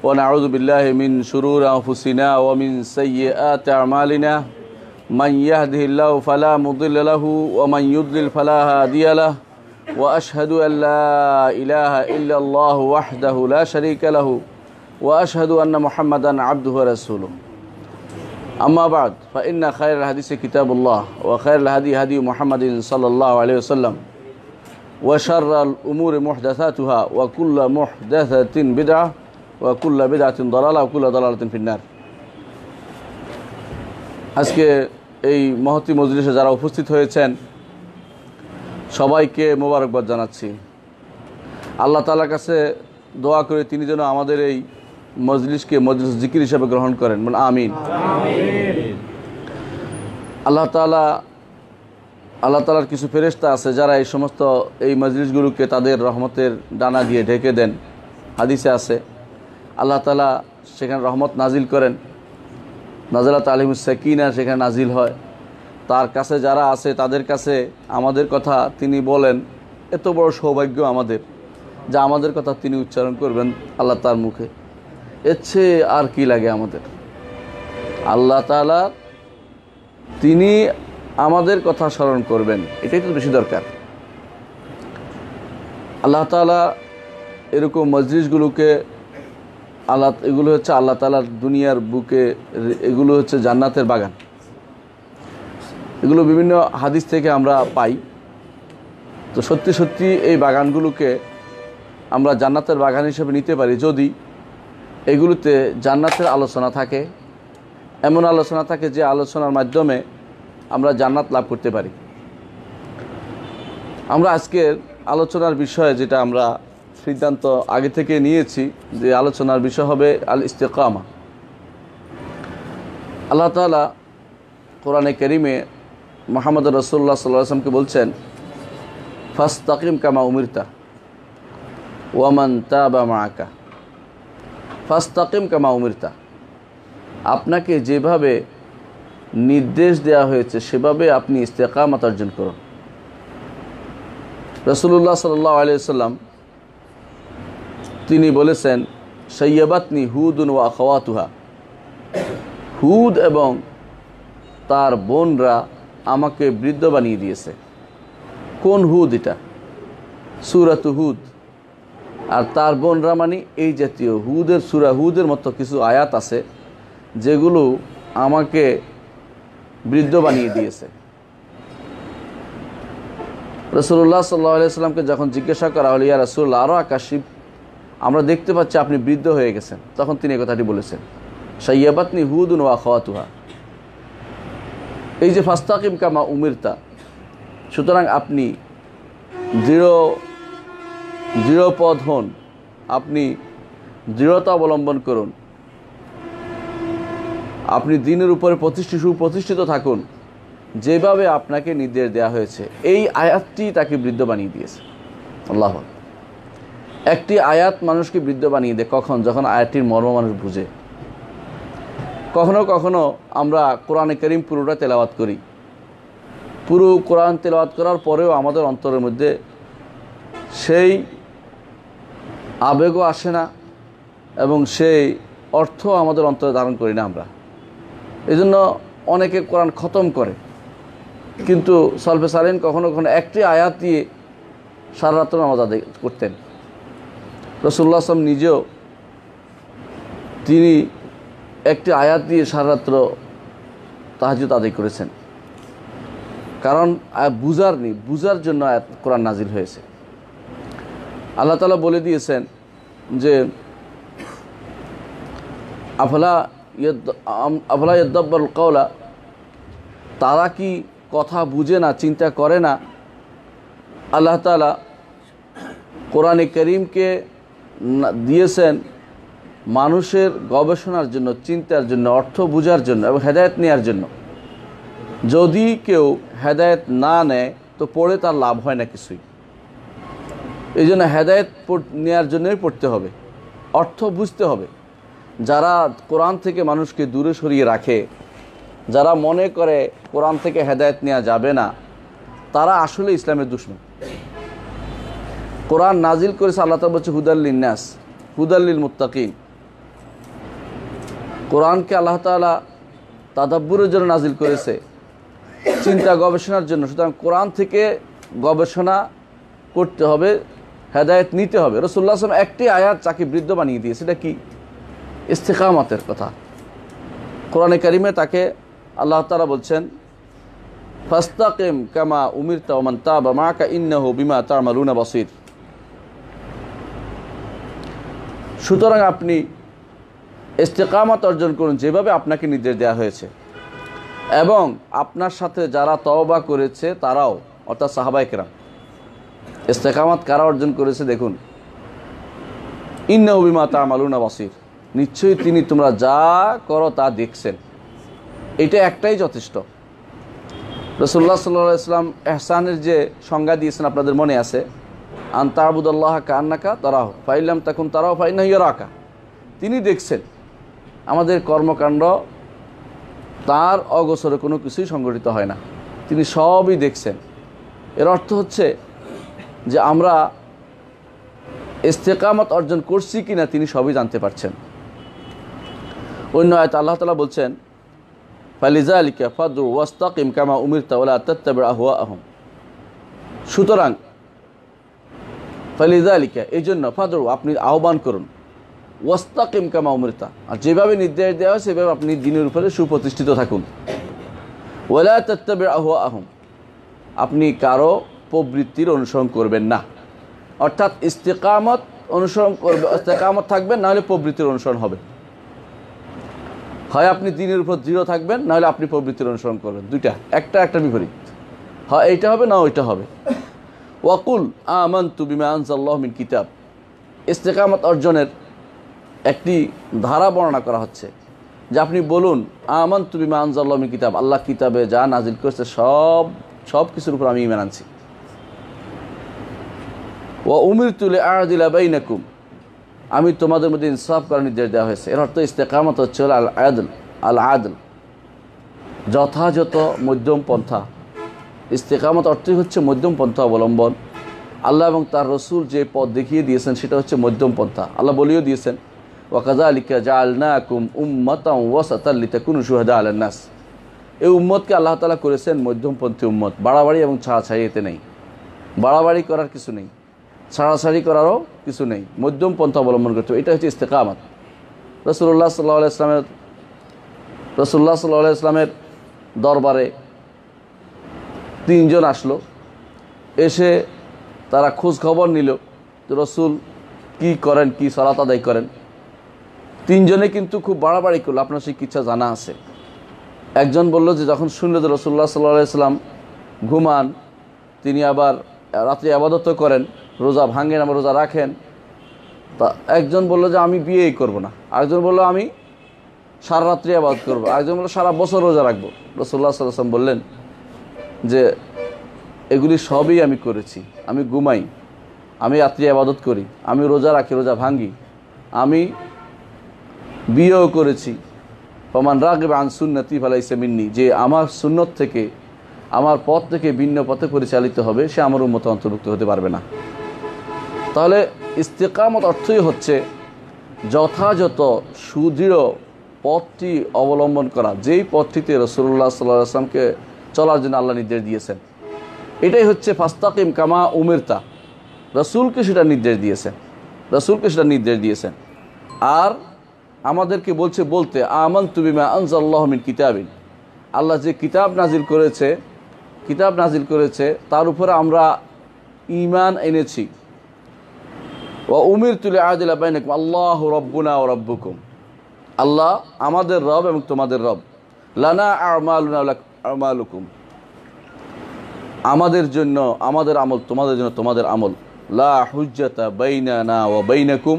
ونعوذ بالله من شرور أنفسنا ومن سيئات أعمالنا من يهده الله فلا مضل له ومن يضلل فلا هادي له وأشهد أن لا إله إلا الله وحده لا شريك له وأشهد أن محمدا عبده ورسوله أما بعد فإن خير الحديث كتاب الله وخير الهدي هدي محمد صلى الله عليه وسلم وشر الأمور محدثاتها وكل محدثة بدعة وكل بدعة ضلالة وكل ضلالة في النار আজকে এই মহতী মজলিসে যারা উপস্থিত হয়েছেন সবাইকে মোবারকবাদ জানাচ্ছি। আল্লাহ তাআলার কাছে দোয়া করে তিনি যেন আমাদের এই মজলিসকে মজলিস জিকির হিসেবে গ্রহণ করেন, বলেন আমিন। আল্লাহ তাআলার কিছু ফেরেশতা আছে যারা এই সমস্ত এই মজলিসগুলোকে তাদের রহমতের ডানা দিয়ে ঢেকে দেন। হাদিসে আছে আল্লাহ তাআলা সেখানে রহমত নাজিল করেন, নাজিলাত আলাইহিস সাকিনা সেখানে নাজিল হয়। তার কাছে যারা আছে তাদের কাছে আমাদের কথা তিনি বলেন, এত বড় সৌভাগ্য আমাদের যা আমাদের কথা তিনি উচ্চারণ করবেন আল্লাহ তার মুখে, এর চেয়ে আর কি লাগে আমাদের। আল্লাহ তাআলা তিনি আমাদের কথা স্মরণ করবেন, এটাই তো বেশি দরকার। আল্লাহ তাআলা এরকম মজলিসগুলোকে এগুলো হচ্ছে আল্লাহ তাআলার দুনিয়ার বুকে, এগুলো হচ্ছে জান্নাতের বাগান। এগুলো বিভিন্ন হাদিস থেকে আমরা পাই। তো সত্যি সত্যি এই বাগানগুলোকে আমরা জান্নাতের বাগান হিসেবে নিতে পারি যদি এগুলোতে জান্নাতের আলোচনা থাকে, এমন আলোচনা থাকে যে আলোচনার মাধ্যমে আমরা জান্নাত লাভ করতে পারি। আমরা আজকের আলোচনার বিষয়ে যেটা আমরা সিদ্ধান্ত আগে থেকে নিয়েছি যে আলোচনার বিষয় হবে আল ইস্তিকামা। আল্লাহ তাআলা কোরআনে কারিমে মুহাম্মদ রাসূলুল্লাহ সাল্লাল্লাহু আলাইহি ওয়াসাল্লামকে বলছেন, ফাস্তাকিম কামা উমিরতা ওয়া মান তাবা মাআকা। ফাস্তাকিম কামা উমিরতা, আপনাকে যেভাবে নির্দেশ দেওয়া হয়েছে সেভাবে আপনি ইস্তিকামাত অর্জন করুন। রাসূলুল্লাহ সাল্লাল্লাহু আলাইহি ওয়াসাল্লাম তিনি বলেছেন, সাইয়াবাতনি হুদুন ওয়া আখাওয়াতুহা, হুদ এবং তার বোনরা আমাকে বৃদ্ধ বানিয়ে দিয়েছে। কোন হুদ? এটা সূরাতুল হুদ। আর তার বোনরা মানে এই জাতীয় হুদের সূরা হুদের মতো কিছু আয়াত আছে যেগুলো আমাকে বৃদ্ধ বানিয়ে দিয়েছে। রাসূলুল্লাহ সাল্লাল্লাহু আলাইহি ওয়াসাল্লামকে যখন জিজ্ঞাসা করা হলো, ইয়া রাসূলুল্লাহ আরা কাশিব, আমরা দেখতে পাচ্ছি আপনি বৃদ্ধ হয়ে গেছেন, তখন তিনি এই কথাটি বলেছেন, সাইয়াবাতনি হুদুন ওয়া আখাওয়াতুহা। এই যে ফাস্তাকিম কামা উমিরতা, সুতরাং আপনি দৃঢ়পদ হন, আপনি দৃঢ়তা অবলম্বন করুন, আপনি দিনের উপরে সুপ্রতিষ্ঠিত থাকুন যেভাবে আপনাকে নির্দেশ দেওয়া হয়েছে। এই আয়াতটি তাকে বৃদ্ধ বানিয়ে দিয়েছে। আল্লাহ, একটি আয়াত মানুষকে বৃদ্ধ বানিয়ে দেয় কখন? যখন আয়াতটির মর্ম মানুষ বুঝে। কখনো কখনো আমরা কোরআনে কারীম পুরোটা তেলাওয়াত করি, পুরো কোরআন তেলাওয়াত করার পরেও আমাদের অন্তরের মধ্যে সেই আবেগও আসে না এবং সেই অর্থ আমাদের অন্তরে ধারণ করি না আমরা। এই জন্য অনেকে কোরআন খতম করে, কিন্তু সলফে সালিহিন কখনো কখনো একটি আয়াত দিয়ে সারা রাত্র নামাজ আদায় করতেন। রাসূলুল্লাহ সাল্লাল্লাহু আলাইহি ওয়াসাল্লাম নিজেও তিনি একটি আয়াত দিয়ে সারা রাত্র তাহাজ্জুদ আদায় করেছেন, কারণ বুঝার জন্য আয়াত কোরআন নাজিল হয়েছে। আল্লাহ তাআলা বলে দিয়েছেন যে আফলা ইয়াদাব্বারুল কাওলা, তারা কি কথা বুঝে না, চিন্তা করে না? আল্লাহ তাআলা কোরআনে কারীমকে দিয়েছেন মানুষের গবেষণার জন্য, চিন্তার জন্য, অর্থ বোঝার জন্য এবং হেদায়েত নেওয়ার জন্য। যদি কেউ হেদায়েত না নেয় তো পড়ে তার লাভ হয় না কিছুই। এই জন্য হেদায়েত নেওয়ার জন্যই পড়তে হবে, অর্থ বুঝতে হবে। যারা কোরআন থেকে মানুষকে দূরে সরিয়ে রাখে, যারা মনে করে কোরআন থেকে হেদায়েত নেওয়া যাবে না, তারা আসলে ইসলামের দুশমন। কোরআন নাজিল করেছে আল্লাহ তাআলা বলছে হুদাল লিন্নাস, হুদাল লিল মুত্তাকিন। কোরআনকে আল্লাহ তাআলা তাদাব্বুরের জন্য নাজিল করেছে, চিন্তা গবেষণার জন্য। সুতরাং কোরআন থেকে গবেষণা করতে হবে, হেদায়েত নিতে হবে। রাসূলুল্লাহ সাল্লাল্লাহু আলাইহি ওয়াসাল্লাম একটি আয়াত যাকে বৃদ্ধ বানিয়ে দিয়েছে, এটা কি? ইস্তিকামতের কথা। কোরআনে কারিমে তাকে আল্লাহ তাআলা বলছেন, ফাস্তাকিম কামা উমিরতা ওয়া মান তাবা মাআকা ইন্নাহু বিমা তা'মালুনা বাসীর। সুতরাং আপনি ইস্তিকামত অর্জন করুন যেভাবে আপনাকে নির্দেশ দেওয়া হয়েছে, এবং আপনার সাথে যারা তওবা করেছে তারাও, অর্থাৎ সাহাবায়ে কেরাম। ইস্তিকামত কারা অর্জন করেছে দেখুন, ইন্নাহু বিমা তা'মালুনা বাসীর, নিশ্চয়ই তিনি তোমরা যা করো তা দেখছেন। এটা একটাই যথেষ্ট। রাসূলুল্লাহ সাল্লাল্লাহু আলাইহি ওয়াসাল্লাম ইহসানের যে সংজ্ঞা দিয়েছেন আপনাদের মনে আছে, আন তা'বুদাল্লাহা কাআন্নাকা তারাহু ফাইন লাম তাকুন তারাহু ফাইন্নাহু ইয়ারাকা। তিনি দেখছেন আমাদের কর্মকাণ্ড, তার অগোচরে কোনো কিছুই সংগঠিত হয় না, তিনি সবই দেখছেন। এর অর্থ হচ্ছে যে আমরা ইস্তিকামত অর্জন করছি কিনা তিনি সবই জানতে পারছেন। অন্য আয়াতে আল্লাহ তাআলা বলছেন, ফালিযালিকা ফাদউ ওয়াস্তাকিম কামা উমিরতা ওয়া লা তাত্তাবি আহওয়াআহুম। সুতরাং ফালিযালিকা, এই জন্য, ফাদউ আপনি আহ্বান করুন, ওয়াস্তাকিম কামা উমিরতা, আর যেভাবে নির্দেশ দেওয়া হয় সেভাবে আপনি দ্বীনের উপরে সুপ্রতিষ্ঠিত থাকুন। ওয়া লা তাত্তাবি আহওয়াআহুম, আপনি কারো প্রবৃত্তির অনুসরণ করবেন না। অর্থাৎ ইস্তিকামত অনুসরণ করবে, ইস্তিকামত থাকবেন, না হলে প্রবৃত্তির অনুসরণ হবে। হয় আপনি দ্বীনের উপর দৃঢ় থাকবেন, না হলে আপনি প্রবৃত্তির অনুসরণ করবেন। দুইটা, একটা বিপরীত, হয় এইটা হবে না ওইটা হবে। ওয়াকুল আমানতু বিমা আনজালাল্লাহু মিন কিতাব, ইস্তিকামত অর্জনের একটি ধারা বর্ণনা করা হচ্ছে যে আপনি বলুন, আমানতু বিমা আনজালাল্লাহু মিন কিতাব, আল্লাহ কিতাবে যা নাজিল করেছে সব কিছুর উপর আমি ঈমান আনছি। ওয়া উমিরতু লিআদিলা বাইনাকুম, আমি তোমাদের মধ্যে ইনসাফ করার নির্দেশ দেওয়া হয়েছে। এর অর্থ ইস্তিকামত হচ্ছে আল আদল, যথাযথ মধ্যম পন্থা। ইস্তিকামত অর্থই হচ্ছে মধ্যম পন্থা অবলম্বন। আল্লাহ এবং তার রসুল যে পথ দেখিয়ে দিয়েছেন সেটা হচ্ছে মধ্যম পন্থা। আল্লাহ বলেও দিয়েছেন, ওয়া কাযালিকা জাআলনাকুম উম্মাতান ওয়াসাতাল লিতাকুনু শুহাদা আলান নাস। এই উম্মতকে আল্লাহ তাআলা করেছেন মধ্যমপন্থী উম্মত। বাড়াবাড়ি এবং ছাড়াছাড়ি এতে নেই, বাড়াবাড়ি করার কিছু নেই, ছাড়াছাড়ি করারও কিছু নেই, মধ্যম পন্থা অবলম্বন করতে হবে। এটা হচ্ছে ইস্তিকামত। রাসূলুল্লাহ সাল্লাল্লাহু আলাইহি ইসলামের দরবারে তিনজন আসলো, এসে তারা খোঁজ খবর নিল যে রসুল কী করেন, কি সালাত আদায় করেন। তিনজনে কিন্তু খুব বাড়াবাড়ি করলো, আপনার সেই ইচ্ছা জানা আছে। একজন বলল যে যখন শুনলো যে রাসূলুল্লাহ সাল্লাল্লাহু আলাইহি ওয়াসাল্লাম ঘুমান, তিনি আবার রাত্রে ইবাদত করেন, রোজা ভাঙেন, আবার রোজা রাখেন, তা একজন বলল যে আমি বিয়েই করব না। আরেকজন বলল আমি সারা রাত্রি ইবাদত করব। আরেকজন বলল সারা বছর রোজা রাখবো। রাসূলুল্লাহ সাল্লাল্লাহু আলাইহি ওয়াসাল্লাম বললেন যে এগুলি সবই আমি করেছি, আমি ঘুমাই, আমি রাত্রি ইবাদত করি, আমি রোজা রাখি, রোজা ভাঙি, আমি বিয়েও করেছি। ফামান রাগিবা আন সুন্নতি ফালাইসা মিন্নি, যে আমার সুন্নত থেকে, আমার পথ থেকে ভিন্ন পথে পরিচালিত হবে সে আমার উম্মত অন্তর্ভুক্ত হতে পারবে না। তাহলে ইস্তিকামত অর্থই হচ্ছে যথাযথ সুদৃঢ় পথটি অবলম্বন করা, যেই পথটিতে রাসূলুল্লাহ সাল্লাল্লাহু আলাইহি ওয়াসাল্লামকে চলার জন্য আল্লাহ নির্দেশ দিয়েছেন। এটাই হচ্ছে ফাস্তাকিম কামা উমিরতা, রাসূলকে সেটা নির্দেশ দিয়েছেন। আর আমাদেরকে বলতে আমানতু বিমা আনজালাল্লাহু মিন কিতাবিন, আল্লাহ যে কিতাব নাজিল করেছে তার উপরে আমরা ঈমান এনেছি। ওয়া উমিরতু লিআদিলা বাইনাকুম আল্লাহু রাব্বুনা ওয়া রাব্বুকুম, আল্লাহ আমাদের রব এবং তোমাদের রব। লানা আমালুনা ওয়া আমালুকুম, আমাদের জন্য আমাদের আমল, তোমাদের জন্য তোমাদের আমল। লা হুজ্জাতা বাইনানা ওয়া বাইনাকুম,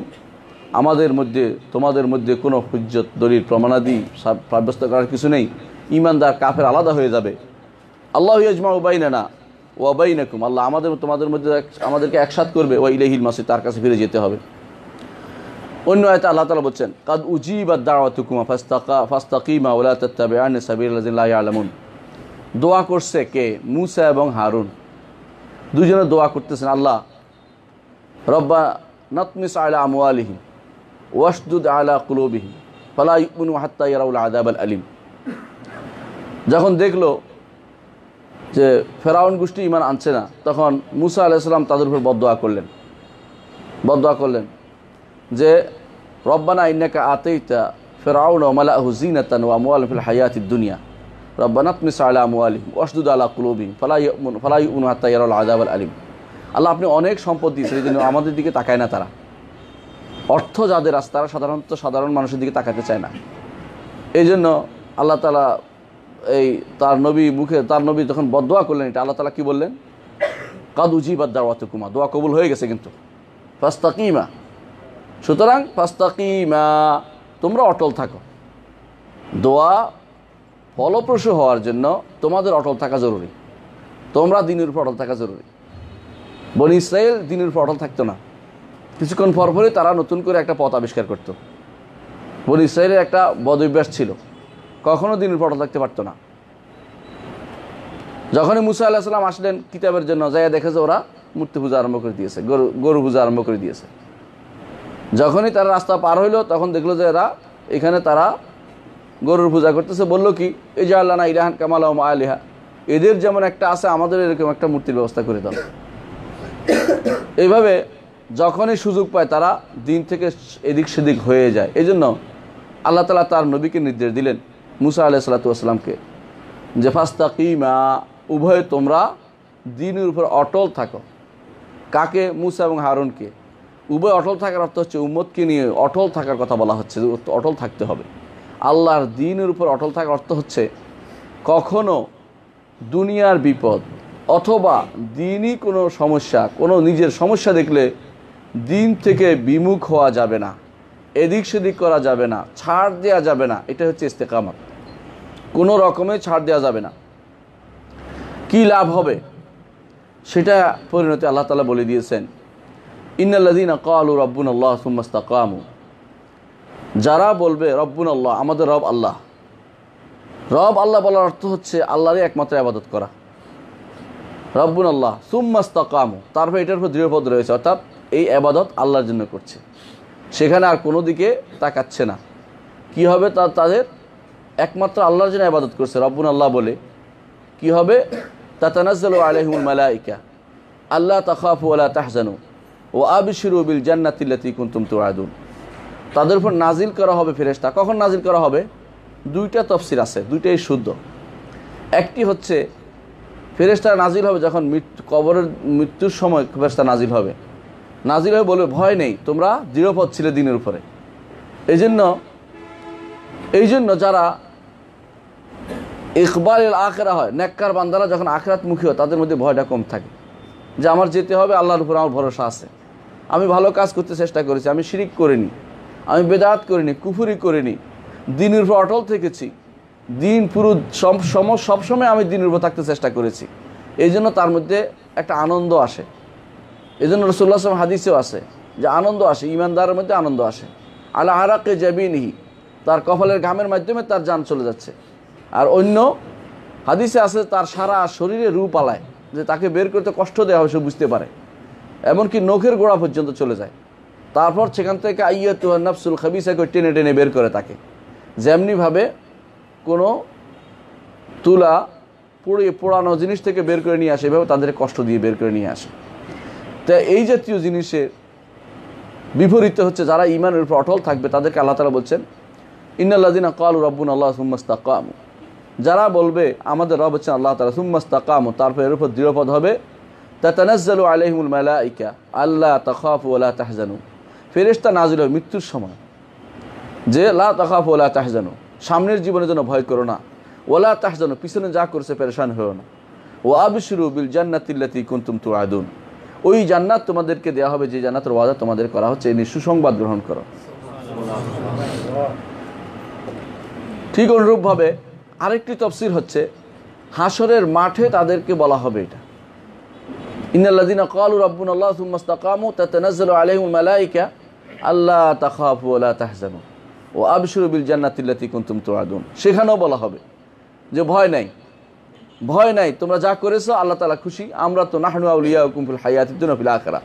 আমাদের মধ্যে তোমাদের মধ্যে কোনো হুজ্জত, দলিল, প্রমাণাদি সাব্যস্ত করার কিছু নেই। ঈমানদার কাফের আলাদা হয়ে যাবে। আল্লাহু ইয়াজমাউ বাইনানা ওয়া বাইনাকুম, আল্লাহ আমাদের তোমাদের মধ্যে আমাদেরকে একসাথ করবে। ওয়া ইলাইহিল মাসির, তার কাছে ফিরে যেতে হবে। অন্য আয়াতে আল্লাহ তাআলা বলছেন, কাদ উজিবাত দাওয়াতুকুমা ফাস্তাকিমা ওয়া লা তাত্তাবি'আনি সাবিলাল্লাযিনা লা ইয়ালামুন। দোয়া করছে কে? মূসা এবং হারুন, দুজনে দোয়া করতেছেন, আল্লাহ রব্বা নাতমিস আলা আমওয়ালিহিম ওয়াশদুদ আলা কুলুবিহিম ফালা ইউমিনু হাত্তা ইয়ারাউল আযাবাল আলিম। যখন দেখলো যে ফেরাউন গোষ্ঠী ঈমান আনছে না, তখন মুসা আলাইহিস সালাম তাদের উপর বদদোয়া করলেন যে রব্বানা ইন্নাকা আতাইতা ফিরআউনা ওয়া মালাআহু যিনাতান ওয়া আমওয়ালান ফিল হায়াতিদ দুনিয়া রব্বানা তমিস আলা আমওয়ালিহিম ওয়াশদুদ আলা কুলুবিহিম ফালা ইউমিনু হাত্তা ইয়ারাউল আযাবাল আলিম। আল্লাহ, আপনি অনেক সম্পদ দিয়েছেন, এই জন্য আমাদের দিকে তাকায় না। তারা অর্থ যাদের আছে তারা সাধারণত সাধারণ মানুষের দিকে তাকাতে চায় না। এই জন্য আল্লাহ তাআলা তার নবী যখন বদদোয়া করলেন, এটা আল্লাহ তাআলা কি বললেন? কাদ উজিবাত দাওয়াতুকুমা, দোয়া কবুল হয়ে গেছে কিন্তু। ফাস্তাকিমা, সুতরাং ফাস্তাকিমা, তোমরা অটল থাকো। দোয়া ফলপ্রসূ হওয়ার জন্য তোমাদের অটল থাকা জরুরি, তোমরা দ্বীনের উপর অটল থাকা জরুরি। বনী ইসরাইল দ্বীনের উপর অটল থাকতো না, কিছুক্ষণ পরপরই তারা নতুন করে একটা পথ আবিষ্কার করত। বনী ইসরাইলের একটা বদঅভ্যাস ছিল, কখনো দ্বীনের উপর অটল থাকতে পারতো না। যখনই মুসা আলাইহিস সালাম আসলেন কিতাবের জন্য, যাইয়া দেখে যে ওরা মূর্তি পূজা আরম্ভ করে দিয়েছে, গরু পূজা আরম্ভ করে দিয়েছে। যখনই তারা রাস্তা পার হইলো তখন দেখলো যে এরা এখানে তারা গরুর পূজা করতেছে। বললো কি, এই যে আল্লাহ না ইলাহান কামা লাহুম আলিহা, এদের যেমন একটা আছে আমাদের এরকম একটা মূর্তির ব্যবস্থা করে দাও। এইভাবে যখনই সুযোগ পায় তারা দিন থেকে এদিক সেদিক হয়ে যায়। এই জন্য আল্লাহ তাআলা তার নবীকে নির্দেশ দিলেন, মুসা আলাইহিস সালাতু ওয়াস সালামকে, যে ফাস্তাকিমা, উভয়ে তোমরা দ্বীনের উপর অটল থাকো। কাকে? মুসা এবং হারুনকে। উভয় অটল থাকার অর্থ হচ্ছে উম্মতকে নিয়ে অটল থাকার কথা বলা হচ্ছে, অটল থাকতে হবে। আল্লাহর দ্বীনের উপর অটল থাকার অর্থ হচ্ছে কখনো দুনিয়ার বিপদ অথবা দ্বীনি কোনো সমস্যা, কোনো নিজের সমস্যা দেখলে দ্বীন থেকে বিমুখ হওয়া যাবে না, এদিক সেদিক করা যাবে না, ছাড় দেওয়া যাবে না। এটা হচ্ছে ইস্তেকামত, কোনো রকমে ছাড় দেওয়া যাবে না। কি লাভ হবে সেটা পরিণতি আল্লাহ তাআলা বলে দিয়েছেন, ইন্নাল্লাযীনা ক্বালু রাব্বুনাল্লাহ সুম্মা ইসতাকামু, যারা বলবে রব্বুনাল্লাহ, আমাদের রব আল্লাহ। রব আল্লাহ বলার অর্থ হচ্ছে আল্লাহরই একমাত্র ইবাদত করা। রব্বুনাল্লাহ সুম্মা ইসতাকামু, তারপর এটার উপর দৃঢ়পদ রয়েছে, অর্থাৎ এই ইবাদত আল্লাহর জন্য করছে, সেখানে আর কোনো দিকে তাকাচ্ছে না। কি হবে? তাদের একমাত্র আল্লাহর জন্য ইবাদত করছে রব্বুনাল্লাহ বলে। কি হবে? তাতানাজ্জালু আলাইহিমুল মালাইকা আল্লা তাখাফু ওয়া লা তাহজানু ওয়া আবশিরু বিল জান্নাতি আল্লাতী কুনতুম তুআদুন। তাদের উপর নাজিল করা হবে ফেরেশতা। কখন নাজিল করা হবে? দুইটা তাফসীর আছে, দুইটাই শুদ্ধ। একটি হচ্ছে ফেরেশতা নাজিল হবে যখন মৃত্যুর সময় ফেরেশতা নাজিল হবে। নাজিল হয়ে বলবে, ভয় নেই, তোমরা দৃঢ়পদ ছিলে দ্বীনের উপরে। এই জন্য যারা ইকবাল আখিরা হয়, নেককার বান্দারা যখন আখিরাতমুখী হয় তাদের মধ্যে ভয়টা কম থাকে, যে আমার যেতে হবে, আল্লাহর উপর আমার ভরসা আছে, আমি ভালো কাজ করতে চেষ্টা করেছি, আমি শিরিক করিনি, আমি বেদাত করিনি, কুফরি করিনি, দ্বীনের উপর অটল থেকেছি, দিন পুরো সবসময় আমি দ্বীনের উপর থাকতে চেষ্টা করেছি। এই জন্য তার মধ্যে একটা আনন্দ আসে। এই জন্য রাসূলুল্লাহ সাল্লাল্লাহু আলাইহি ওয়াসাল্লাম হাদিসেও আছে যে আনন্দ আসে, ইমানদারের মধ্যে আনন্দ আসে। আলা আরাকে জাবিনিহি, তার কপালের ঘামের মাধ্যমে তার জান চলে যাচ্ছে। আর অন্য হাদিসে আছে তার সারা শরীরে রূপ আলায়, যে তাকে বের করতে কষ্ট দেওয়া হবে, সে বুঝতে পারে, এমনকি নখের গোড়া পর্যন্ত চলে যায়। তারপর সেখান থেকে আইয়াতুহান নাফসুল খাবিসাকে টেনে টেনে বের করে তাকে, যেমনিভাবে কোনো তুলা পোড়ানো জিনিস থেকে বের করে নিয়ে আসে, এভাবে তাদের কষ্ট দিয়ে বের করে নিয়ে আসে। তো এই জাতীয় জিনিসের বিপরীতে হচ্ছে যারা ঈমানের উপর অটল থাকবে তাদেরকে আল্লাহ তাআলা বলছেন, ইন্নাল্লাযীনা ক্বালু রাব্বুনাল্লাহু সুম্মা ইসতাকামু, যারা বলবে আমাদের রব হচ্ছেন আল্লাহ তাআলা, সুম্মা ইসতাকামু, তারপর এর উপর দৃঢ়পদ হবে, তাতানাজ্জালু আলাইহিমুল মালাইকা আল্লা তাখাফু ওয়া লা তাহজানু, ফেরেশতা নাজিল হয় মৃত্যুর সময়, যে লা তাখাফু ওয়া লা তাহজানু, সামনের জীবনের জন্য ভয় করো না, ওয়া লা তাহজানু, পিছনে যা করেছে পেরেশান হয়ো না, ওয়া আবশিরু বিল জান্নাতি আল্লাতী কুনতুম তুআদুন, ওই জান্নাত তোমাদেরকে দেওয়া হবে যে জান্নাতের ওয়াদা তোমাদের করা হচ্ছে, এই নিয়ে সুসংবাদ গ্রহণ করো। ঠিক অনুরূপভাবে আরেকটি তাফসীর হচ্ছে হাসরের মাঠে তাদেরকে বলা হবে এটা, ইন্নাল্লাযীনা ক্বালু রাব্বুনাল্লাহু সুম্মা ইসতাকামু তাতানাজ্জালু আলাইহিমুল মালাইকা আল্লা তাখাফু ওয়া লা তাহজানু ওয়া আবশিরু বিল জান্নাতি আল্লাতী কুনতুম তুআদুন। সেখানেও বলা হবে যে ভয় নাই, ভয় নাই, তোমরা যা করেছো আল্লাহ তাআলা খুশি, আমরা তো নাহনু আউলিয়াউকুম ফিল হায়াতিদ দুনিয়া ফিল আখিরাহ,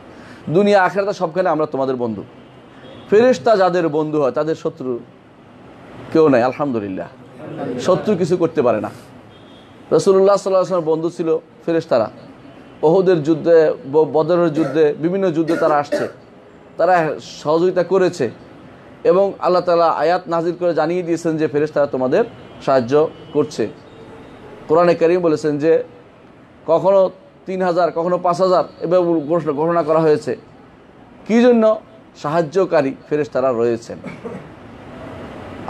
দুনিয়া আখিরাতে সবখানে আমরা তোমাদের বন্ধু। ফেরেশতা যাদের বন্ধু হয় তাদের শত্রু কেউ নাই, আলহামদুলিল্লাহ। শত্রু কিছু করতে পারে না। রাসূলুল্লাহ সাল্লাল্লাহু আলাইহি ওয়াসাল্লামের বন্ধু ছিল ফেরেশতারা। ওহুদের যুদ্ধে, বদরের যুদ্ধে, বিভিন্ন যুদ্ধে তারা আসছে, তারা সহযোগিতা করেছে এবং আল্লাহ তাআলা আয়াত নাজিল করে জানিয়ে দিয়েছেন যে ফেরেশতারা তোমাদের সাহায্য করছে। কোরআনে কারীম বলেছেন যে কখনো 3000, কখনো 5000 এভাবে ঘোষণা করা হয়েছে। কী জন্য? সাহায্যকারী ফেরেশতারা রয়েছেন।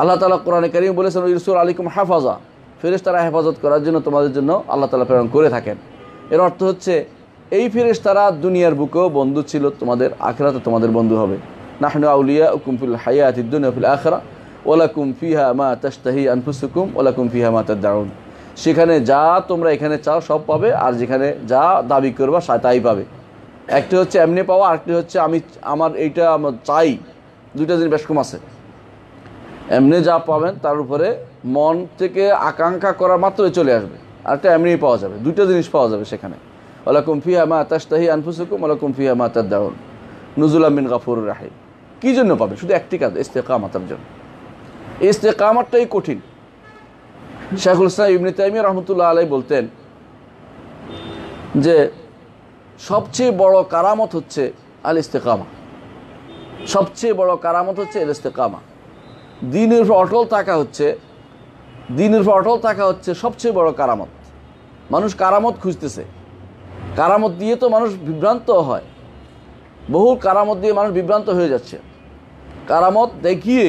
আল্লাহ তাআলা কোরআনে কারীম বলেছেন ইরসুল আলাইকুম হাফাজা, ফেরেশতারা হেফাজত করার জন্য তোমাদের জন্য আল্লাহ তাআলা প্রেরণ করে থাকেন। এর অর্থ হচ্ছে এই ফেরেশতারা দুনিয়ার বুকেও বন্ধু ছিল, তোমাদের আখিরাতে তোমাদের বন্ধু হবে। নাহনু আউলিয়াউকুম ফিল হায়াতিদ দুনিয়া ফিল আখিরা ওয়া লাকুম ফিহা মা তাশতাহি আনফুসুকুম ওয়া লাকুম ফিহা মা তাদউন। সেখানে যা তোমরা এখানে চাও সব পাবে, আর যেখানে যা দাবি করবা তাই পাবে। একটি হচ্ছে এমনি পাওয়া, আরেকটি হচ্ছে আমার এইটা আমার চাই। দুইটা জিনিস বেশ কম আছে। এমনি যা পাবেন তার উপরে মন থেকে আকাঙ্ক্ষা করা মাত্রই চলে আসবে, আরেকটা এমনিই পাওয়া যাবে। দুইটা জিনিস পাওয়া যাবে সেখানে। ওয়া লাকুম ফিহা মা তাশতাহি আনফুসুকুম ওয়া লাকুম ফিহা মা তাদউন নুজুলাম মিন গাফুরির রাহিম। কী জন্য পাবে? শুধু একটি কাজ, ইস্তেকামাতের জন্য। এই ইস্তেকামাতটাই কঠিন। শাইখুল ইসলাম ইবনে তাইমিয়া রাহমাতুল্লাহ আলাইহি বলতেন যে সবচেয়ে বড় কারামত হচ্ছে আল ইস্তেকামা। সবচেয়ে বড় কারামত হচ্ছে আল ইস্তেকামা। দ্বীনের উপর অটল থাকা হচ্ছে সবচেয়ে বড় কারামত। মানুষ কারামত খুঁজতেছে, কারামত দিয়ে তো মানুষ বিভ্রান্ত হয়। বহু কারামত দিয়ে মানুষ বিভ্রান্ত হয়ে যাচ্ছে। কারামত দেখিয়ে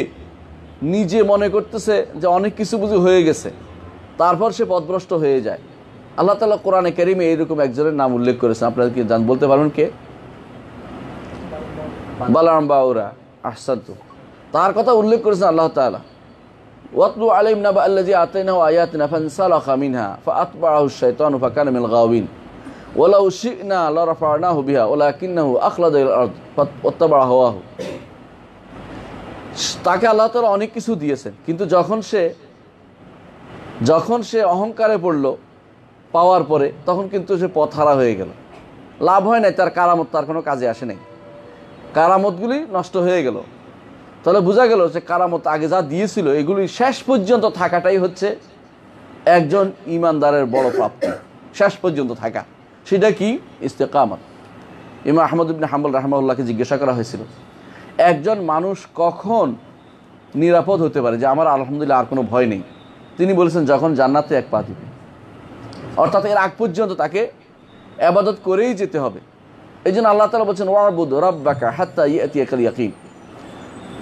নিজে মনে করতেছে যে অনেক কিছু বুঝি হয়ে গেছে, তারপর সে পথভ্রষ্ট হয়ে যায়। আল্লাহ তাআলা কোরআনে কারীমে এইরকম একজনের নাম উল্লেখ করেছেন। আপনারা কি বলতে পারবেন কে? বালাম বাউরা আহসানতু, তার কথা উল্লেখ করেছেন আল্লাহ তাআলা। ওয়াতলু আলাইহিম নাবা আল্লাযী আতাইনাহু আয়াতিনা ফানসালাখা মিনহা ফাআতবাআহু আশ-শাইতানু ফাকানা মিনাল গাওয়িন ওয়ালাউ শি'না লারাফা'নাহু বিহা ওয়ালাকিন্নাহু আখলাদা ইলাল আরদ ফাত্তাবা'a হাওয়াহু। তাকে আল্লাহ তাআলা অনেক কিছু দিয়েছেন, কিন্তু যখন সে অহংকারে পড়ল পাওয়ার পরে, তখন কিন্তু সে পথহারা হয়ে গেল। লাভ হয় নাই, তার কারামত তার কোনো কাজে আসে নাই, কারামতগুলি নষ্ট হয়ে গেল। তাহলে বোঝা গেল যে কারামত আগে যা দিয়েছিল এগুলি শেষ পর্যন্ত থাকাটাই হচ্ছে একজন ইমানদারের বড় প্রাপ্তি। শেষ পর্যন্ত থাকা, সেটা কি? ইস্তেকামত। ইমাম আহমদ ইবনে হাম্বল রাহিমাহুল্লাহকে জিজ্ঞাসা করা হয়েছিল একজন মানুষ কখন নিরাপদ হতে পারে যে আমার আলহামদুলিল্লাহ আর কোনো ভয় নেই। তিনি বলেছেন যখন জান্নাতে এক পা দিবে, অর্থাৎ এর আগ পর্যন্ত তাকে ইবাদত করেই যেতে হবে। এই জন্য আল্লাহ তাআলা বলছেন ওয়া'বুদ রাব্বাকা হাত্তা ইয়াতিয়াকাল ইয়াকিন,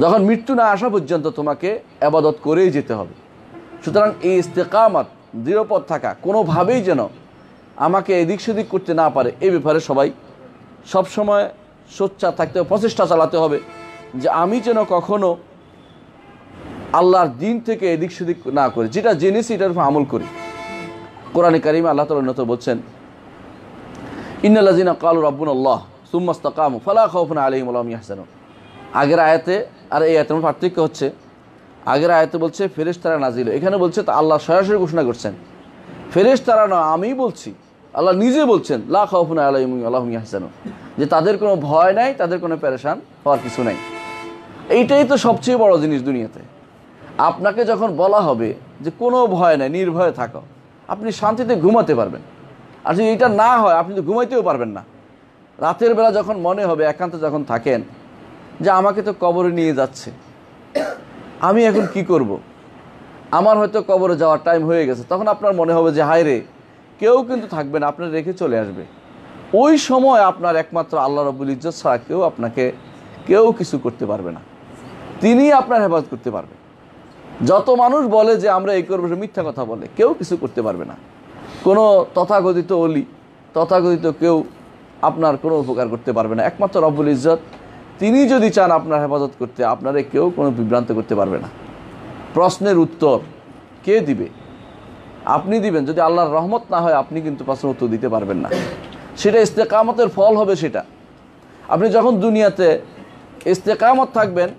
যখন মৃত্যু না আসা পর্যন্ত তোমাকে ইবাদত করেই যেতে হবে। সুতরাং এই ইস্তেকামত, দৃঢ়পদ থাকা, কোনোভাবেই যেন আমাকে এদিক সেদিক করতে না পারে, এই ব্যাপারে সবাই সবসময় সোচ্চার থাকতে হবে, প্রচেষ্টা চালাতে হবে যে আমি যেন কখনো আল্লাহর দ্বীন থেকে এদিক সেদিক না করি, যেটা জেনেছি এটার উপর আমল করি। কোরআনে কারীমে আল্লাহ তাআলা উন্নত বলছেন ইন্নাল্লাযীনা ক্বালু রাব্বুনাল্লাহ সুম্মা ইসতাকামু ফালা খাউফুন আলাইহিম ওয়া লা হুম ইয়াহজানুন। আগের আয়াতে আর এই আয়াতের মধ্যে পার্থক্য হচ্ছে, আগের আয়াতে বলছে ফেরেশতারা নাজিল, এখানে বলছে তা আল্লাহ সরাসরি ঘোষণা করছেন। ফেরেশতারা না, আমি বলছি, আল্লাহ নিজে বলছেন লা খাউফুন আলাইহিম ওয়া লা হুম ইয়াহজানুন, যে তাদের কোনো ভয় নাই, তাদের কোনো পেরেশান হওয়ার কিছু নাই। এইটাই তো সবচেয়ে বড় জিনিস দুনিয়াতে। আপনাকে যখন বলা হবে যে কোনো ভয় নাই, নির্ভয়ে থাকো, আপনি শান্তিতে ঘুমাতে পারবেন। আর যদি এটা না হয় আপনি তো ঘুমাইতেও পারবেন না। রাতের বেলা যখন মনে হবে, একান্তে যখন থাকেন, যে আমাকে তো কবরে নিয়ে যাচ্ছে, আমি এখন কি করব, আমার হয়তো কবরে যাওয়ার টাইম হয়ে গেছে, তখন আপনার মনে হবে যে হায় রে, কেউ কিন্তু থাকবে না, আপনার রেখে চলে আসবে। ওই সময় আপনার একমাত্র আল্লাহ রাব্বুল ইজ্জত ছাড়া কেউ কিছু করতে পারবে না। তিনি আপনার হেফাজত করতে পারবে। যত মানুষ বলে যে আমরা এই করবো, মিথ্যা কথা বলে, কেউ কিছু করতে পারবে না। কোনো তথাকথিত অলি, তথাকথিত কেউ আপনার কোনো উপকার করতে পারবে না। একমাত্র রব্বুল ইজ্জত, তিনি যদি চান আপনার হেফাজত করতে, আপনারে কেউ কোনো বিভ্রান্ত করতে পারবে না। প্রশ্নের উত্তর কে দিবে? আপনি দিবেন। যদি আল্লাহর রহমত না হয়, আপনি কিন্তু প্রশ্নের উত্তর দিতে পারবেন না। সেটা ইস্তেকামতের ফল হবে। সেটা আপনি যখন দুনিয়াতে ইস্তেকামত থাকবেন,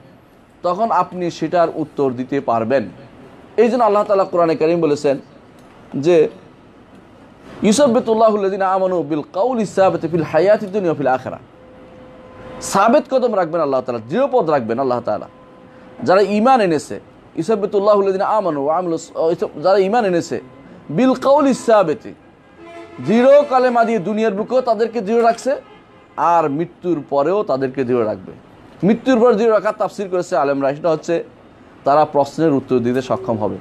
তখন আপনি সেটার উত্তর দিতে পারবেন। এই জন্য আল্লাহ তাআলা কোরআনে কারীম বলেছেন যে ইউসাব্বিতুল্লাহুল্লাযীনা আমানু বিল কাউলি সাবিতি ফিল হায়াতিদ দুনিয়া ওয়া ফিল আখিরাহ। সাবিত কদম রাখবেন আল্লাহ তাআলা, দৃঢ়পদ রাখবেন আল্লাহ তাআলা। যারা ঈমান এনেছে, ইসাবিতুল্লাহুল্লাযিনা আমানু ওয়া আমিলুস, যারা ঈমান এনেছে বিল কাউলিস সাবিতি, দৃঢ় কালেমা দিয়ে দুনিয়ার বুকেও তাদেরকে দৃঢ় রাখছে, আর মৃত্যুর পরেও তাদেরকে দৃঢ় রাখবে। মৃত্যুর পর দৃঢ় রাখার তাফসীর করেছে আলেমরা, সেটা হচ্ছে তারা প্রশ্নের উত্তর দিতে সক্ষম হবে।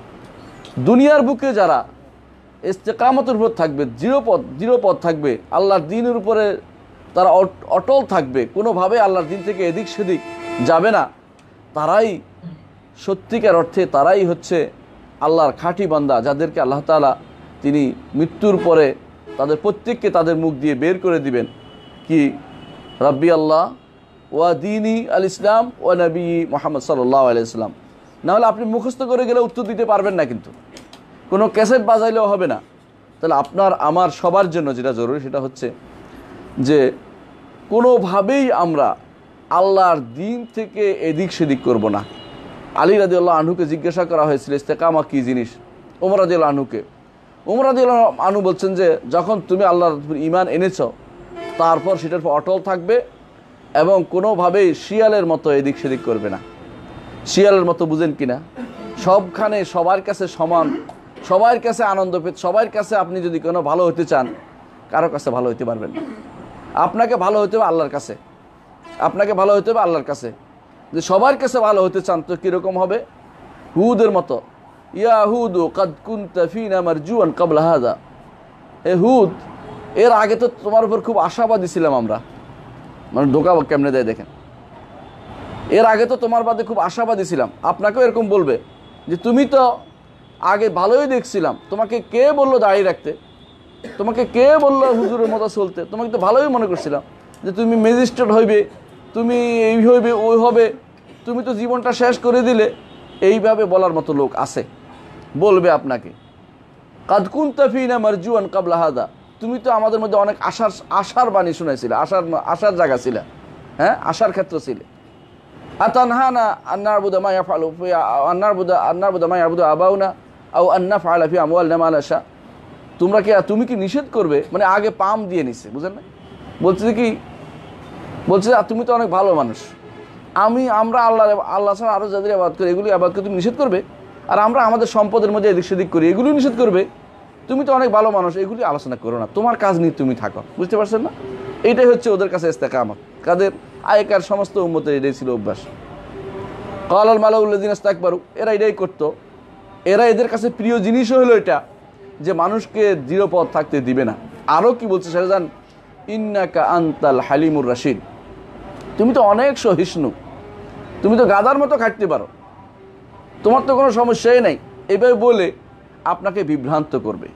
দুনিয়ার বুকে যারা ইস্তেকামতের উপর থাকবে, দৃঢ়পদ থাকবে, আল্লাহর দ্বীনের উপরে তারা অটল থাকবে, কোনোভাবে আল্লাহর দ্বীন থেকে এদিক সেদিক যাবে না, তারাই সত্যিকার অর্থে তারাই হচ্ছে আল্লাহর খাঁটি বান্দা, যাদেরকে আল্লাহ তাআলা তিনি মৃত্যুর পরে তাদের প্রত্যেককে তাদের মুখ দিয়ে বের করে দিবেন কি রাব্বি আল্লাহ ওয়া দীনি আল ইসলাম ওয়া নবী মুহাম্মদ সাল্লাল্লাহু আলাইহি ওয়াসাল্লাম। নাহলে আপনি মুখস্থ করে গেলে উত্তর দিতে পারবেন না, কিন্তু কোনো ক্যাসেট বাজাইলেও হবে না। তাহলে আপনার আমার সবার জন্য যেটা জরুরি সেটা হচ্ছে যে কোনোভাবেই আমরা আল্লাহর দ্বীন থেকে এদিক সেদিক করব না। আলী রাদিয়াল্লাহু আনহুকে জিজ্ঞাসা করা হয়েছিল ইস্তেকামা কী জিনিস, ওমর রাদিয়াল্লাহু আনহুকে। ওমর রাদিয়াল্লাহু আনহু বলছেন যে যখন তুমি আল্লাহর ঈমান এনেছ তারপর সেটার উপর অটল থাকবে এবং কোনোভাবেই শিয়ালের মতো এদিক সেদিক করবে না। শিয়ালের মতো বুঝেন কিনা, সবখানে সবার কাছে সমান, সবার কাছে আনন্দ পেতে, সবার কাছে আপনি যদি কোনো ভালো হতে চান কারো কাছে ভালো হতে পারবেন না। আপনাকে ভালো হতে হবে আল্লাহর কাছে, আপনাকে ভালো হতে হবে আল্লাহর কাছে। যে সবার কাছে ভালো হতে চান তো কীরকম হবে, হুদের মতো, ইয়া হুদু কাদ কুনতা ফিনা মারজুয়ান ক্বাবলা হাযা, হে হুদ এর আগে তো তোমার উপর খুব আশাবাদী ছিলাম আমরা। মানে ধোকা কেমনে দেয় দেখেন, এর আগে তো তোমার বাদে খুব আশাবাদী ছিলাম। আপনাকেও এরকম বলবে যে তুমি তো আগে ভালোই দেখছিলাম, তোমাকে কে বললো দাঁড়িয়ে রাখতে, তোমাকে কে বললো হুজুরের মতো চলতে, তোমাকে তো ভালোই মনে করছিলাম যে তুমি ম্যাজিস্ট্রেট হইবে, তুমি এই হইবে ওই হবে, তুমি তো জীবনটা শেষ করে দিলে। এইভাবে বলার মতো লোক আছে, বলবে আপনাকে কাদ কুনতা ফিনা মারজুয়ান ক্বাবলা হাযা, তুমি তো আমাদের মধ্যে অনেক আশার বাণী শুনাইছিলে, আশার জায়গা ছিল, হ্যাঁ আশার ক্ষেত্র ছিল। আতানহানা আন্নারবুদা মা ইয়াফআলু ফি আন্নারবুদা মা ইয়াবুদু আবাউনা আও আন্নাফআলা ফি আমওয়ালিনা মা লা শা, তুমি কি নিষেধ করবে, মানে আগে পাম দিয়ে নিছে, বুঝেন না, বলছে কি, বলছে তুমি তো অনেক ভালো মানুষ, আমরা আল্লাহ ছাড়া আরও যাদের আবাদ করি এগুলি আবাদ করে তুমি নিষেধ করবে, আর আমরা আমাদের সম্পদের মধ্যে এদিক সেদিক করি এগুলি নিষেধ করবে, তুমি তো অনেক ভালো মানুষ, এগুলি আলোচনা করো না, তোমার কাজ নিয়ে তুমি থাকো। বুঝতে পারছেন না, এইটাই হচ্ছে ওদের কাছে ইস্তেকামত। কাদের আগেকার সমস্ত উম্মতের এটাই ছিল অভ্যাস। ক্বালাল মালাউল্লাযিনা ইসতাকবারু, এরা এটাই করতো, এরা এদের কাছে প্রিয় জিনিসও হলো এটা যে মানুষকে দৃঢ়পদ থাকতে দিবে না। আরও কি বলছে সেটা জান, ইন্নাকা আনতাল হালিমুর রাশিদ, তুমি তো অনেক সহিষ্ণু, তুমি তো গাধার মতো খাটতে পারো, তোমার তো কোনো সমস্যাই নাই। এভাবে বলে আপনাকে বিভ্রান্ত করবে,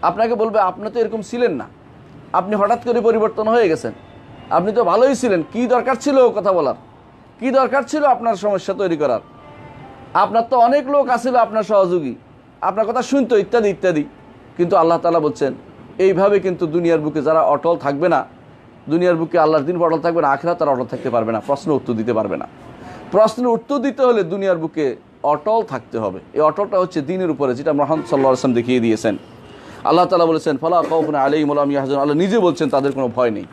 আপনাকে বলবে আপনি তো এরকম ছিলেন না, আপনি হঠাৎ করে পরিবর্তন হয়ে গেছেন, আপনি তো ভালোই ছিলেন, কি দরকার ছিল কথা বলার, কি দরকার ছিল আপনার সমস্যা তৈরি করার, আপনার তো অনেক লোক আছিল আপনার সহযোগী, আপনার কথা শুনতো ইত্যাদি ইত্যাদি। কিন্তু আল্লাহ তাআলা বলছেন এইভাবে কিন্তু দুনিয়ার বুকে যারা অটল থাকবে না, দুনিয়ার বুকে আল্লাহর দিন অটল থাকবে না, আখিরাতে তারা অটল থাকতে পারবে না, প্রশ্ন উত্তর দিতে পারবে না। প্রশ্নের উত্তর দিতে হলে দুনিয়ার বুকে অটল থাকতে হবে। এই অটলটা হচ্ছে দ্বীনের উপরে, যেটা মুহাম্মদ সাল্লাল্লাহু আলাইহি ওয়াসাল্লাম দেখিয়ে দিয়েছেন। আল্লাহ তাআলা বলেছেন ফালা খাউফুন আলাইহিম ওয়া লা হুম ইয়াহজানুন, আল্লাহ নিজে বলছেন তাদের কোনো ভয় নেই।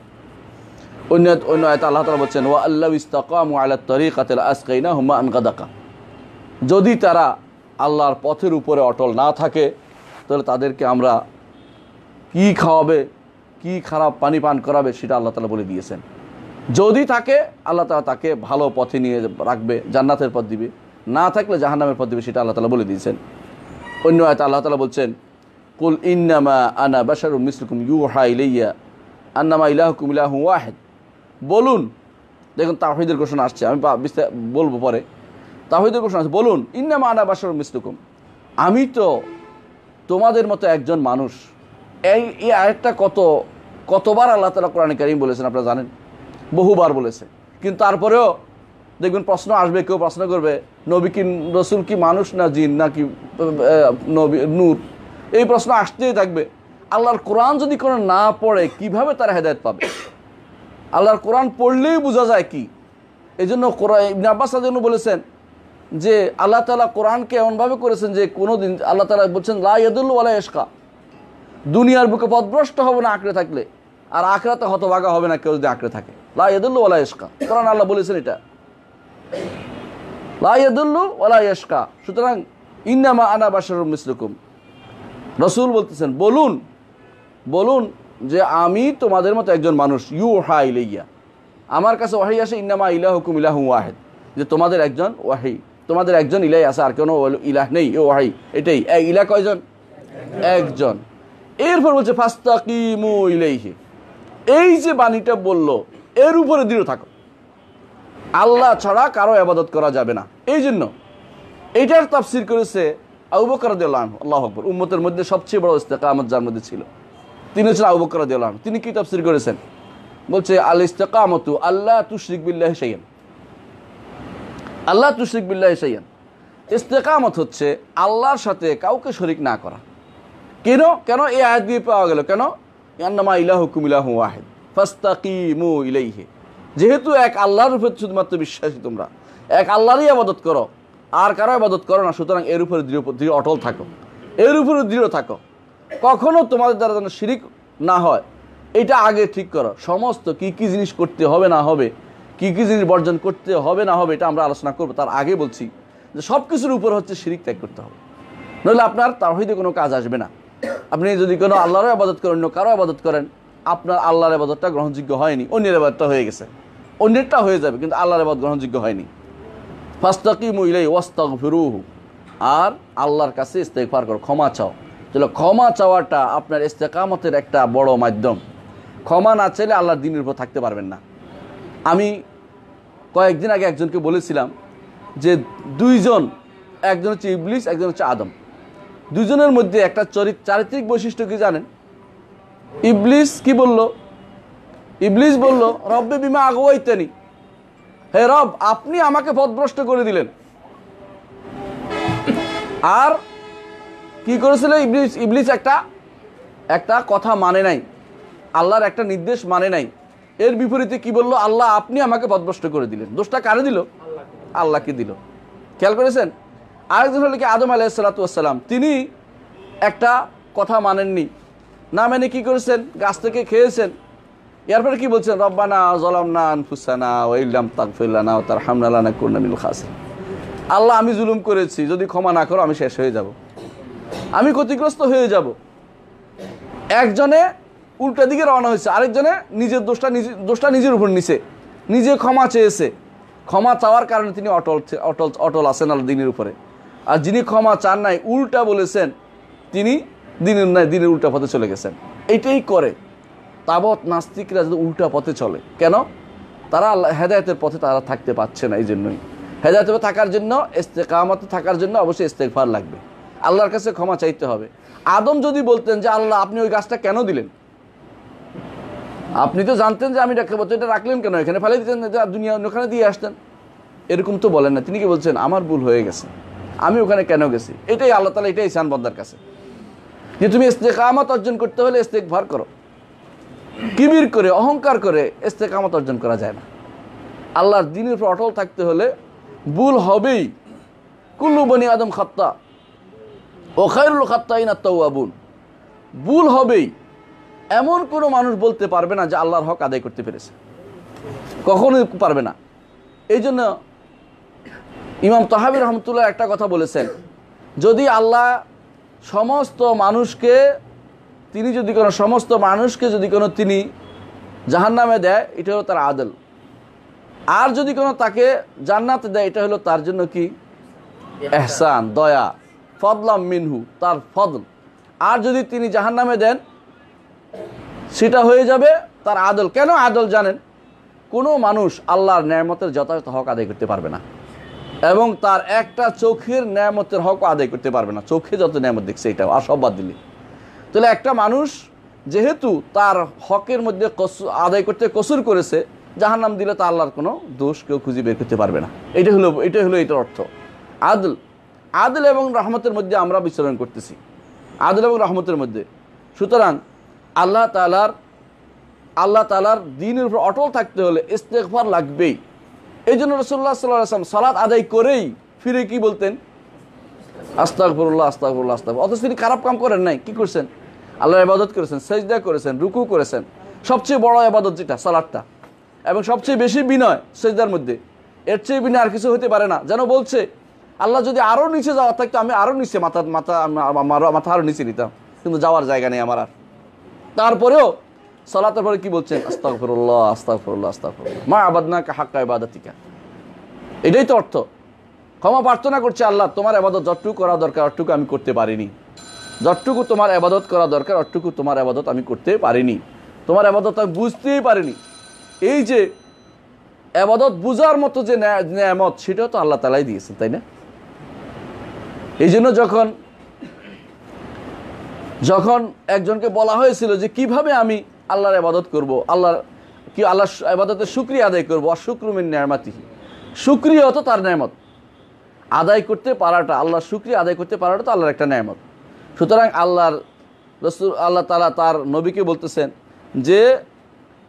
অন্য আয়াতে আল্লাহ তাআলা বলছেন ওয়া আল্লাহু ইসতাকামু আলাত তারিকাতি লাসকাইনাহুম মাআন গাদাকা, যদি তারা আল্লাহর পথের উপরে অটল না থাকে তাহলে তাদেরকে আমরা কি খাওয়াবে, কি খারাপ পানি পান করাবে সেটা আল্লাহ তাআলা বলে দিয়েছেন। যদি থাকে আল্লাহ তাআলা তাকে ভালো পথে নিয়ে রাখবে, জান্নাতের পথ দিবে, না থাকলে জাহান্নামের পথ দিবে, সেটা আল্লাহ তাআলা বলে দিয়েছেন। অন্য আয়াতে আল্লাহ তাআলা বলছেন কুল ইন্নামা আনা বাশারুম মিসলুকুম ইউহা ইলাইয়া আন্নামা ইলাহুকুম ইলাহুন ওয়াহিদ, বলুন, দেখুন তাওহীদের ঘোষণা আসছে, আমি বলবো পরে, তাওহীদের ঘোষণা আছে, বলুন ইন্নামা আনা বাশারুম মিসলুকুম, আমি তো তোমাদের মতো একজন মানুষ। এই আয়াতটা কতবার আল্লাহ তাআলা কোরআনে কারীম বলেছেন আপনারা জানেন, বহুবার বলেছে। কিন্তু তারপরেও দেখবেন প্রশ্ন আসবে, কেউ প্রশ্ন করবে নবী কি রসুল কি মানুষ না জিন নাকি নবী নূর, এই প্রশ্ন আসতেই থাকবে। আল্লাহর কোরআন যদি কোনো না পড়ে কিভাবে তারা হেদায়েত পাবে? আল্লাহর কোরআন পড়লেই বোঝা যায় কি। এই জন্য ইবনে আব্বাস রাদিয়াল্লাহু আনহু বলেছেন যে আল্লাহ তাআলা কোরআনকে এমনভাবে করেছেন যে কোনো দিন আল্লাহ তাআলা বলছেন লা ইয়াদুল্লু ওয়ালা ইয়াশকা, দুনিয়ার বুকে পথভ্রষ্ট হবে না আঁকড়ে থাকলে, আর আখিরাতে হতভাগা হবে না কেউ যদি আঁকড়ে থাকে। লা ইয়াদুল্লু ওয়ালা ইয়াশকা, কোরআন আল্লাহ বলেছেন এটা। লা ইয়াদুল্লু ওয়ালা ইয়াশকা। সুতরাং ইন্নামা আনা বাশারুম মিসলুকুম, রাসূল বলতেছেন বলুন বলুন যে আমি তোমাদের মতো একজন মানুষ। ইউহা ইলাইয়া, আমার কাছে ওয়াহি আসে। ইন্নামা ইলাহুকুম ইলাহুন ওয়াহিদ, যে তোমাদের একজন ওয়াহি, তোমাদের একজন ইলাহ আছে, আর কোনো ইলাহ নেই। এ ওয়াহি, এটাই ইলাহ কয়জন? একজন। এরপর বলছে ফাস্তাকিমু ইলাইহি, এই যে বাণীটা বললো এর উপরে দৃঢ় থাকো, আল্লাহ ছাড়া কারো ইবাদত করা যাবে না। এই জন্য এইটার তাফসীর করেছে আবু বকর রাদিয়াল্লাহু আনহু। আল্লাহু আকবার। উম্মতের মধ্যে সবচেয়ে বড় ইস্তেকামত যার মধ্যে ছিল তিনি হচ্ছেন আবু বকর রাদিয়াল্লাহু আনহু। তিনি কি তাফসীর করেছেন? বলছে আল ইস্তিকামাতু আল্লাহ তুশরিক বিল্লাহি শাইআন, আল্লাহ তুশরিক বিল্লাহি শাইআন। ইস্তিকামত হচ্ছে আল্লাহর সাথে কাউকে শরীক না করা। কেন কেন এই আয়াত দিয়ে পাওয়া গেল? কেন? ইন্নামা ইলাহুকুম ইলাহুন ওয়াহিদ ফাস্তাকিমু ইলাইহি, যেহেতু এক আল্লাহর উপর শুধুমাত্র বিশ্বাসী, তোমরা এক আল্লাহরই ইবাদত করো, আর কারো ইবাদত করো না। সুতরাং এর উপরে দৃঢ় অটল থাকো, এর উপরে দৃঢ় থাকো, কখনো তোমাদের দ্বারা যেন শিরিক না হয়, এটা আগে ঠিক করো। সমস্ত কি কি জিনিস করতে হবে না হবে, কি কি জিনিস বর্জন করতে হবে না হবে, এটা আমরা আলোচনা করবো। তার আগে বলছি যে সব কিছুর উপর হচ্ছে শিরিক ত্যাগ করতে হবে, নইলে আপনার তাওহীদে কোনো কাজ আসবে না। আপনি যদি কোনো আল্লাহরও ইবাদত করেন, অন্য কারো ইবাদত করেন, আপনার আল্লাহর ইবাদতটা গ্রহণযোগ্য হয়নি, অন্যের ইবাদতটা হয়ে গেছে। অন্যেরটা হয়ে যাবে, কিন্তু আল্লাহর ইবাদত গ্রহণযোগ্য হয়নি। ফাস্তাকিমু ইলাইহি ওয়াস্তাগফিরুহু, আর আল্লাহর কাছে ইস্তেগফার করো, ক্ষমা চাও। তাহলে ক্ষমা চাওয়াটা আপনার ইস্তেকামতের একটা বড় মাধ্যম। ক্ষমা না চাইলে আল্লাহর দ্বীনের উপর থাকতে পারবেন না। আমি কয়েকদিন আগে একজনকে বলেছিলাম যে দুইজন, একজন হচ্ছে ইবলিস, একজন হচ্ছে আদম, দুজনের মধ্যে একটা চারিত্রিক বৈশিষ্ট্য কি জানেন? ইবলিস কি বলল? ইবলিস বলল রব্বে বিমা আগওয়াইতানি, হে রব আপনি আমাকে পথভ্রষ্ট করে দিলেন। আর কি করেছিল ইবলিস? ইবলিস একটা কথা মানে নাই, আল্লাহর একটা নির্দেশ মানে নাই। এর বিপরীতে কি বলল? আল্লাহ আপনি আমাকে পথভ্রষ্ট করে দিলেন। দোষটা কারে দিল? আল্লাহকে দিল। খেয়াল করেছেন? আরেকজন হলো কি আদম আলাইহিস সালাতু ওয়াস সালাম, তিনি একটা কথা মানেননি, না মেনে কি করেছেন? গাছ থেকে খেয়েছেন। এরপরে কি বলছেন? রব্বানা যালামনা আনফুসানা ওয়া ইল্লাম তাগফির লানা ওয়া তারহামনা লানাকুন্না মিনাল খাসিরিন। আল্লাহ আমি জুলুম করেছি, যদি ক্ষমা না করো আমি শেষ হয়ে যাব, আমি ক্ষতিগ্রস্ত হয়ে যাব। একজনে উল্টা দিকে রওনা হয়েছে, আরেকজনে নিজের দোষটা নিজের উপর নিছে, নিজে ক্ষমা চেয়েছে। ক্ষমা চাওয়ার কারণে তিনি অটল আছেন আল্লাহ দ্বীনের উপরে। আর যিনি ক্ষমা চান নাই, উল্টা বলেছেন, তিনি দিনের উল্টা পথে চলে গেছেন। এইটাই করে তাবৎ নাস্তিকরা যদি উল্টা পথে চলে। কেন? তারা আল্লাহ হেদায়েতের পথে তারা থাকতে পারছে না। এই জন্যই হেদায়েতে থাকার জন্য, ইস্তেকামতে থাকার জন্য অবশ্যই ইস্তেগফার লাগবে, আল্লাহর কাছে ক্ষমা চাইতে হবে। আদম যদি বলতেন যে আল্লাহ আপনি ওই গাছটা কেন দিলেন, আপনি তো জানতেন যে আমি রাখবো, তো এটা রাখলেন কেন? এখানে ফেলে দিতেন, দুনিয়া ওখানে দিয়ে আসতেন। এরকম তো বলেন না। তিনি কি বলছেন? আমার ভুল হয়ে গেছে, আমি ওখানে কেন গেছি। এটাই আল্লাহ তাআলা এটাই চান বান্দার কাছে, যে তুমি ইস্তেকামত অর্জন করতে হলে ইস্তেগফার করো। কিবির করে, অহংকার করে ইস্তেকামত অর্জন করা যায় না। আল্লাহর দ্বীনের উপর অটল থাকতে হলে ভুল হবেই। কুল্লু বনি আদম খাত্তা ও খায়রুল খাত্তাইনা আত-তাওয়াবুন, ভুল হবেই। এমন কোনো মানুষ বলতে পারবে না যে আল্লাহর হক আদায় করতে পেরেছে, কখনোই পারবে না। এই জন্য ইমাম তাহাবী রহমতুল্লাহ একটা কথা বলেছেন, যদি আল্লাহ সমস্ত মানুষকে যদি কোনো তিনি জাহান্নামে দেয়, এটা হলো তার আদল। আর যদি কোনো তাকে জান্নাতে দেয়, এটা হলো তার জন্য কি? ইহসান, দয়া, ফদলাম মিনহু, তার ফদল। আর যদি তিনি জাহান্নামে দেন, সেটা হয়ে যাবে তার আদল। কেন আদল জানেন? কোনো মানুষ আল্লাহর নেয়ামতের যথাযথ হক আদায় করতে পারবে না, এবং তার একটা চোখের নেয়ামতের হক আদায় করতে পারবে না। চোখে যত নেয়ামত দেখছে এটা আর সব বাদ দিলে। তাহলে একটা মানুষ যেহেতু তার হকের মধ্যে আদায় করতে কসুর করেছে, জাহান্নাম দিলে তা আল্লাহর কোনো দোষ কেউ খুঁজে বের করতে পারবে না। এটাই হলো এটার অর্থ। আদল এবং রহমতের মধ্যে আমরা বিচরণ করতেছি, আদল এবং রহমতের মধ্যে। সুতরাং আল্লাহ তাআলার দ্বীনের উপর অটল থাকতে হলে ইস্তেগফার লাগবেই। এই জন্য রাসূলুল্লাহ সাল্লাল্লাহু আলাইহি ওয়াসাল্লাম সালাত আদায় করেই ফিরে কি বলতেন? আস্তাগফিরুল্লাহ আস্তাগফিরুল্লাহ আস্তাগফিরুল্লাহ। অথচ তিনি খারাপ কাম করেন নাই, কি করছেন? আল্লাহর ইবাদত করেছেন, সিজদা করেছেন, রুকু করেছেন। সবচেয়ে বড় ইবাদত যেটা সালাতটা, এবং সবচেয়ে বেশি বিনয় সিজদার মধ্যে। এর চেয়ে বিনা আর কিছু হতে পারে না। যেন বলছে আল্লাহ যদি আরও নিচে যাওয়ার থাকতো আমি আরও নিচে মাথা আরও নিচে নিতাম, কিন্তু যাওয়ার জায়গা নেই আমার আর। তারপরেও সালাতের পরে কি বলছেন? আস্তাগফিরুল্লাহ আস্তাগফিরুল্লাহ আস্তাগফিরুল্লাহ মা আবাদনাকা হাক্কা ইবাদাতিকা। এটাই তো অর্থ। ক্ষমা প্রার্থনা করছে, আল্লাহ তোমার ইবাদত যতটুকু করা দরকার অতটুকু আমি করতে পারিনি, যতটুকু তোমার ইবাদত করা দরকার অতটুকু তোমার ইবাদত আমি করতে পারিনি, তোমার ইবাদত আমি বুঝতেই পারিনি। এই যে ইবাদত বুঝার মতো যে নেয়ামত, সেটাও তো আল্লাহ তাআলাই দিয়েছেন, তাই না? এই জন্য যখন একজনকে বলা হয়েছিল যে কিভাবে আমি আল্লাহর ইবাদত করব, আল্লাহর ইবাদতের শুকরিয়া আদায় করবো, আশ-শুকরু মিন নি'মাতিহি, শুকরিয়া তো তার নেয়ামত, আদায় করতে পারাটা, আল্লাহর শুকরিয়া আদায় করতে পারাটা তো আল্লাহর একটা নেয়ামত। সুতরাং আল্লাহ তাআলা তার নবীকে বলতেছেন যে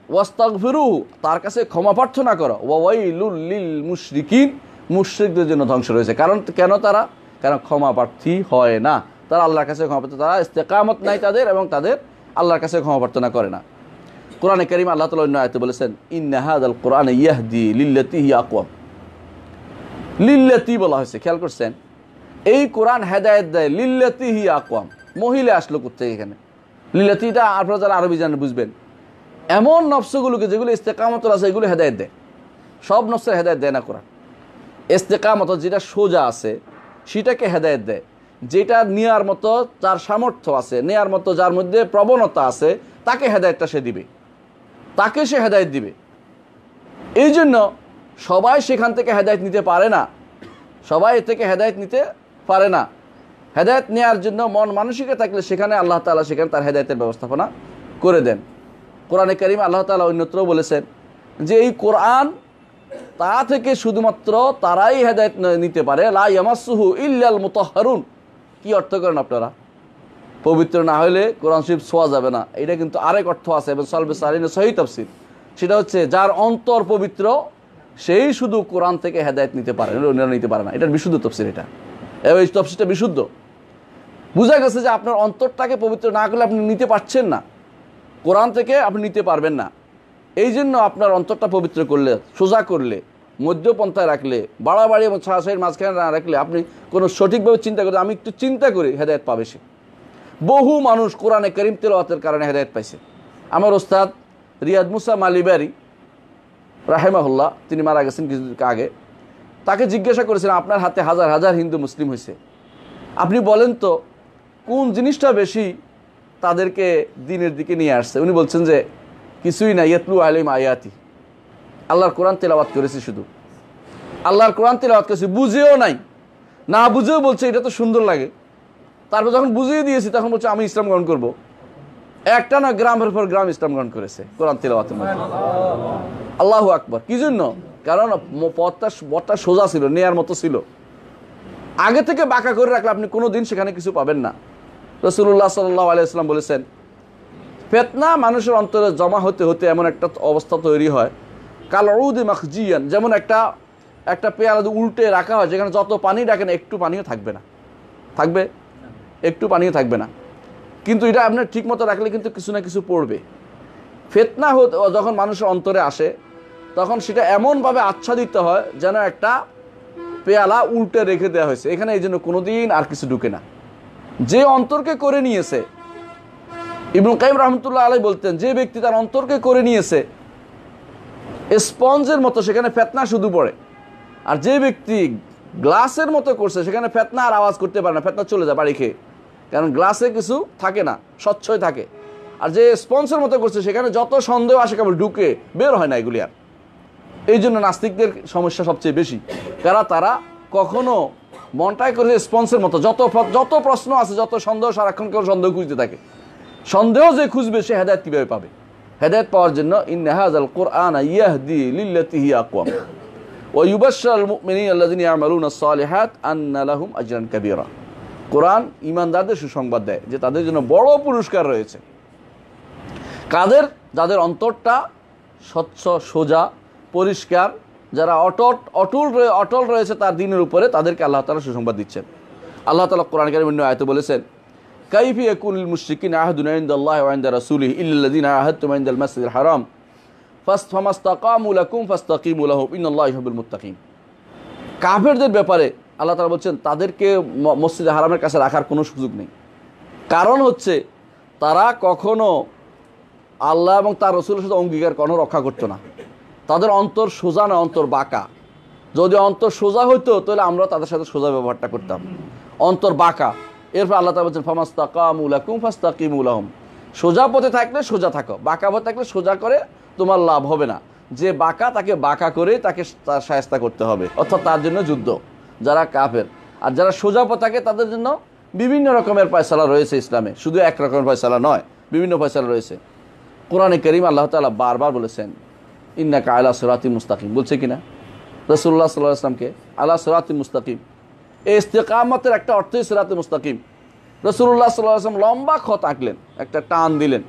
ওয়াস্তাগফিরুহু, তার কাছে ক্ষমা প্রার্থনা করো, ওয়া ওয়াইলুল লিল মুশরিকিন, মুশরিকদের জন্য ধ্বংস রয়েছে। কারণ ক্ষমা প্রার্থী হয় না, তারা আল্লাহর কাছে ক্ষমা প্রার্থনা, তারা ইস্তেকামত নাই তাদের, এবং তাদের আল্লাহর কাছে ক্ষমা প্রার্থনা করে না। কোরআনে কারীম আল্লাহ তাআলা অন্য আয়াতে বলেছেন ইন্না হাযাল কুরআন ইয়াহদি লিল্লাতী হিয়া আকওয়াম। লিল্লাতী বলা হয়েছে, খেয়াল করছেন? এই কোরআন হেদায়েত দেয় লিল্লাতী হিয়া আকওয়াম। মহিলা আসলো কোথেকে এখানে? লিল্লাতীটা আপনারা যারা আরবি জানেন বুঝবেন। এমন নফসগুলোকে যেগুলো ইস্তেকামত আছে এগুলো হেদায়েত দেয়, সব নফসের হেদায়েত দেয় না কোরআন। ইস্তেকামত যেটা সোজা আছে সেটাকে হেদায়েত দেয়, যেটা নেয়ার মতো যার সামর্থ্য আছে, নেয়ার মতো যার মধ্যে প্রবণতা আছে, তাকে হেদায়েতটা সে দিবে, তাকে সে হেদায়েত দিবে। এই জন্য সবাই সেখান থেকে হেদায়েত নিতে পারে না, সবাই এ থেকে হেদায়েত নিতে পারে না। হেদায়েত নেওয়ার জন্য মন মানসিকতা থাকলে সেখানে আল্লাহ তাআলা সেখানে তার হেদায়েতের ব্যবস্থাপনা করে দেন। কোরআনে কারীম আল্লাহ তাআলা অন্যত্র বলেছেন যে এই কোরআন তা থেকে শুধুমাত্র তারাই হেদায়েত নিতে পারে, লা ইয়ামাসসুহু ইল্লাল মুতাহহারুন। কি অর্থ করেন আপনারা? পবিত্র না হলে কোরআন শরীফ ছোঁয়া যাবে না। এটা কিন্তু আরেক অর্থ আছে এবং সালবে সালিনের সহি তাফসীর, সেটা হচ্ছে যার অন্তর পবিত্র সেই শুধু কোরআন থেকে হেদায়েত নিতে পারে, অন্যরা নিতে পারে না। এটার বিশুদ্ধ তাফসীর এটা, এবং এই তাফসীরটা বিশুদ্ধ। বোঝা গেছে যে আপনার অন্তরটাকে পবিত্র না করলে আপনি নিতে পারছেন না, কোরআন থেকে আপনি নিতে পারবেন না। এই জন্য আপনার অন্তরটা পবিত্র করলে, সোজা করলে, মধ্যপন্থায় রাখলে, বাড়াবাড়ি এবং ছাড়াছাড়ির মাঝখানে না রাখলে, আপনি কোনো সঠিকভাবে চিন্তা করে আমি একটু চিন্তা করি হেদায়েত পাবে সে। বহু মানুষ কোরআনে কারীম তেলাওয়াতের কারণে হেদায়েত পাইছে। আমার ওস্তাদ রিয়াদ মুসা মালিবারি রাহিমাহুল্লাহ, তিনি মারা গেছেন কিছুদিন আগে, তাকে জিজ্ঞাসা করেছিলেন আপনার হাতে হাজার হাজার হিন্দু মুসলিম হয়েছে, আপনি বলেন তো কোন জিনিসটা বেশি তাদেরকে দিনের দিকে নিয়ে আসছে? উনি বলছেন যে কিছুই না, ইয়াতলু আলাইহিম আয়াতি, আল্লাহর কোরআন তেলাওয়াত করেছি, শুধু আল্লাহর কোরআন তেলাওয়াত করেছি, বুঝেও নাই, না বুঝেও বলছে এটা তো সুন্দর লাগে। তারপর যখন বুঝিয়ে দিয়েছি তখন বলছে আমি ইসলাম গ্রহণ করবো। একটা না, গ্রামের পর গ্রাম ইসলাম গ্রহণ করেছে কোরআন তেলাওয়াতের মধ্যে। আল্লাহু আকবার। কি জন্য? কারণ পথটা সোজা ছিল, নেয়ার মতো ছিল। আগে থেকে বাঁকা করে রাখলে আপনি কোনোদিন সেখানে কিছু পাবেন না। রাসূলুল্লাহ সাল্লাল্লাহু আলাইহি ওয়াসাল্লাম বলেছেন ফিতনা মানুষের অন্তরে জমা হতে হতে এমন একটা অবস্থা তৈরি হয়, কাল উদি মাখজিয়ান, যেমন একটা পেয়ালা উল্টে রাখা হয়, যেখানে যত পানি রাখেন একটু পানিও থাকবে না, থাকবে একটু পানিও থাকবে না, কিন্তু এটা আপনার ঠিক মতো রাখলে কিন্তু কিছু না কিছু পড়বে। ফিতনা যখন মানুষের অন্তরে আসে তখন সেটা এমনভাবে আচ্ছাদিত হয় যেন একটা পেয়ালা উল্টে রেখে দেওয়া হয়েছে, এখানে এই জন্য কোনোদিন আর কিছু ঢুকে না। যে অন্তরকে করে নিয়েছে, ইবনুল কাইয়িম রাহমাতুল্লাহ আলাইহি বলতেন, যে ব্যক্তি তার অন্তরকে করে নিয়েছে স্পঞ্জের মতো, সেখানে ফিতনা শুধু পড়ে। আর যে ব্যক্তি গ্লাসের মতো করছে, সেখানে ফিতনা আর আওয়াজ করতে পারে না, ফিতনা চলে যায় বাড়ি খেয়ে, কারণ গ্লাসে কিছু থাকে না, স্বচ্ছই থাকে। আর যে স্পঞ্জের মতো করছে সেখানে যত সন্দেহ আসে কেবল ঢুকে, বের হয় না এগুলি আর। এই জন্য নাস্তিকদের সমস্যা সবচেয়ে বেশি, তারা কখনো মনটাই করে স্পঞ্জের মতো, যত প্রশ্ন আছে, যত সন্দেহ, সারাক্ষণ কেউ সন্দেহ খুঁজতে থাকে। সন্দেহ যে খুঁজবে সে হেদায়েত কীভাবে পাবে? হেদায়েত পাওয়ার জন্য ইন্না হাযাল কুরআনা ইয়াহদি লিল্লাতী হিয়া আকওয়াম ওয়া ইউবাশশিরুল মুমিনিনা আল্লাযীনা ইয়া'মালুনাস সালিহাত আন্না লাহুম আজরান কাবীরা। কোরআন ঈমানদারদের সুসংবাদ দেয় যে তাদের জন্য বড় পুরস্কার রয়েছে। কাদের? যাদের অন্তরটা স্বচ্ছ, সোজা, পরিষ্কার, যারা অটল রয়েছে তার দ্বীনের উপরে, তাদেরকে আল্লাহ তাআলা সুসংবাদ দিচ্ছেন। আল্লাহ তাআলা কোরআন কারীমের আয়াতে বলেছেন কাইফা ইয়াকুনুল মুশরিকিনা আহাদুন ইনদাল্লাহি ওয়া ইনদা রাসূলিহি ইল্লাল্লাযীনা আহাদতুম ইনদাল মাসজিদিল হারাম ফামাসতাকামু লাকুম ফাস্তাকিমু লাহুম ইন্নাল্লাহা ইউহিব্বুল মুত্তাকিন। কাফেরদের ব্যাপারে আল্লাহ তাআলা বলছেন তাদেরকে মসজিদে হারামের কাছে রাখার কোনো সুযোগ নেই। কারণ হচ্ছে তারা কখনো আল্লাহ এবং তার রাসূলের সাথে অঙ্গীকার কোনো রক্ষা করতো না। তাদের অন্তর সোজা না, অন্তর বাঁকা। যদি অন্তর সোজা হইতো তাহলে আমরা তাদের সাথে সোজা ব্যবহারটা করতাম, অন্তর বাঁকা। এরপর আল্লাহ তাআলা বলছেন ফামাস্তাকামু লাকুম ফাস্তাকিমু লাহুম, সোজা পথে থাকলে সোজা থাকো, বাঁকা পথে থাকলে সোজা করে তোমার লাভ হবে না। যে বাঁকা তাকে বাঁকা করে তাকে তার শায়েস্তা করতে হবে, অর্থাৎ তার জন্য যুদ্ধ, যারা কাফের। আর যারা সোজা পথে থাকে তাদের জন্য বিভিন্ন রকমের ফয়সালা রয়েছে ইসলামে, শুধু এক রকমের ফয়সালা নয়, বিভিন্ন ফয়সালা রয়েছে। কোরআনে কারীম আল্লাহ তাআলা বারবার বলেছেন ইন্নাকা আলা সিরাতিল মুস্তাকিম, বলছে কিনা রাসূলুল্লাহ সাল্লাল্লাহু আলাইহি ওয়াসাল্লামকে আলা সিরাতিল মুস্তাকিম। এই ইস্তেকামতের একটা অর্থই সিরাতুল মুস্তাকিম। রাসূলুল্লাহ সাল্লাল্লাহু আলাইহি ওয়াসাল্লাম লম্বা খত আঁকলেন, একটা টান দিলেন,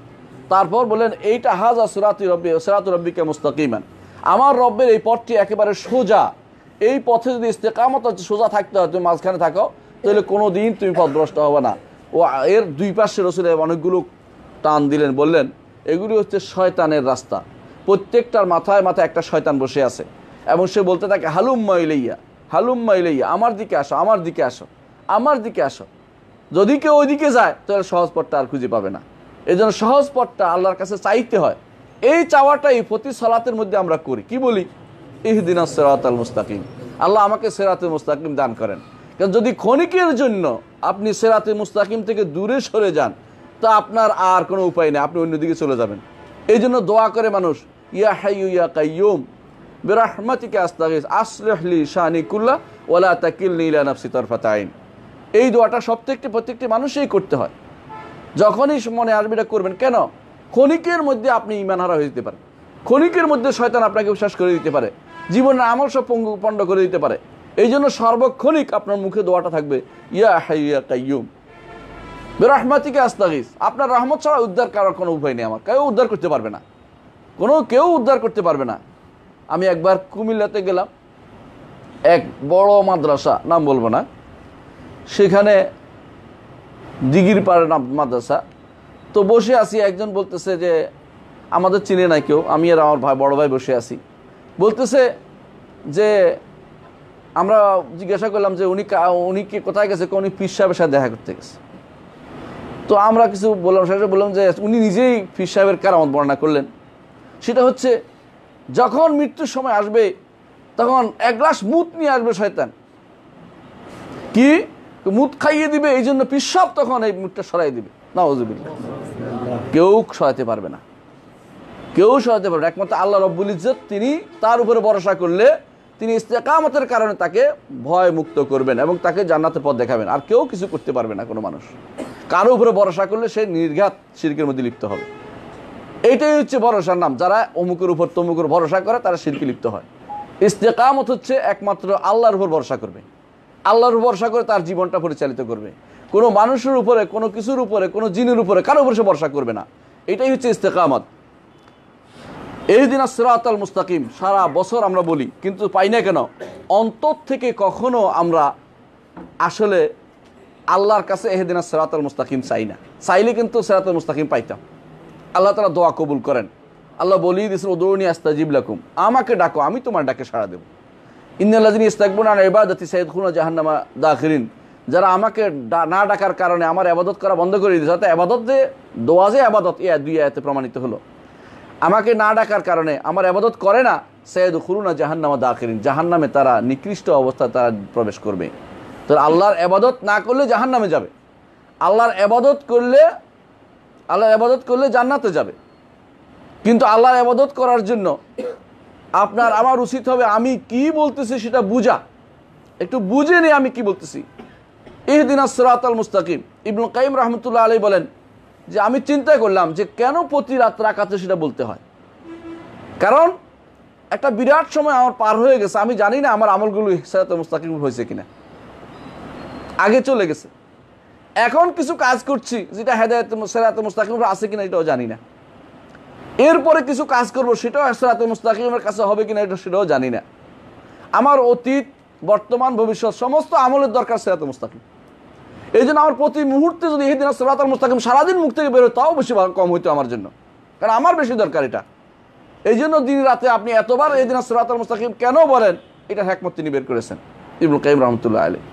তারপর বললেন এইটা হাযা সিরাতু রাব্বি সিরাতু রাব্বিকা মুস্তাকিমান, আমার রব্বের এই পথটি একেবারে সোজা। এই পথে যদি ইস্তেকামত সোজা থাকতে হয়, তুমি মাঝখানে থাকো, তাহলে কোনো দিন তুমি পথভ্রষ্ট হবে না। ও এর দুই পাশে রাসূল অনেকগুলো টান দিলেন, বললেন এগুলি হচ্ছে শয়তানের রাস্তা, প্রত্যেকটার মাথায় মাথায় একটা শয়তান বসে আছে এবং সে বলতে থাকে হালুম্মা ইলাইয়া, হালুম্মা ইলাইয়া, আমার দিকে আসো, আমার দিকে আসো, আমার দিকে আসো। যদি কেউ ওইদিকে যায় তাহলে সহজ পথটা আর খুঁজে পাবে না। এই জন্য সহজ পথটা আল্লাহর কাছে চাইতে হয়। এই চাওয়াটাই প্রতি সালাতের মধ্যে আমরা করি। কি বলি? ইহদিনাস সিরাতাল মুস্তাকিম, আল্লাহ আমাকে সিরাতুল মুস্তাকিম দান করেন। কারণ যদি ক্ষণিকের জন্য আপনি সিরাতুল মুস্তাকিম থেকে দূরে সরে যান, তা আপনার আর কোনো উপায় নেই, আপনি অন্যদিকে চলে যাবেন। এই জন্য দোয়া করে মানুষ ইয়া হাইয়্যু ইয়া কাইয়্যুম বিরহমাতিকা আস্তাগীস আসলিহ লি শানি কুল্লা ওয়ালা তাকিলনি ইলা নাফসি তারফাতা আইন। এই দোয়াটা প্রত্যেকটি মানুষই করতে হয়। যখনই মনে আসবে এটা করবেন। কেন? ক্ষণিকের মধ্যে আপনি ঈমান হারা হয়ে যেতে পারেন, ক্ষণিকের মধ্যে শয়তান আপনাকে বিশ্বাস করে দিতে পারে, জীবনের আমল সব পণ্ড করে দিতে পারে। এই জন্য সর্বক্ষণিক আপনার মুখে দোয়াটা থাকবে ইয়া হাইয়্যু ইয়া কাইয়্যুম বিরহমাতিকা আস্তাগীস। আপনার রহমত ছাড়া উদ্ধার করার কোনো উপায় নেই, আমার কেউ উদ্ধার করতে পারবে না, কেউ উদ্ধার করতে পারবে না। আমি একবার কুমিল্লাতে গেলাম, এক বড় মাদ্রাসা, নাম বলবো না, সেখানে দিঘির পাড়ে মাদ্রাসা। তো বসে আছি, একজন বলতেছে যে আমাদের চিনে নাই কেউ, আমি আর আমার বড় ভাই বসে আছি। বলতেছে যে আমরা জিজ্ঞাসা করলাম যে উনি কি কোথায় গেছে? উনি পীর সাহেবের সাথে দেখা করতে গেছে। তো আমরা কিছু বললাম, শেষে বললাম যে উনি নিজেই পীর সাহেবের কারামত বর্ণনা করলেন। সেটা হচ্ছে যখন মৃত্যুর সময় আসবে তখন এক গ্লাস মুত নিয়ে আসবে শয়তান, কি মুত খাইয়ে দিবে, এই জন্য পীর সাহেব তখন এই মুতটা সরাই দিবে। নাউযুবিল্লাহ। কেউ সরাতে পারবে না, কেউ সরাতে পারবে না, একমাত্র আল্লাহ রব্বুল ইজ্জত। তিনি তার উপরে ভরসা করলে তিনি ইস্তেকামতের কারণে তাকে ভয় মুক্ত করবেন এবং তাকে জান্নাতের পথ দেখাবেন। আর কেউ কিছু করতে পারবে না কোনো মানুষ। কারো উপরে ভরসা করলে সে নির্ঘাত শিরকের মধ্যে লিপ্ত হবে। এইটাই হচ্ছে ভরসার নাম। যারা অমুকের উপর তমুকের ভরসা করে তারা শিরকে লিপ্ত হয়। ইস্তেকামত হচ্ছে একমাত্র আল্লাহর উপর ভরসা করবে, আল্লাহর উপর ভরসা করে তার জীবনটা পরিচালিত করবে। কোনো মানুষের উপরে, কোনো কিছুর উপরে, কোনো জিনের উপরে, কারো উপরে সে ভরসা করবে না। এটাই হচ্ছে ইস্তেকামত। ইহদিনাস সিরাতাল মুস্তাকিম সারা বছর আমরা বলি, কিন্তু পাই না কেন? অন্তর থেকে কখনো আমরা আসলে আল্লাহর কাছে ইহদিনাস সিরাতাল মুস্তাকিম চাই না। চাইলে কিন্তু সিরাতাল মুস্তাকিম পাইতাম। আল্লাহ তাআলা দোয়া কবুল করেন। আল্লাহ বলেই দিয়েছেন উদউনি আস্তাজিব লাকুম, আমাকে ডাকো আমি তোমার ডাকে সাড়া দেব। ইন্নাল্লাযিনা ইস্তাকবুরুনা আন ইবাদাতি সায়াদখুলুনা জাহান্নামা দাখিরিন, যারা আমাকে না ডাকার কারণে আমার ইবাদত করা বন্ধ করে দিয়েছে। অর্থাৎ ইবাদত যে দোয়া যে ইবাদত, এই দুই আয়াতে প্রমাণিত হলো। আমাকে না ডাকার কারণে আমার ইবাদত করে না, সায়াদখুলুনা জাহান্নামা দাখিরিন, জাহান্নামে তারা নিকৃষ্ট অবস্থায় তারা প্রবেশ করবে। তো আল্লাহর ইবাদত না করলে জাহান্নামে যাবে, আল্লাহর ইবাদত করলে জান্নাতে যাবে। কিন্তু আল্লাহর ইবাদত করার জন্য আপনার আমার উচিত হবে আমি কি বলতেছি সেটা বুঝা, একটু বুঝে নিয়ে আমি কি বলতেছি। ইহদিনাস সিরাতাল মুস্তাকিম। ইবনুল কাইয়িম রাহমাতুল্লাহ আলাইহি বলেন যে আমি চিন্তা করলাম যে কেন প্রতি রাকাতে সেটা বলতে হয়। কারণ একটা বিরাট সময় আমার পার হয়ে গেছে, আমি জানি না আমার আমলগুলো সিরাতাল মুস্তাকিম হয়েছে কিনা, আগে চলে গেছে। এখন কিছু কাজ করছি যেটা সিরাতাল মুস্তাকিম আছে কিনা এটাও জানি না। এরপরে কিছু কাজ করব সেটাও সিরাতাল মুস্তাকিমের কাছে হবে কিনা সেটাও জানি না। আমার অতীত, বর্তমান, ভবিষ্যৎ সমস্ত আমলের দরকার সিরাতাল মুস্তাকিম। এই জন্য আমার প্রতি মুহূর্তে যদি ইহদিনাস সিরাতাল মুস্তাকিম সারাদিন মুখ থেকে বেরোয় তাও বেশি কম হইতো আমার জন্য, কারণ আমার বেশি দরকার এটা। এই জন্য দিন রাতে আপনি এতবার ইহদিনাস সিরাতাল মুস্তাকিম কেন বলেন, এটা হিকমত তিনি বের করেছেন। ইবনুল কাইয়িম রাহমাতুল্লাহ আলাইহি,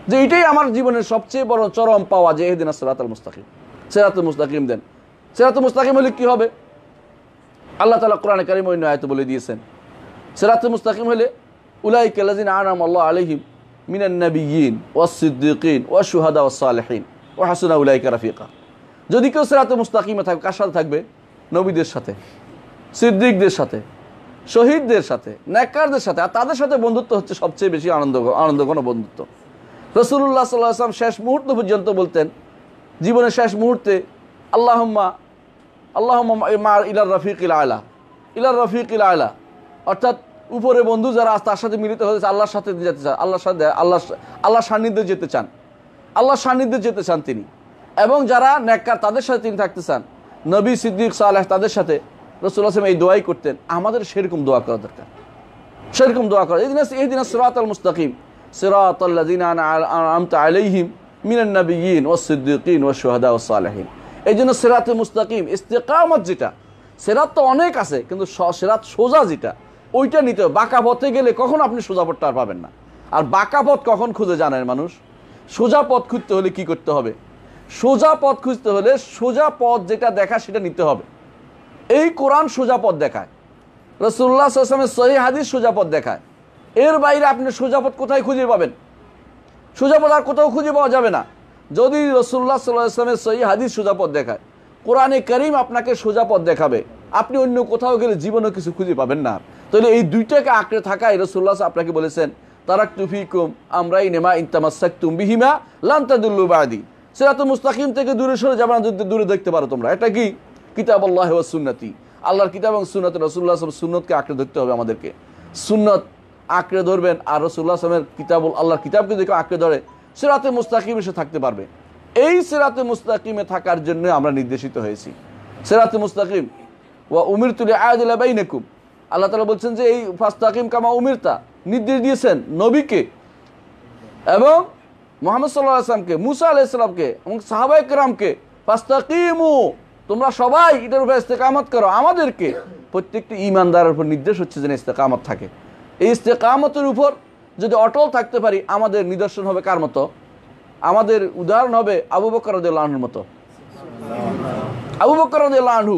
যে এটাই আমার জীবনের সবচেয়ে বড় চরম পাওয়া, যে ইহদিনাস সিরাতাল মুস্তাকিম, সিরাতুল মুস্তাকিম দেন। সিরাতুল মুস্তাকিম হলে কি হবে? আল্লাহ তাআলা কোরআনে কারীমে অন্য আয়াতে বলে দিয়েছেন, সিরাতুল মুস্তাকিম হলে উলাইকা আল্লাযিনা আনআমা আল্লাহু আলাইহিম মিনান নাবিয়্যিন ওয়াস সিদ্দীকিন ওয়াশ শুহাদা ওয়াস সালিহিন ওয়া হাসুনা উলাইকা রাফিকা। যদি কেউ সিরাতুল মুস্তাকিমে থাকবে, কার সাথে থাকবে? নবীদের সাথে, সিদ্দিকদের সাথে, শহীদদের সাথে, নেককারদের সাথে। আর তাদের সাথে বন্ধুত্ব হচ্ছে সবচেয়ে বেশি আনন্দঘন বন্ধুত্ব। রাসূলুল্লাহ সাল্লাল্লাহু আলাইহি ওয়াসাল্লাম শেষ মুহূর্ত পর্যন্ত বলতেন, জীবনের শেষ মুহূর্তে, আল্লাহুম্মা মা ইলার রফিকিল আলা, ইলার রফিকিল আলা, অর্থাৎ উপরে বন্ধু যারা তার সাথে মিলিত হয়েছে, আল্লাহর সাথে যেতে চান, আল্লাহর সান্নিধ্যে যেতে চান, আল্লাহর সান্নিধ্যে যেতে চান তিনি। এবং যারা নেককার তাদের সাথে তিনি থাকতে চান, নবী, সিদ্দিক, সালেহ, তাদের সাথে। রাসূলুল্লাহ সাল্লাল্লাহু আলাইহি ওয়াসাল্লাম এই দোয়াই করতেন। আমাদের সেরকম দোয়া করা দরকার, সেরকম দোয়া করা। ইহদিনাস সিরাতাল মুস্তাকিম সিরাতাল্লাযিনা আনআমতা আলাইহিম মিনান নাবিয়্যিন ওয়াস সিদ্দীকিন ওয়াশ শুহাদা ওয়াস সালিহিন। এই জন্য সিরাতুল মুস্তাকিম, ইস্তেকামত যেটা, সিরাত তো অনেক আছে, কিন্তু সিরাত সোজা যেটা, ওইটা নিতে হবে। বাঁকা পথে গেলে কখন আপনি সোজা পথটা আর পাবেন না। আর বাঁকা পথ কখন খুঁজে জানেন মানুষ? সোজা পথ খুঁজতে হলে কি করতে হবে? সোজা পথ খুঁজতে হলে সোজা পথ যেটা দেখা সেটা নিতে হবে। এই কোরআন সোজা পথ দেখায়, রাসূলুল্লাহ সাল্লাল্লাহু আলাইহি ওয়াসাল্লামের সহিহ হাদিস সোজা পথ দেখায়। এর বাইরে আপনি সোজা পথ কোথায় খুঁজে পাবেন? সোজা পথ আর কোথাও খুঁজে পাওয়া যাবে না। যদি রাসূলুল্লাহ সাল্লাল্লাহু আলাইহি ওয়াসাল্লামের সহিহ হাদিস সোজা পথ দেখায়, কোরআনে কারীম আপনাকে সোজা পথ দেখাবে, আপনি অন্য কোথাও গেলে জীবনে কিছু খুঁজে পাবেন না। তাহলে এই দুইটাকে আঁকড়ে থাকায় রাসূলুল্লাহ আপনাকে বলেছেন, তারাকতু ফীকুম আমরাইনি মা ইন তামাসসাকতুম বিহিমা লান তাদুল্লু বাদি। সিরাতুল মুস্তাকিম থেকে দূরে সরে যাবে না, যদি দূরে দেখতে পারো তোমরা। এটা কি? কিতাবুল্লাহি ওয়াস সুন্নতি, আল্লাহর কিতাব এবং সুন্নাত, রাসূলুল্লাহ সাল্লাল্লাহু আলাইহি ওয়াসাল্লাম সুন্নতকে আঁকড়ে ধরতে হবে আমাদেরকে। সুন্নত আঁকড়ে ধরবেন, আর রাসূলুল্লাহ সাল্লাল্লাহু আলাইহি ওয়াসাল্লামের কিতাবুল, আল্লাহর কিতাবকে দেখে আঁকড়ে ধরে সিরাতুল মুস্তাকিমে এসে থাকতে পারবে। এই সিরাতুল মুস্তাকিমে থাকার জন্য আমরা নির্দেশিত হয়েছি। সিরাতুল মুস্তাকিম ওয়া উমিরতু লিআদিলা বাইনাকুম, আল্লাহ তাআলা বলছেন যে এই ফাস্তাকিম কামা উমিরতা, নির্দেশ দিয়েছেন নবীকে এবং মুহাম্মদ সাল্লাল্লাহু আলাইহি ওয়াসাল্লামকে, মুসা আলাইহিস সালামকে এবং সাহাবায়ে কেরামকে, ফাস্তাকিমু, তোমরা সবাই এটার উপর ইস্তেকামত করো। আমাদেরকে প্রত্যেকটি ঈমানদারের উপর নির্দেশ হচ্ছে যেন ইস্তেকামত থাকে। এই ইস্তেকামতের উপর যদি অটল থাকতে পারি, আমাদের নিদর্শন হবে কার মতো? আমাদের উদাহরণ হবে আবু বকর রাদিয়াল্লাহু আনহুর মতো। আবু বকর রাদিয়াল্লাহু আনহু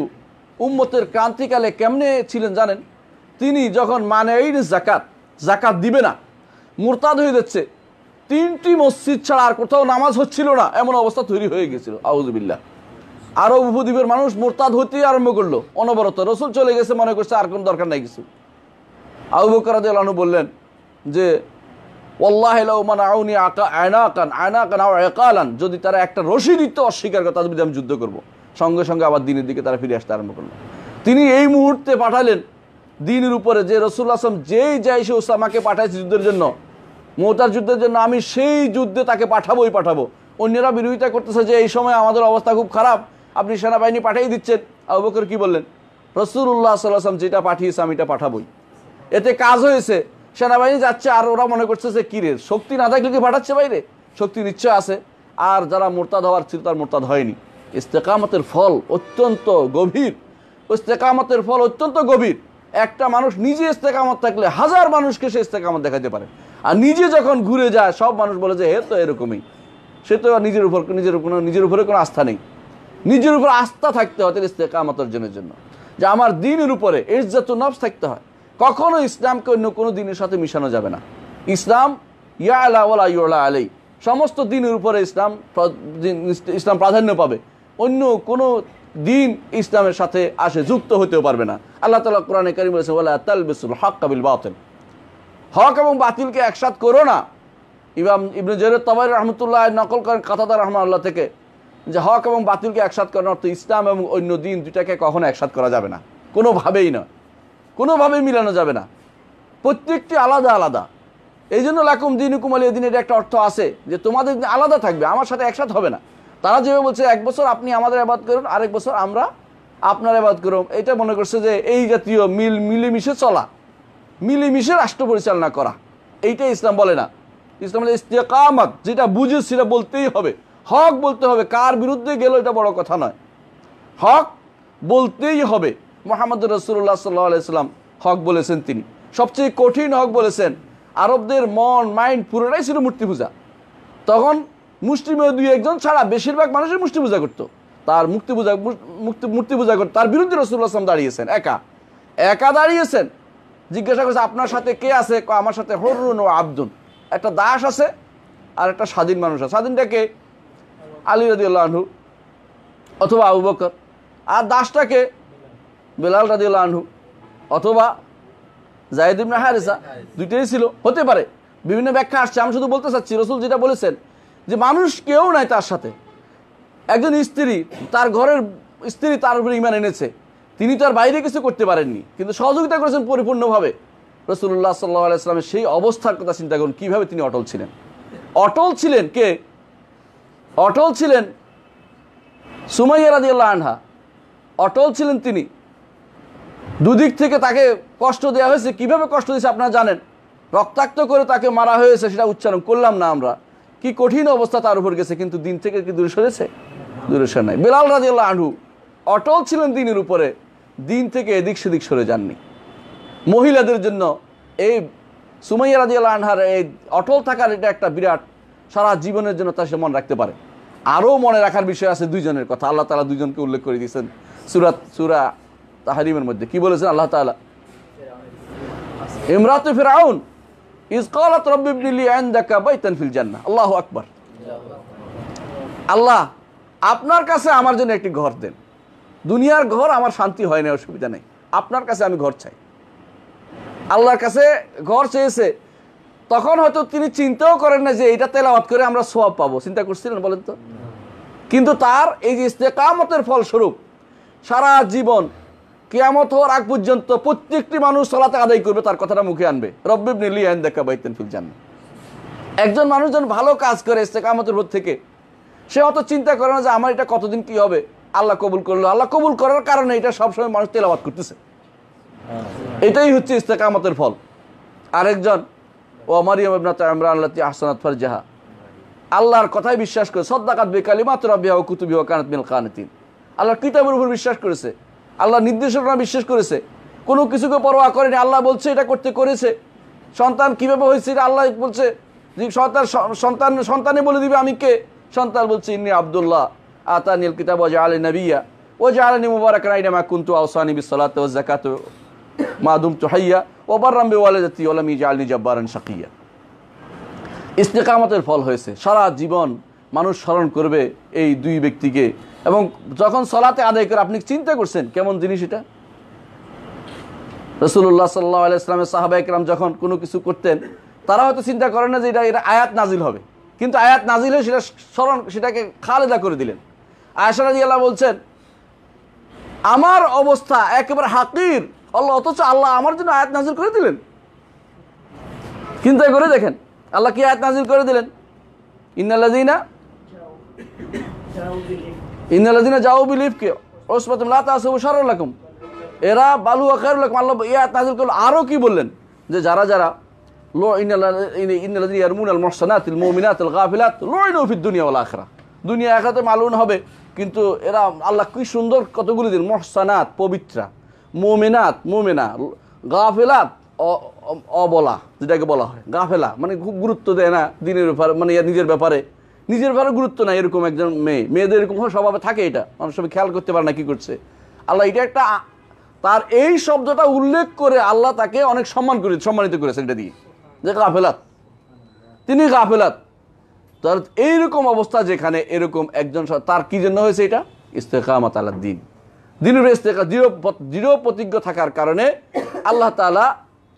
উম্মতের ক্রান্তিকালে কেমনে ছিলেন জানেন? তিনি যখন জাকাত দিবে না, মুরতাদ হয়ে যাচ্ছে, 3টি মসজিদ ছাড়া আর কোথাও নামাজ হচ্ছিল না, এমন অবস্থা তৈরি হয়ে গেছিল। আউযুবিল্লাহ। আরব উপদ্বীপের মানুষ মুরতাদ হতেই আরম্ভ করলো অনবরত। রাসূল চলে গেছে, মনে করছে আর কোন দরকার নাই কিছু। আবু বকর রাদিয়াল্লাহু আনহু বললেন যে ওয়াল্লাহি লাউ মানাউনি আনাকান আও ইকালান, যদি তারা একটা রশি দিত অস্বীকার করে, তাদের বিরুদ্ধে আমি যুদ্ধ করব। সঙ্গে সঙ্গে আবার দ্বীনের দিকে তারা ফিরে আসতে আরম্ভ করলো। তিনি এই মুহূর্তে পাঠালেন দ্বীনের উপরে, যে রাসূলুল্লাহ সাল্লাল্লাহু আলাইহি ওয়াসাল্লাম যেই জাইশে উসামাকে পাঠাইছে যুদ্ধের জন্য, মুতার যুদ্ধের জন্য, আমি সেই যুদ্ধে তাকে পাঠাবো। অন্যরা বিরোধিতা করতেছে যে এই সময় আমাদের অবস্থা খুব খারাপ, আপনি সেনাবাহিনী পাঠিয়ে দিচ্ছেন। আবু বকর কি বললেন? রাসূলুল্লাহ সাল্লাল্লাহু আলাইহি ওয়াসাল্লাম যেটা পাঠিয়েছে আমি এটা পাঠাবোই। এতে কাজ হয়েছে, সেনাবাহিনী যাচ্ছে, আর ওরা মনে করছে যে কিরে, শক্তি না থাকলে কি পাঠাচ্ছে বাইরে? শক্তি নিশ্চয় আছে। আর যারা মুরতাদ হওয়ার ছিল তার মুরতাদ হয়নি। ইস্তেকামতের ফল অত্যন্ত গভীর, ইস্তেকামতের ফল অত্যন্ত গভীর। একটা মানুষ নিজে ইস্তেকামত থাকলে 1000 মানুষকে সে ইস্তেকামত দেখাতে পারে। আর নিজে যখন ঘুরে যায়, সব মানুষ বলে যে হে তো এরকমই, সে তো নিজের উপরে কোনো আস্থা নেই। নিজের উপর আস্থা থাকতে হয় ইস্তেকামতের জন্য, যে আমার দ্বীনের উপরে ইজ্জতুন নফস থাকতে হয়। কখনো ইসলামকে অন্য কোনো দিনের সাথে মিশানো যাবে না। ইসলাম ইয়ালা ওয়ালা ইউলা আলাই, সমস্ত দিনের উপরে ইসলাম প্রাধান্য পাবে। অন্য কোনো দিন ইসলামের সাথে যুক্ত হতেও পারবে না। আল্লাহ তাআলা কোরআনে কারীমে বলেছেন ওয়ালা তালবিসুল হক বিল বাতিল, হক এবং বাতিলকে একসাথে করো না। ইমাম ইবনে জারীর তাবারী রাহমাতুল্লাহ নকল করেন কাতাদা রাহমাতুল্লাহ থেকে, যে হক এবং বাতিলকে একসাথে করার অর্থ ইসলাম এবং অন্য দিন দুটাকে কখনো একসাথে করা যাবে না, কোনোভাবেই নয়, কোনোভাবেই মিলানো যাবে না। প্রত্যেকটি আলাদা আলাদা। এই জন্য লাকুম দীনুকুম ওয়ালিয়া দীনের একটা অর্থ আছে যে তোমাদের আলাদা থাকবে, আমার সাথে একসাথে হবে না। তারা যেভাবে বলছে 1 বছর আপনি আমাদের ইবাদত করুন, আরেক বছর আমরা আপনার ইবাদত করুন, এটা মনে করছে যে এই জাতীয় মিলেমিশে চলা, মিলেমিশে রাষ্ট্র পরিচালনা করা, এইটাই ইসলাম বলে না। ইসলাম বলে ইস্তেকামত, যেটা বুঝে সেটা বলতেই হবে, হক বলতে হবে। কার বিরুদ্ধে গেল এটা বড় কথা নয়, হক বলতেই হবে। মুহাম্মদ রাসূলুল্লাহ সাল্লাল্লাহু আলাইহি ওয়াসাল্লাম হক বলেছেন, তিনি সবচেয়ে কঠিন হক বলেছেন। আরবদের মন মাইন্ড পুরোটাই ছিল মূর্তি পূজা। তখন মুসলিমের দুই একজন ছাড়া বেশিরভাগ মানুষের মূর্তি পূজা করতো, তার মূর্তি পূজা করতো। তার বিরুদ্ধে রাসূলুল্লাহ সাল্লাল্লাহু আলাইহি ওয়াসাল্লাম দাঁড়িয়েছেন, একা দাঁড়িয়েছেন। জিজ্ঞাসা করছে আপনার সাথে কে আছে? আমার সাথে হুররুন ও আবদুন, একটা দাস আছে আর একটা স্বাধীন মানুষ আছে। স্বাধীনটা কে? আলী রাদিয়াল্লাহু আনহু অথবা আবু বকর। আর দাসটাকে? বেলাল রাদিয়াল্লাহু আনহু অথবা যায়েদ ইবনে হারিসা। দুইটাই ছিল, হতে পারে, বিভিন্ন ব্যাখ্যা আসছে। আমি শুধু বলতে চাচ্ছি রাসূল যেটা বলেছেন যে মানুষ কেউ নাই তার সাথে। একজন স্ত্রী, তার ঘরের স্ত্রী তার উপরে ঈমান এনেছে, তিনি তো আর বাইরে কিছু করতে পারেননি, কিন্তু সহযোগিতা করেছেন পরিপূর্ণভাবে। রাসূলুল্লাহ সাল্লাল্লাহু আলাইহি ওয়াসাল্লামের সেই অবস্থার কথা চিন্তা করুন, কীভাবে তিনি অটল ছিলেন। অটল ছিলেন কে? অটল ছিলেন সুমাইয়া রাদিয়াল্লাহু আনহা, অটল ছিলেন তিনি। দুদিক থেকে তাকে কষ্ট দেওয়া হয়েছে। কিভাবে কষ্ট দিয়েছে আপনারা জানেন, রক্তাক্ত করে তাকে মারা হয়েছে, সেটা উচ্চারণ করলাম না আমরা। কি কঠিন অবস্থা তার উপর গেছে, কিন্তু দিন থেকে কি দূরে সরেছে? দূরে সরে নাই। বেলাল রাদিয়াল্লাহু আনহু অটল ছিলেন দিনের উপরে, দিন থেকে এদিক সেদিক সরে যাননি। মহিলাদের জন্য এই সুমাইয়া রাদিয়াল্লাহু আনহার এই অটল থাকার এটা একটা বিরাট, সারা জীবনের জন্য তা সে মনে রাখতে পারে। আরও মনে রাখার বিষয় আছে দুইজনের কথা। আল্লাহ তাআলা দুইজনকে উল্লেখ করে দিয়েছেন সূরা তাহরিমের মধ্যে। কি বলেছেন আল্লাহ তাআলা? ইমরাতু ফিরআউন is ক্বালাত Rabbi Ibni Li ইনদাকা বাইতান feel জান্নাহ। আল্লাহু আকবার। আল্লাহ, আপনার কাছে আমার জন্য একটি ঘর দেন। দুনিয়ার ঘর আমার শান্তি হয় না, অসুবিধা নেই, আপনার কাছে আমি ঘর চাই। আল্লাহর কাছে ঘর চেয়েছে। তখন হয়তো তিনি চিন্তাও করেন না যে এটা তেলাওয়াত করে আমরা সওয়াব পাবো। চিন্তা করছিলেন বলেন তো? কিন্তু তার এই যে ইস্তেকামতের ফলস্বরূপ সারা জীবন কিয়ামত হওয়ার আগ পর্যন্ত প্রত্যেকটি মানুষ সালাতে আদায় করবে, তার কথাটা মুখে আনবে, রব্বি ইবনি লি ইনদাকা বাইতান ফিল জান্নাহ। একজন মানুষ যখন ভালো কাজ করে ইস্তেকামতের উপর থেকে, সে অত চিন্তা করে না যে আমার এটা কতদিন কি হবে, আল্লাহ কবুল করলো। আল্লাহ কবুল করার কারণে এটা সবসময় মানুষ তেলাওয়াত করতেছে। এটাই হচ্ছে ইস্তেকামতের ফল। আরেকজন ও মারিয়াম ইবনাত ইমরান আল্লাতী আহসানাত ফারজাহা, আল্লাহর কথাই বিশ্বাস করে, সাদ্দাকাত বিকালিমাতি রাব্বিহা ওয়া কুতুবিহি ওয়া কানাত মিনাল কানিতিন। আল্লাহর কিতাবের উপর বিশ্বাস করেছে, আল্লাহর নির্দেশনা বিশ্বাস করেছে, কোনো কিছুকে পরোয়া করেনি। আল্লাহ বলছে এটা করতে করেছে। সন্তান কিভাবে হয়েছে এটা আল্লাহ বলছে, যে সন্তানে বলে দিবে আমি কে। সন্তান বলছে ইন্নী আব্দুল্লাহ আতানিল কিতাব ওয়া জাআলানি নাবিয়্যা ওয়া জাআলানি মুবারাকান আইনামা কুনতু আওসানি বিসসালাতি ওয়াজ যাকাতি মা দুমতু হাইয়্যা ওয়া বাররাম বিওয়ালিদাতি ওয়া লাম ইয়াজআলনি জাব্বারান শাকিয়্যা। ইস্তেকামতের ফল হয়েছে। সারা জীবন মানুষ স্মরণ করবে এই দুই ব্যক্তিকে। এবং যখন সালাতে আদায় করে, আপনি চিন্তা করছেন কেমন জিনিস এটা? রাসূলুল্লাহ সাল্লাল্লাহু আলাইহি ওয়াসাল্লামের সাহাবায়ে কেরাম যখন কোনো কিছু করতেন, তারা হয়তো চিন্তা করেন না যে এটা আয়াত নাজিল হবে, কিন্তু আয়াত নাজিল হয়ে সেটাকে খালেদা করে দিলেন। আয়েশা রাদিয়াল্লাহু বলছেন, আমার অবস্থা একেবারে হাকির আল্লাহ, অথচ আল্লাহ আমার জন্য আয়াত নাজিল করে দিলেন। চিন্তা করে দেখেন আল্লাহ কি আয়াত নাজিল করে দিলেন, ইন্নাল্লাযীনা জাউ বিল ইফকি উসবাতুন লা তাহসাবু শাররান লাকুম, এরা বালু খায়রুল লাকুম। আল্লাহ এই আয়াত নাজিল করলেন। আরও কি বললেন, যে যারা ইন্নাল্লাযীনা ইয়ারমুনাল মুহসানাতিল মুমিনাতিল গাফিলাত লুইনু ফিদ দুনিয়া ওয়াল আখিরাহ, দুনিয়া আখিরাতে মালুন হবে। কিন্তু এরা, আল্লাহ কি সুন্দর কতগুলি দিন, মুহসানাত পবিত্রা, মুমিনাত মুমিনা, গাফিলাত অবলা, যেটাকে বলা হয় গাফেলা, মানে খুব গুরুত্ব দেয় না দিনের ব্যাপারে, মানে নিজের ব্যাপারে গুরুত্ব নাই, এরকম একজন মেয়েদের এরকম স্বভাবে থাকে। এটা মানুষ সবাই খেয়াল করতে পারে না কি করছে। আল্লাহ এটা একটা, তার এই শব্দটা উল্লেখ করে আল্লাহ তাকে অনেক সম্মানিত করেছেন এটা দিয়ে, যে গাফেলাত, তিনি গাফেলাত। তার এইরকম অবস্থা যেখানে এরকম একজন, তার কি জন্য হয়েছে এটা? ইস্তেকামাত আলাদ দ্বীন, দিনের দৃঢ় প্রতিজ্ঞ থাকার কারণে আল্লাহ তাআলা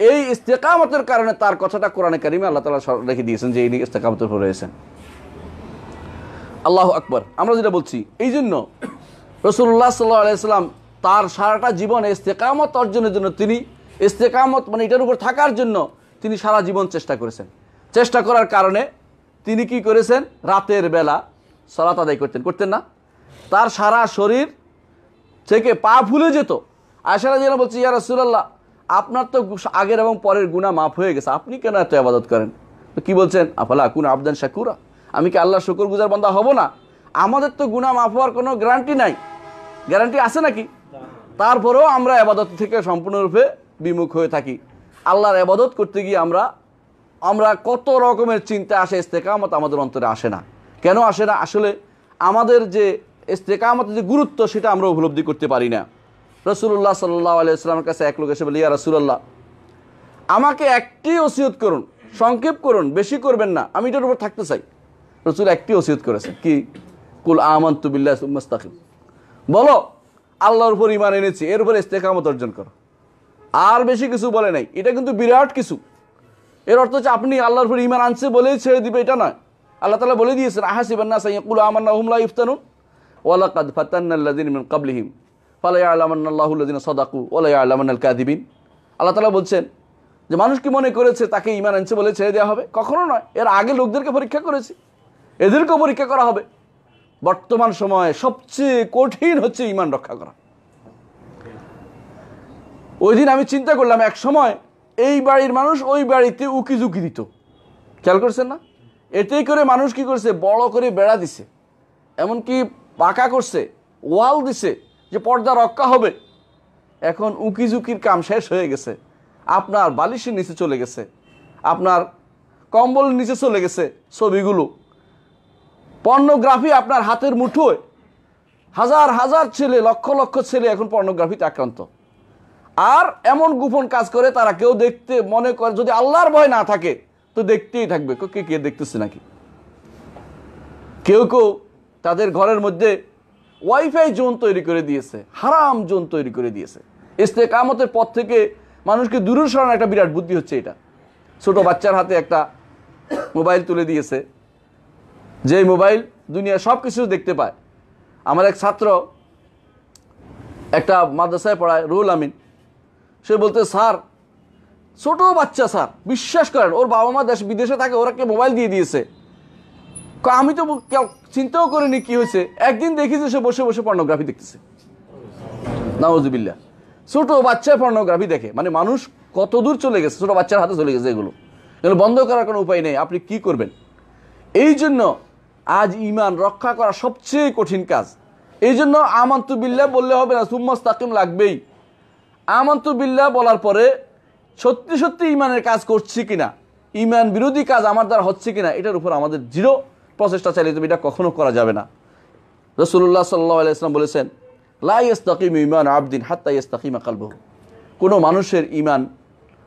এই ইস্তেকামতের কারণে তার কথাটা কোরআনে কারিমে আল্লাহ তাআলা রেখে দিয়েছেন যে ইনি ইস্তেকামতের উপর রয়েছেন। আল্লাহু আকবার। আমরা যেটা বলছি, এই জন্য রাসূলুল্লাহ সাল্লাল্লাহু আলাইহি ওয়াসাল্লাম তার সারাটা জীবনে ইস্তেকামত অর্জনের জন্য, তিনি ইস্তেকামত মানে এটার উপর থাকার জন্য তিনি সারা জীবন চেষ্টা করেছেন। চেষ্টা করার কারণে তিনি কি করেছেন, রাতের বেলা সালাত আদায় করতেন না। তার সারা শরীর থেকে পা ফুলে যেত। আয়েশা রাদিয়াল্লাহু আনহা বলছে, ইয়া রাসূলুল্লাহ, আপনার তো আগের এবং পরের গুনাহ মাফ হয়ে গেছে, আপনি কেন এত ইবাদত করেন? তো কি বলছেন, আফালা আকুনু আবদান শাকুরা, আমি কি আল্লাহর শুকরগুজার বান্দা হব না? আমাদের তো গুনাহ মাফ হওয়ার কোনো গ্যারান্টি নাই, গ্যারান্টি আছে নাকি? তারপরেও আমরা ইবাদত থেকে সম্পূর্ণরূপে বিমুখ হয়ে থাকি। আল্লাহর ইবাদত করতে গিয়ে আমরা আমরা কত রকমের চিন্তা আসে, ইস্তেকামত আমাদের অন্তরে আসে না। কেন আসে না? আসলে আমাদের যে ইস্তেকামতের যে গুরুত্ব সেটা আমরা উপলব্ধি করতে পারি না। রাসূলুল্লাহ সাল্লাল্লাহু আলাইহি ওয়াসাল্লামের কাছে এক লোক এসে বলে, ইয়া রাসূলুল্লাহ, আমাকে একটি ওসিয়ত করুন, সংক্ষেপ করুন, বেশি করবেন না, আমি এটার উপর থাকতে চাই। রাসূল একটি ওসিয়ত করেছেন, কি? কুল আমানতু বিল্লাহি সুম্মা ইসতাকিম, বলো আল্লাহর উপর ঈমান এনেছি, এর উপর ইস্তেকামত অর্জন করো। আর বেশি কিছু বলে নাই। এটা কিন্তু বিরাট কিছু। এর অর্থ হচ্ছে আপনি আল্লাহর উপর ঈমান আনছে বলেই ছেড়ে দিবে এটা নয়। আল্লাহ তাআলা বলে দিয়েছেন, আহাসিবান নাস ইয়াকুলু আমান্না ওয়া হুম লা ইফতানুন ওয়া লাকাদ ফাতান্নাল্লাযিনা মিন ক্বাবলিহিম ফালা ইয়ালামান্নাল্লাহু আল্লাযিনা সাদাকু ওয়া লা ইয়ালামান্নাল কাযিবিন। আল্লাহ তাআলা বলছেন যে মানুষ কি মনে করেছে তাকে ঈমান আনছে বলে ছেড়ে দেওয়া হবে? কখনো নয়। এর আগে লোকদেরকে পরীক্ষা করেছি, এদেরকেও পরীক্ষা করা হবে। বর্তমান সময়ে সবচেয়ে কঠিন হচ্ছে ঈমান রক্ষা করা। ওই দিন আমি চিন্তা করলাম, এক সময় এই বাড়ির মানুষ ওই বাড়িতে উকি ঝুঁকি দিত, খেয়াল করছেন না? এতেই করে মানুষ কি করছে, বড় করে বেড়া দিছে, এমনকি পাকা করছে, ওয়াল দিছে যে পর্দা রক্ষা হবে। এখন উকি ঝুঁকির কাম শেষ হয়ে গেছে, আপনার বালিশের নিচে চলে গেছে, আপনার কম্বলের নিচে চলে গেছে ছবিগুলো। পর্নোগ্রাফি আপনার হাতের মুঠোয়। হাজার হাজার ছেলে, লক্ষ লক্ষ ছেলে এখন পর্নোগ্রাফিতে আক্রান্ত। আর এমন গোপন কাজ করে, তারা কেউ দেখতে মনে করে, যদি আল্লাহর ভয় না থাকে তো দেখতেই থাকবে, কে দেখতেছে নাকি। কেউ কেউ তাদের ঘরের মধ্যে ওয়াইফাই জোন তৈরি করে দিয়েছে, হারাম জোন তৈরি করে দিয়েছে। ইস্তেকামতের পথ থেকে মানুষকে দূরে সরানোর একটা বিরাট বুদ্ধি হচ্ছে এটা। ছোট বাচ্চার হাতে একটা মোবাইল তুলে দিয়েছে, যেই মোবাইল দুনিয়া সব কিছু দেখতে পায়। আমার এক ছাত্র একটা মাদ্রাসায় পড়ায়, রুহুল আমিন, সে বলতে, স্যার ছোট বাচ্চা স্যার, বিশ্বাস করেন ওর বাবা মা বিদেশে থাকে, ওরা কে মোবাইল দিয়ে দিয়েছে। আমি তো চিন্তাও করিনি কি হয়েছে। একদিন দেখি যে সে বসে বসে পর্নোগ্রাফি দেখতেছে। নাউজুবিল্লাহ, ছোট বাচ্চা পর্নোগ্রাফি দেখে। মানে মানুষ কত দূর চলে গেছে, ছোট বাচ্চার হাতে চলে গেছে। এগুলো বন্ধ করার কোনো উপায় নেই। আপনি কি করবেন? এই জন্য আজ ঈমান রক্ষা করা সবচেয়ে কঠিন কাজ। এই জন্য আমানতু বিল্লাহ বললে হবে না, সুম্মা ইসতাকিম লাগবেই। আমানতু বিল্লাহ বলার পরে সত্যি সত্যি ঈমানের কাজ করছি কিনা, ঈমান বিরোধী কাজ আমার দ্বারা হচ্ছে কিনা, এটার উপর আমাদের জিরো প্রচেষ্টা চালিয়ে যাবে। এটা কখনো করা যাবে না। রাসূলুল্লাহ সাল্লাল্লাহু আলাইহি ওয়াসাল্লাম বলেছেন, লা ইস্তাকিমু ঈমানু আবদিন হাত্তা ইস্তাকিমা কলবুহু। কোনো মানুষের ঈমান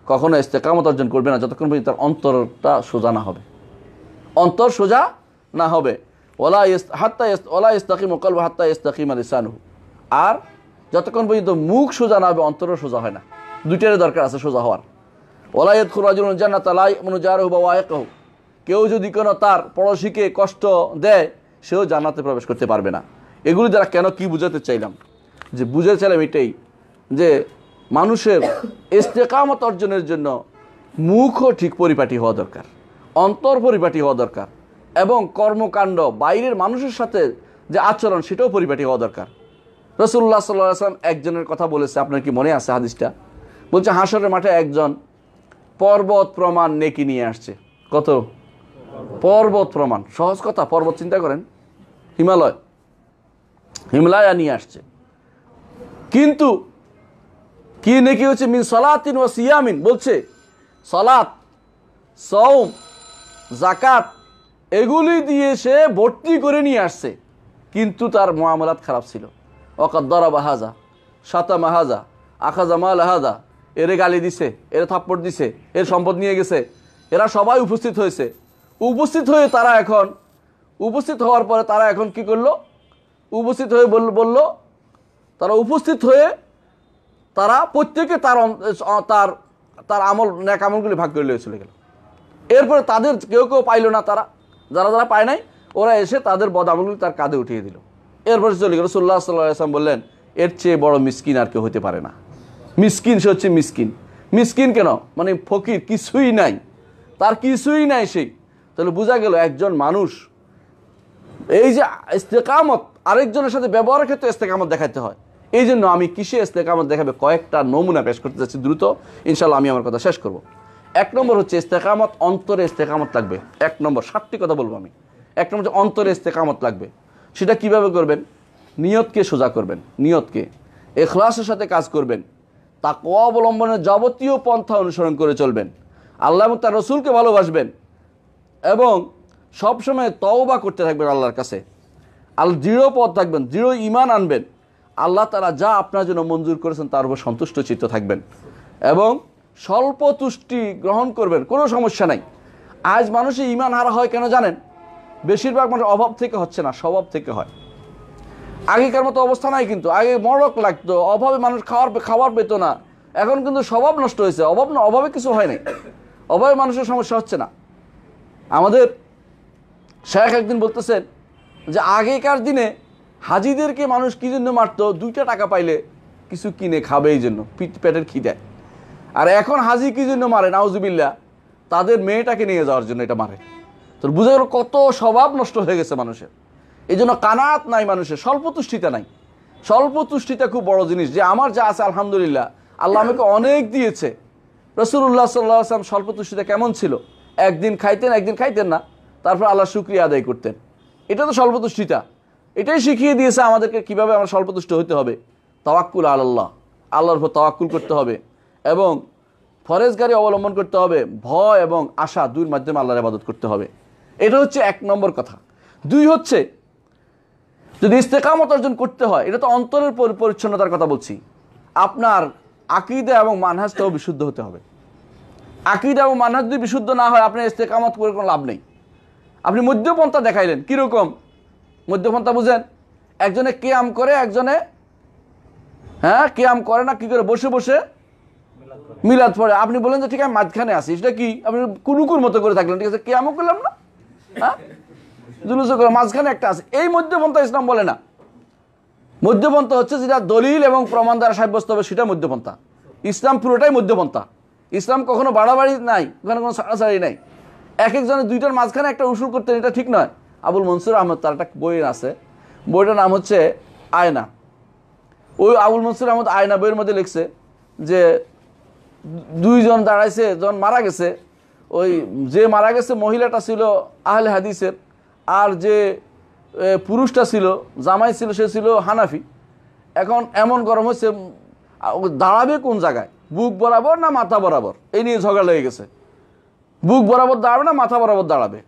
কখনো ইস্তেকামত অর্জন করবে না যতক্ষণ পর্যন্ত তার অন্তরটা সোজা না হবে। অন্তর সোজা না হবে। ওলা ইস্তাকিমু কলবুহু হাত্তা ইস্তাকিমা লিসানুহু। আর যতক্ষণ পর্যন্ত মুখ সোজা না হবে, অন্তরও সোজা হয় না। দুইটারই দরকার আছে সোজা হওয়ার। ওলা ইয়াদখুলু রাজুলুন জান্নাতা লা ইয়ামুনু জারুহু বাওয়াইকাহু। কেউ যদি কোনো তার পড়োশীকে কষ্ট দেয়, সেও জান্নাতে প্রবেশ করতে পারবে না। এগুলি দ্বারা কেন কি বুঝাতে চাইলাম, যে বুঝাতে চাইলাম এটাই, যে মানুষের ইস্তেকামত অর্জনের জন্য মুখও ঠিক পরিপাটি হওয়া দরকার, অন্তর পরিপাটি হওয়া দরকার, এবং কর্মকাণ্ড বাইরের মানুষের সাথে যে আচরণ সেটাও পরিপাটি হওয়া দরকার। রাসূলুল্লাহ সাল্লাল্লাহু আলাইহি ওয়াসাল্লাম একজনের কথা বলেছে, আপনার কি মনে আছে হাদিসটা? বলছে, হাসরের মাঠে একজন পর্বত প্রমাণ নেকি নিয়ে আসছে। কত? পর্বত প্রমাণ। সহজ কথা, পর্বত চিন্তা করেন, হিমালয় নিয়ে আসছে। কিন্তু কি নেকি হচ্ছে? মিন সালাতিন ওয়া সিয়ামিন। বলছে সালাত, সওম, যাকাত এগুলি দিয়ে সে ভর্তি করে নিয়ে আসছে, কিন্তু তার মুআমালাত খারাপ ছিল। ওয়াকাদ দারাবা হাযা, শাতামা হাযা, আখাযা মাল হাযা। এরে গালি দিছে, এরে থাপ্পড় দিছে, এর সম্পদ নিয়ে গেছে। এরা সবাই উপস্থিত হয়েছে। উপস্থিত হয়ে তারা এখন, উপস্থিত হওয়ার পরে তারা এখন কি করলো? উপস্থিত হয়ে বলল, তারা উপস্থিত হয়ে তারা প্রত্যেকে তার তার আমল, ন্যাক আমলগুলি ভাগ করে লিয়ে চলে গেল। এরপরে তাদের কেউ কেউ পাইল না, তারা যারা পায় নাই, ওরা এসে তাদের বদ আমলগুলি তার কাঁধে উঠিয়ে দিল। এরপরে চলে গেল। রাসূলুল্লাহ সাল্লাল্লাহু আলাইহি ওয়াসাল্লাম বললেন, এর চেয়ে বড় মিসকিন আর কেউ হতে পারে না। মিসকিন, সে হচ্ছে মিসকিন। মিসকিন কেন? মানে ফকির, কিছুই নাই, তার কিছুই নাই সেই। তাহলে বোঝা গেল একজন মানুষ, এই যে ইস্তেকামত, আরেকজনের সাথে ব্যবহারের ক্ষেত্রে ইস্তেকামত দেখাতে হয়। এই জন্য আমি কিসে ইস্তেকামত দেখাবে কয়েকটা নমুনা পেশ করতে যাচ্ছি দ্রুত, ইনশাআল্লাহ আমি আমার কথা শেষ করব। এক নম্বর হচ্ছে ইস্তেকামত, অন্তরে ইস্তেকামত লাগবে। এক নম্বর, 7টি কথা বলবো আমি। এক নম্বর হচ্ছে অন্তরে ইস্তেকামত লাগবে। সেটা কিভাবে করবেন? নিয়তকে সোজা করবেন, নিয়তকে ইখলাসের সাথে কাজ করবেন, তাকওয়া অবলম্বনের যাবতীয় পন্থা অনুসরণ করে চলবেন। আল্লাহ এবং তার রসুলকে ভালোবাসবেন এবং সবসময় তওবা করতে থাকবেন আল্লাহর কাছে। দৃঢ় পথ থাকবেন, দৃঢ় ঈমান আনবেন। আল্লাহ তাআলা যা আপনার জন্য মঞ্জুর করেছেন তার উপর সন্তুষ্ট চিত্ত থাকবেন এবং স্বল্প তুষ্টি গ্রহণ করবেন, কোনো সমস্যা নাই। আজ মানুষের ঈমান হারা হয় কেন জানেন? বেশিরভাগ মানুষ অভাব থেকে হচ্ছে না, স্বভাব থেকে হয়। আগেকার মতো অবস্থা নাই, কিন্তু আগে মরক লাগতো, অভাবে মানুষ খাবার পেত না। এখন কিন্তু স্বভাব নষ্ট হয়েছে। অভাবে কিছু হয় নাই, অভাবে মানুষের সমস্যা হচ্ছে না। আমাদের শেখ একদিন বলতেছেন যে আগেকার দিনে হাজিদেরকে মানুষ কী জন্য মারতো? 2টা টাকা পাইলে কিছু কিনে খাবে, এই জন্য, পেটের খিদায়। আর এখন হাজি কী জন্য মারে? নাউজুবিল্লাহ, তাদের মেয়েটাকে নিয়ে যাওয়ার জন্য এটা মারে। তো বুঝা গেল কত স্বভাব নষ্ট হয়ে গেছে মানুষের। এই জন্য কানাত নাই মানুষের, স্বল্পতুষ্টিতা নাই। স্বল্পতুষ্টিতা খুব বড় জিনিস, যে আমার যা আছে আলহামদুলিল্লাহ, আল্লাহ আমাকে অনেক দিয়েছে। রাসূলুল্লাহ সাল্লাল্লাহু আলাইহি ওয়াসাল্লাম স্বল্পতুষ্টিতা কেমন ছিল? একদিন খাইতেন, একদিন খাইতেন না, তারপর আল্লাহ শুকরিয়া আদায় করতেন। এটা তো স্বল্পতুষ্টিতা। এটাই শিখিয়ে দিয়েছে আমাদেরকে কীভাবে আমরা স্বল্পতুষ্ট হতে হবে। তাওয়াক্কুল আলাল্লাহ, আল্লাহর উপর তাওয়াক্কুল করতে হবে এবং ফরেজগারি অবলম্বন করতে হবে। ভয় এবং আশা দুইয়ের মাধ্যমে আল্লাহর ইবাদত করতে হবে। এটা হচ্ছে 1 নম্বর কথা। 2 হচ্ছে, যদি ইস্তেকামত অর্জন করতে হয়, এটা তো অন্তরের পরিচ্ছন্নতার কথা বলছি, আপনার আকীদা এবং মানহাজটাও বিশুদ্ধ হতে হবে। আকীদা এবং মানহাজ যদি বিশুদ্ধ না হয়, আপনার ইস্তেকামত করে কোনো লাভ নেই। আপনি মধ্যপন্থা দেখাইলেন, কীরকম মধ্যপন্থা বুঝেন? একজনে কিয়াম করে, একজনে কিয়াম করে না, কি করে বসে বসে মিলাদ পড়ে। আপনি বলেন যে ঠিক আছে মাঝখানে আসি, সেটা কি? আপনি কুনুকুর মতো করে থাকলেন, ঠিক আছে, কিয়ামও করলাম না, জুলুসও করে, মাঝখানে একটা আছে। এই মধ্যপন্থা ইসলাম বলে না। মধ্যপন্থা হচ্ছে যেটা দলিল এবং প্রমাণ দ্বারা সাব্যস্ত হবে, সেটা মধ্যপন্থা। ইসলাম পুরোটাই মধ্যপন্থা। ইসলাম কখনো বাড়াবাড়ি নাই, ওখানে কোনো ছাড়াছাড়ি নাই। এক একজনের 2টার মাঝখানে একটা উসুল করতেন, এটা ঠিক নয়। আবুল মনসুর আহমদ, তার একটা বই আছে, বইটার নাম হচ্ছে আয়না। ওই আবুল মনসুর আহমদ আয়না বইয়ের মধ্যে লিখছে যে 2 জন দাঁড়াইছে, জন মারা গেছে। ওই যে মারা গেছে মহিলাটা ছিল আহলে হাদিসের, আর যে পুরুষটা ছিল, জামাই ছিল, সে ছিল হানাফি। এখন এমন গরম হচ্ছে, দাঁড়াবে কোন জায়গায়, বুক বরাবর না মাথা বরাবর, এই নিয়ে ঝগড়া লেগে গেছে। বুক বরাবর দাঁড়াবে না মাথা বরাবর দাঁড়াবে।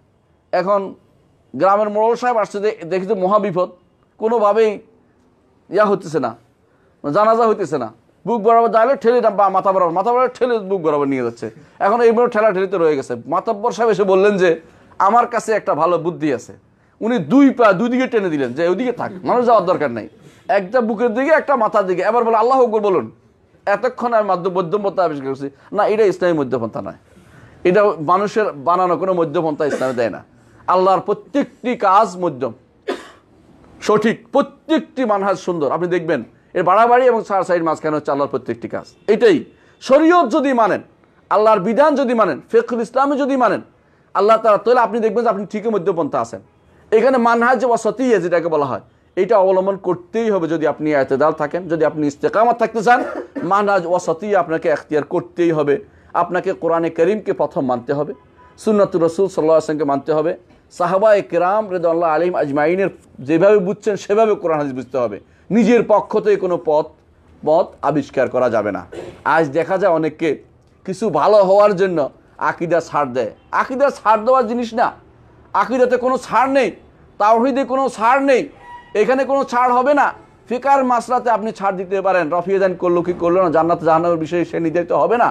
এখন গ্রামের মোড়ল সাহেব আসছে, দেখি তো মহাবিপদ, কোনোভাবেই হতেছে না, জানাজা হইতেছে না। বুক বরাবর দাঁড়ালে ঠেলে মাথা বরাবর ঠেলে বুক বরাবর নিয়ে যাচ্ছে। এখন এইভাবে ঠেলা ঠেলিতে রয়ে গেছে। মাতব্বর সাহেব এসে বললেন যে আমার কাছে একটা ভালো বুদ্ধি আছে। উনি 2 পা 2 দিকে টেনে দিলেন, যে ওইদিকে থাক, মানুষ যাওয়ার দরকার নেই। একটা বুকের দিকে, একটা মাথার দিকে। এবার বলে আল্লাহু আকবার বলুন। এতক্ষণ আমি মধ্যপন্থা আবিষ্কার করছি না, এটা ইসলামী মধ্যপন্থা নয়, এটা মানুষের বানানো কোনো মধ্যপন্থা ইসলামে দেয় না। আল্লাহর প্রত্যেকটি কাজ মধ্যম, সঠিক, প্রত্যেকটি মানহাজ সুন্দর। আপনি দেখবেন এর বাড়াবাড়ি এবং সাইড মাঝখানে হচ্ছে আল্লাহর প্রত্যেকটি কাজ। এটাই শরীয়ত যদি মানেন, আল্লাহর বিধান যদি মানেন, ফিকহুল ইসলামে যদি মানেন আল্লাহ তাআলা, তাহলে আপনি দেখবেন যে আপনি ঠিকই মধ্যপন্থা আছেন। এখানে মানহাজ ওয়াসাতিয়্যা যেটাকে বলা হয়, এটা অবলম্বন করতেই হবে। যদি আপনি ইতিদাল থাকেন, যদি আপনি ইস্তেকামত থাকতে চান, মানহাজ ওয়াসাতিয়্যা আপনাকে এখতিয়ার করতেই হবে। আপনাকে কোরআনে কারীমকে প্রথম মানতে হবে, সুন্নাতুর রাসূল সাল্লাল্লাহু আলাইহি ওয়াসাল্লামকে মানতে হবে, সাহাবায়ে কেরাম রিদওয়ানুল্লাহি আলাইহিম আজমাইনের যেভাবে বুঝছেন সেভাবে কোরআন হাদিস বুঝতে হবে। নিজের পক্ষ থেকে কোনো পথ আবিষ্কার করা যাবে না। আজ দেখা যায় অনেককে কিছু ভালো হওয়ার জন্য আকীদা ছাড় দেয়। আকীদা ছাড় দেওয়ার জিনিস না, আকীদাতে কোনো ছাড় নেই, তাওহীদে কোনো ছাড় নেই, এখানে কোনো ছাড় হবে না। ফিকার মাসলাতে আপনি ছাড় দিতে পারেন, রফিয়াদান করলো কি করলো না, জান্নাত জাহান্নামের বিষয়ে সে নির্ধারিত হবে না,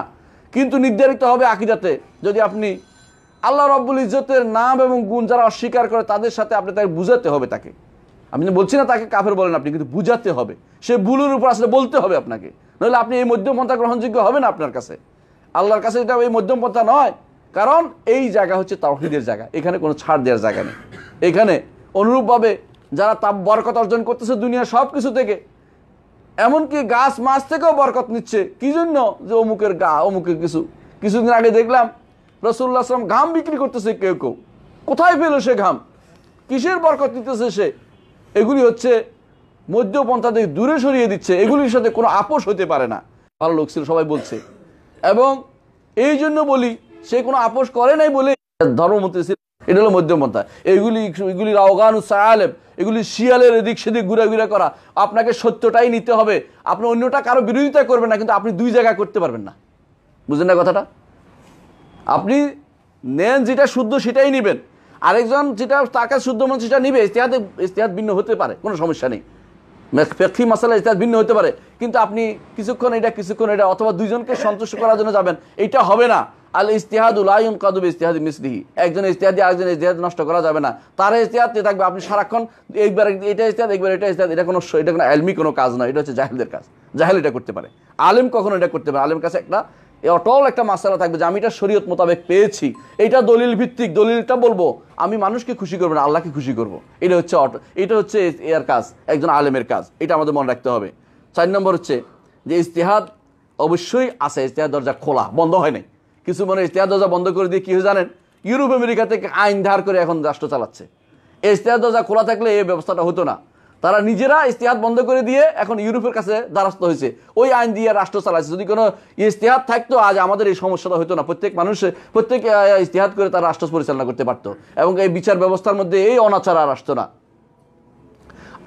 কিন্তু নির্ধারিত হবে আকীদাতে। যদি আপনি আল্লাহ রাব্বুল ইজ্জতের নাম এবং গুণ যারা অস্বীকার করে, তাদের সাথে আপনি তাকে বুঝাতে হবে। তাকে আপনি বলছি না তাকে কাফের বলেন আপনি, কিন্তু বুঝাতে হবে। সে ভুলের উপর আসলে বলতে হবে আপনাকে, নইলে আপনি এই মধ্যমপন্থা গ্রহণযোগ্য হবে না আপনার কাছে, আল্লাহর কাছে। এটা এই মধ্যমপন্থা নয়, কারণ এই জায়গা হচ্ছে তাওহীদের জায়গা, এখানে কোনো ছাড় দেওয়ার জায়গা নেই। এখানে অনুরূপভাবে যারা বরকত অর্জন করতেছে দুনিয়ার সব কিছু থেকে, এমনকি গাছ মাছ থেকেও বরকত নিচ্ছে। কি জন্য? যে অমুকের অমুকের কিছুদিন আগে দেখলাম রাসূলুল্লাহ সাল্লাল্লাহু আলাইহি ওয়াসাল্লাম ঘাম বিক্রি করতেছে। কেউ কোথায় পেল সে ঘাম? কিসের বরকত নিতেছে সে? এগুলি হচ্ছে মধ্যপন্থা থেকে দূরে সরিয়ে দিচ্ছে। এগুলির সাথে কোনো আপোষ হতে পারে না। ভালো লোক ছিল সবাই বলছে, এবং এই জন্য বলি সে কোনো আপোষ করে নাই বলে ধর্মমন্ত্রী ছিল। এটা হলো মধ্যপন্থা। এগুলি রাওগানু সাআলেব, এগুলি শিয়ালের এদিক সেদিক ঘুরা করা। আপনাকে সত্যটাই নিতে হবে, আপনি অন্যটা কারো বিরোধিতা করবেন না, কিন্তু আপনি 2 জায়গায় করতে পারবেন না। বুঝলেন না কথাটা? আপনি নেন যেটা শুদ্ধ সেটাই নেবেন, আরেকজন যেটা তার কাছে শুদ্ধ মন সেটা নিবে। ইজতিহাদ ভিন্ন হতে পারে, কোনো সমস্যা নেই। ফিকহি মাসালা ইজতিহাদ ভিন্ন হতে পারে, কিন্তু আপনি কিছুক্ষণ এটা অথবা দুইজনকে সন্তুষ্ট করার জন্য যাবেন, এটা হবে না। আল ইজতিহাদু লা ইউনকাদু বিইজতিহাদি মিসলিহি, একজন ইজতিহাদি আরেকজন ইজতিহাদ নষ্ট করা যাবে না। তার ইজতিহাদতে থাকবে, আপনি সারাক্ষণ একবার এটা ইজতিহাদ একবার এটা ইজতিহাদ, এটা কোনো ইলমি কোনো কাজ নয়, এটা হচ্ছে জাহেলদের কাজ। জাহেল এটা করতে পারে, আলেম কখনো এটা করতে পারে। আলেম কাছে একটা অটল একটা মাসালা থাকবে যে আমি এটা শরীয়ত মোতাবেক পেয়েছি, এটা দলিল ভিত্তিক, দলিলটা বলবো, আমি মানুষকে খুশি করবো না, আল্লাহকে খুশি করবো। এটা হচ্ছে এর কাজ, একজন আলেমের কাজ। এটা আমাদের মনে রাখতে হবে। 4 নম্বর হচ্ছে যে ইজতিহাদ অবশ্যই আছে, ইজতিহাদ দরজা খোলা, বন্ধ হয় নাই। কিছু মনে ইজতিহাদ দরজা বন্ধ করে দিয়ে কি হয় জানেন, ইউরোপ আমেরিকা থেকে আইন ধার করে এখন রাষ্ট্র চালাচ্ছে। ইজতিহাদ দরজা খোলা থাকলে এই ব্যবস্থাটা হতো না। তারা নিজেরা ইজতিহাদ বন্ধ করে দিয়ে এখন ইউরোপের কাছে দ্বারস্থ হয়েছে, ওই আইন দিয়ে রাষ্ট্র চালাচ্ছে। যদি কোনো ইজতিহাদ থাকতো আজ আমাদের এই সমস্যাটা হতো না, প্রত্যেক ইজতিহাদ করে তারা রাষ্ট্র পরিচালনা করতে পারতো, এবং এই বিচার ব্যবস্থার মধ্যে এই অনাচার আর আসতো না।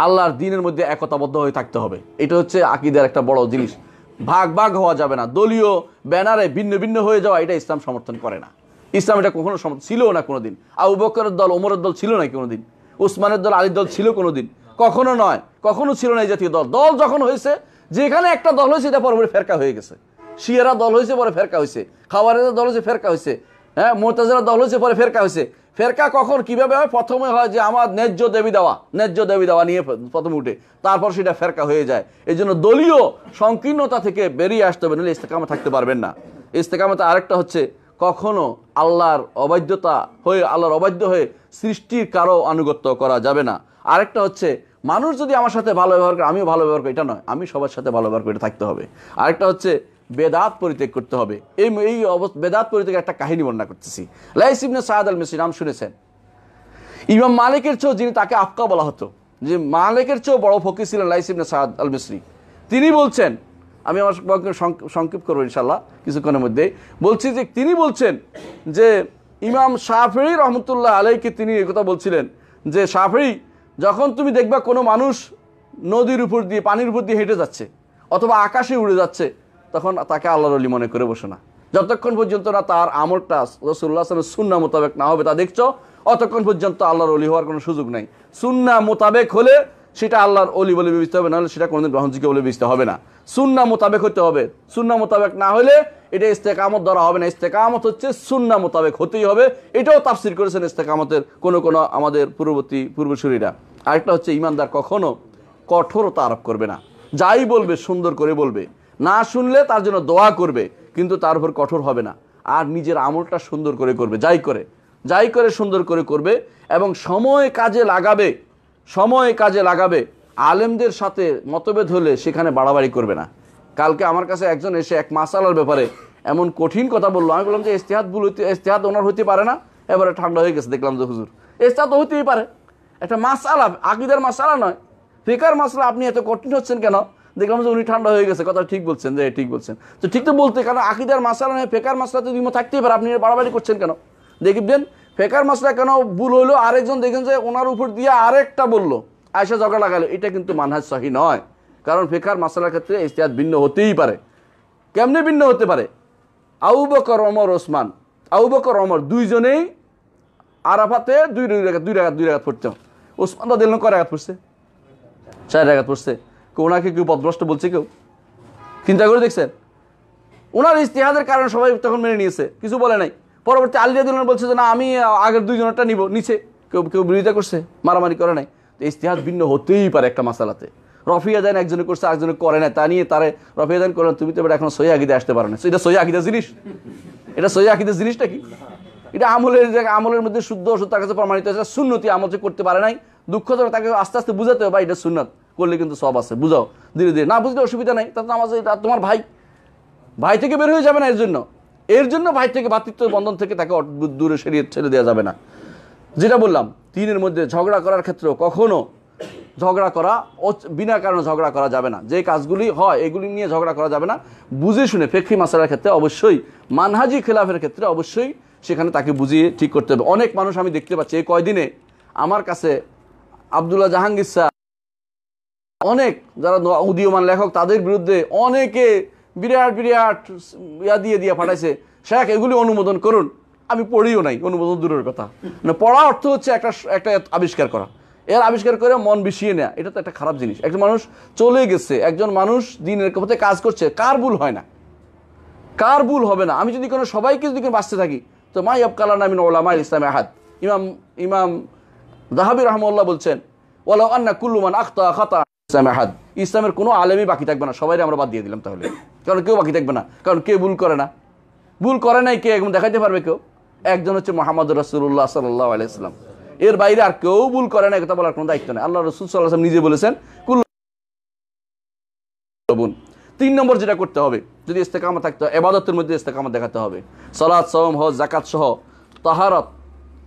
আল্লাহর দ্বীনের মধ্যে একতাবদ্ধ হয়ে থাকতে হবে, এটা হচ্ছে আকীদার একটা বড় জিনিস। ভাগ ভাগ হওয়া যাবে না, দলীয় ব্যানারে ভিন্ন ভিন্ন হয়ে যাওয়া, এটা ইসলাম সমর্থন করে না। ইসলাম এটা কখনো ছিল না কোনোদিন। আবু বকরের দল ওমরের দল ছিল না কোনোদিন, উসমানের দল আলীর দল ছিল কোনোদিন, কখনো নয়, কখনো ছিল না এই জাতীয় দল। দল যখন হয়েছে, যেখানে একটা দল হয়েছে এটা পরে ফেরকা হয়ে গেছে। শিয়ারা দল হয়েছে, পরে ফেরকা হয়েছে। খাওয়ারের দল হয়েছে, ফেরকা হয়েছে। হ্যাঁ, মুতাজিলা দল হয়েছে, পরে ফেরকা হয়েছে। ফেরকা কখন কিভাবে হয়? প্রথমে হয় যে আমার ন্যায্য দেবী দেওয়া নিয়ে প্রথমে উঠে, তারপর সেটা ফেরকা হয়ে যায়। এই জন্য দলীয় সংকীর্ণতা থেকে বেরিয়ে আসতে হবে, নাহলে ইস্তেকামে থাকতে পারবেন না। ইস্তেকামতে আরেকটা হচ্ছে কখনো আল্লাহর অবাধ্য হয়ে সৃষ্টির কারো আনুগত্য করা যাবে না। আরেকটা হচ্ছে মানুষ যদি আমার সাথে ভালো ব্যবহার করে আমিও ভালো ব্যবহার করি, এটা নয়, আমি সবার সাথে ভালো ব্যবহার করে থাকতে হবে। আরেকটা হচ্ছে বেদাত পরিত্যাগ করতে হবে। এই বেদাত পরিত্যাগের একটা কাহিনী বর্ণনা করতেছি। লাইস ইবনে সাদ আল মিসরি নাম শুনেছেন? ইমাম মালিকের চেয়েও, যিনি তাকে আফকা বলা হতো, যে মালিকের চেয়েও বড় ফকিহ ছিলেন লাইস ইবনে সাদ আল মিসরি। তিনি বলছেন, আমি আমার সংক্ষেপ করবো ইনশাল্লাহ কিছুক্ষণের মধ্যে, বলছি যে তিনি বলছেন যে ইমাম শাফিঈ রহমতুল্লাহ আলাইকে তিনি একথা বলছিলেন যে শাফিঈ, যখন তুমি দেখবা কোনো মানুষ নদীর উপর দিয়ে, পানির উপর দিয়ে হেঁটে যাচ্ছে অথবা আকাশে উড়ে যাচ্ছে, তখন তাকে আল্লাহর ওলি মনে করে বসো না। যতক্ষণ পর্যন্ত না তার আমলটা রাসূলুল্লাহ সাল্লাল্লাহু আলাইহি ওয়াসাল্লামের সুন্নাহ মোতাবেক না হবে, তা দেখছো, অতক্ষণ পর্যন্ত আল্লাহর ওলি হওয়ার কোনো সুযোগ নাই। সুন্নাহ মোতাবেক হলে সেটা আল্লাহর ওলি বলে বিবেচিত হবে, নাহলে সেটা কোনোদিন গ্রহণযোগ্য বলে বিবেচিত হবে না। সুন্নাহ মোতাবেক হতে হবে। সুন্নাহ মোতাবেক না হলে এটা ইস্তেকামত ধরা হবে না। ইস্তেকামত হচ্ছে সুন্নাহ মোতাবেক হতেই হবে। এটাও তাফসীর করেছেন ইস্তেকামতের কোনো আমাদের পূর্বসূরীরা। আরেকটা হচ্ছে ইমানদার কখনো কঠোরতা আরোপ করবে না। যাই বলবে সুন্দর করে বলবে, না শুনলে তার জন্য দোয়া করবে, কিন্তু তার উপর কঠোর হবে না। আর নিজের আমলটা সুন্দর করে করবে, যাই করে সুন্দর করে করবে, এবং সময় কাজে লাগাবে। আলেমদের সাথে মতভেদ হলে সেখানে বাড়াবাড়ি করবে না। কালকে আমার কাছে একজন এসে এক মাসালার ব্যাপারে এমন কঠিন কথা বললো, আমি বললাম যে ইজতিহাদ ওনার হতে পারে না। এবারে ঠান্ডা হয়ে গেছে, দেখলাম যে হুজুর ইজতিহাদ তো হতেই পারে, একটা মাসালা, আকীদার মাসালা নয়, ফিকহের মাসালা, আপনি এত কঠিন হচ্ছেন কেন? দেখলাম যে উনি ঠান্ডা হয়ে গেছে, কথা ঠিক বলছেন, যে ঠিক বলছেন, তো ঠিক তো বলতে, কারণ আকীদার মাসালা নয়, ফিকহের মাসালা তো দ্বিমত থাকতেই পারে, আপনি বাড়াবাড়ি করছেন কেন? দেখবেন ফিকহের মাসলা কেন ভুল হইলো, আরেকজন দেখেন যে ওনার উপর দিয়ে আরেকটা বললো, আয়সা ঝগড়া লাগালো, এটা কিন্তু মানহাজ সহি নয়। কারণ ফিকহের মাসলার ক্ষেত্রে ইজতিহাদ ভিন্ন হতেই পারে। কেমনে ভিন্ন হতে পারে? আবু বকর ওমর দুইজনেই আরাফাতে দুই রাকাত পড়তে। ওসমান রাদিয়াল্লাহু কয় রাকাত পড়ছে? 4 রাকাত পড়ছে। ওনাকে কেউ পথভ্রষ্ট বলছে? কেউ চিন্তা করে দেখছেন? ওনার ইজতিহাদের কারণে সবাই তখন মেনে নিয়েছে, কিছু বলে নাই। পরবর্তী আলী রাদিয়াল্লাহু বলছে যে না, আমি আগের দুইজনেরটা নিব, নিচে কেউ বিরোধিতা করছে, মারামারি করে নাই। তো ইজতিহাদ ভিন্ন হতেই পারে একটা মাসালাতে। রফিয়া দেন একজনে করছে, আরেকজনে করে না, তা নিয়ে তারে রফিয়া দেন করলেন, তুমি তো এখন সহিহ আকীদা আসতে পারো না। এটা সহিহ আকীদা জিনিস? এটা সহিহ আকীদা জিনিসটা কি? এটা আমলের মধ্যে শুদ্ধ অশুদ্ধ তার কাছে প্রমাণিত হয়েছে। সুন্নতি আমল যে করতে পারে নাই, দুঃখজনক, তাকে আস্তে আস্তে বুঝাতে হবে, এটা সুন্নাত, করলে কিন্তু সব আছে, বুঝাও ধীরে ধীরে, না বুঝলে অসুবিধা নাই। তাতে নামাজ, এটা তোমার ভাই থেকে বের হয়ে যাবে না। এর জন্য ভাই থেকে, ভ্রাতৃত্ব বন্ধন থেকে তাকে দূরে ছেড়ে দেওয়া যাবে না। যেটা বললাম, তিনের মধ্যে ঝগড়া করার ক্ষেত্রেও কখনো বিনা কারণে ঝগড়া করা যাবে না। যে কাজগুলি হয় এগুলি নিয়ে ঝগড়া করা যাবে না। বুঝে শুনে ফিকহি মাসালার ক্ষেত্রে অবশ্যই, মানহাজি খেলাফের ক্ষেত্রে অবশ্যই সেখানে তাকে বুঝিয়ে ঠিক করতে হবে। অনেক মানুষ আমি দেখতে পাচ্ছি এই কয়দিনে আমার কাছে, আব্দুল্লাহ জাহাঙ্গীর স্যার, অনেক যারা উদীয়মান লেখক, তাদের বিরুদ্ধে অনেকে বিরাট দিয়ে পাঠাইছে শেখ এগুলি অনুমোদন করুন, আমি পড়িও নাই, অনুমোদন দূরের কথা। মানে পড়া অর্থ হচ্ছে একটা আবিষ্কার করা, এর আবিষ্কার করে মন বিষিয়ে নেয়া, এটা তো একটা খারাপ জিনিস। একজন মানুষ চলে গেছে, একজন মানুষ দিনের পথে কাজ করছে, কার ভুল হয় না, কার ভুল হবে না? আমি যদি কোনো সবাইকে যদি বাঁচতে থাকি তো মা ইয়াবকালানা মিন উলামাই ইসলামে আহাদ। ইমাম যাহাবী রাহমাহুল্লাহ বলছেন ওয়ালাউ আন্না কুল্লু মান আখতা খাতা ইসলামে আহাদ, ইসলামের কোনো আলেমই বাকি থাকবে না, সবাই আমরা বাদ দিয়ে দিলাম তাহলে, কারণ কেউ বাকি থাকবে না, কারণ কে ভুল করে না, ভুল করে নাই কে এখন দেখাইতে পারবে কেউ? একজন হচ্ছে মুহাম্মদুর রাসূলুল্লাহ সাল্লাল্লাহু আলাইহি ওয়াসাল্লাম, এর বাইরে আর কেউ ভুল করে না কথা বলার কোনো দায়িত্ব নেই। আল্লাহ রাসূল সাল্লাল্লাহু আলাইহি ওয়াসাল্লাম নিজে বলেছেন কুল্লু। 3 নম্বর যেটা করতে হবে, যদি ইস্তেকামত থাকতে হয়, ইবাদতের মধ্যে ইস্তেকামত দেখাতে হবে। সালাত, সাওম, হজ, যাকাত সহ তাহারাত,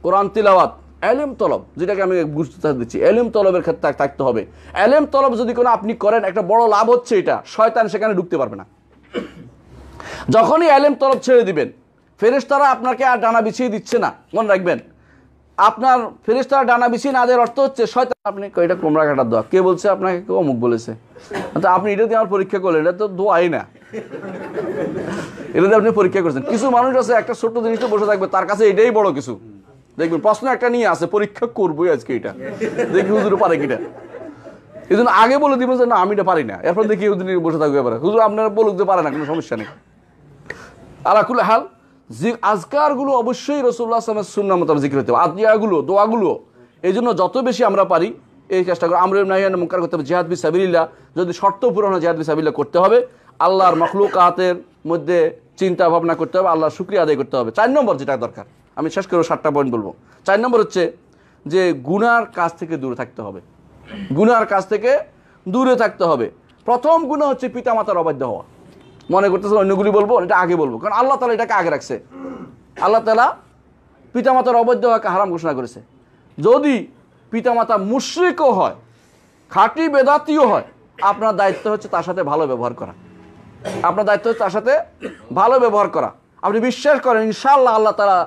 কোরআন তিলাওয়াত, ইলম তলব, যেটাকে আমি গুরুত্ব দিচ্ছি, ইলম তলবের ক্ষেত্রে থাকতে হবে। ইলম তলব যদি কোনো আপনি করেন, একটা বড় লাভ হচ্ছে এটা, শয়তান সেখানে ঢুকতে পারবে না। যখনই ইলম তলব ছেড়ে দিবেন, ফেরেশতারা আপনাকে আর ডানা বিছিয়ে দিচ্ছে না। মনে রাখবেন, আপনার ফেরেশতারা ডানা বিছিয়ে না দেওয়ার অর্থ হচ্ছে শয়তান, আপনি এটা কোমরা কাটার দোয়া, কে বলছে আপনাকে? কেউ অমুক বলেছে, তো আপনি এটা দিয়ে আমার পরীক্ষা করলেন, এটা তো দোয়াই না, এটা দিয়ে আপনি পরীক্ষা করছেন। কিছু মানুষ আছে একটা ছোট্ট জিনিসটা বসে থাকবে, তার কাছে এটাই বড় কিছু। দেখবেন প্রশ্ন একটা নিয়ে আসে, পরীক্ষা করবোই আজকে, এটা দেখি হুজুর পারে কিটা, এই জন্য আগে বলে দিবেন যে না আমি এটা পারি না, এরপর দেখি হুজুর বসে থাকবে, এবার হুজুর আপনারা বলুক যে পারে না, কোনো সমস্যা নেই। আলাকুল হাল আজকারগুলো অবশ্যই রাসূলুল্লাহ সাল্লাল্লাহু আলাইহি ওয়াসাল্লামের সুন্নাহ মোতাবেক জিকির হতে হবে, আদিয়াগুলো, দোয়াগুলো, এই জন্য যত বেশি আমরা পারি এই চেষ্টা করি। আমর নাহি আনিল মুনকার করতে হবে, জিহাদ ফি সাবিলিল্লাহ, যদি শর্ত পূরণ হয় জিহাদ ফি সাবিলিল্লাহ করতে হবে, আল্লাহর মাখলুকাতের মধ্যে চিন্তা ভাবনা করতে হবে, আল্লাহর শুকরিয়া আদায় করতে হবে। 4 নম্বর যেটা দরকার, আমি শেষ করে 7টা পয়েন্ট বলবো। 4 নম্বর হচ্ছে যে গুনার কাজ থেকে দূরে থাকতে হবে, গুনার কাজ থেকে দূরে থাকতে হবে। প্রথম গুনাহ হচ্ছে পিতামাতার অবাধ্য হওয়া। মনে করতেছেন অন্যগুলি বলবো, এটা আগে বলবো, কারণ আল্লাহ তাআলা এটাকে আগে রাখছে। আল্লাহ তাআলা পিতামাতার অবাধ্য হওয়াকে হারাম ঘোষণা করেছে। যদি পিতামাতা মুশরিকও হয়, খাঁটি বেদাতিও হয়, আপনার দায়িত্ব হচ্ছে তার সাথে ভালো ব্যবহার করা, আপনার দায়িত্ব হচ্ছে তার সাথে ভালো ব্যবহার করা। আপনি বিশ্বাস করেন ইনশাআল্লাহ আল্লাহ তাআলা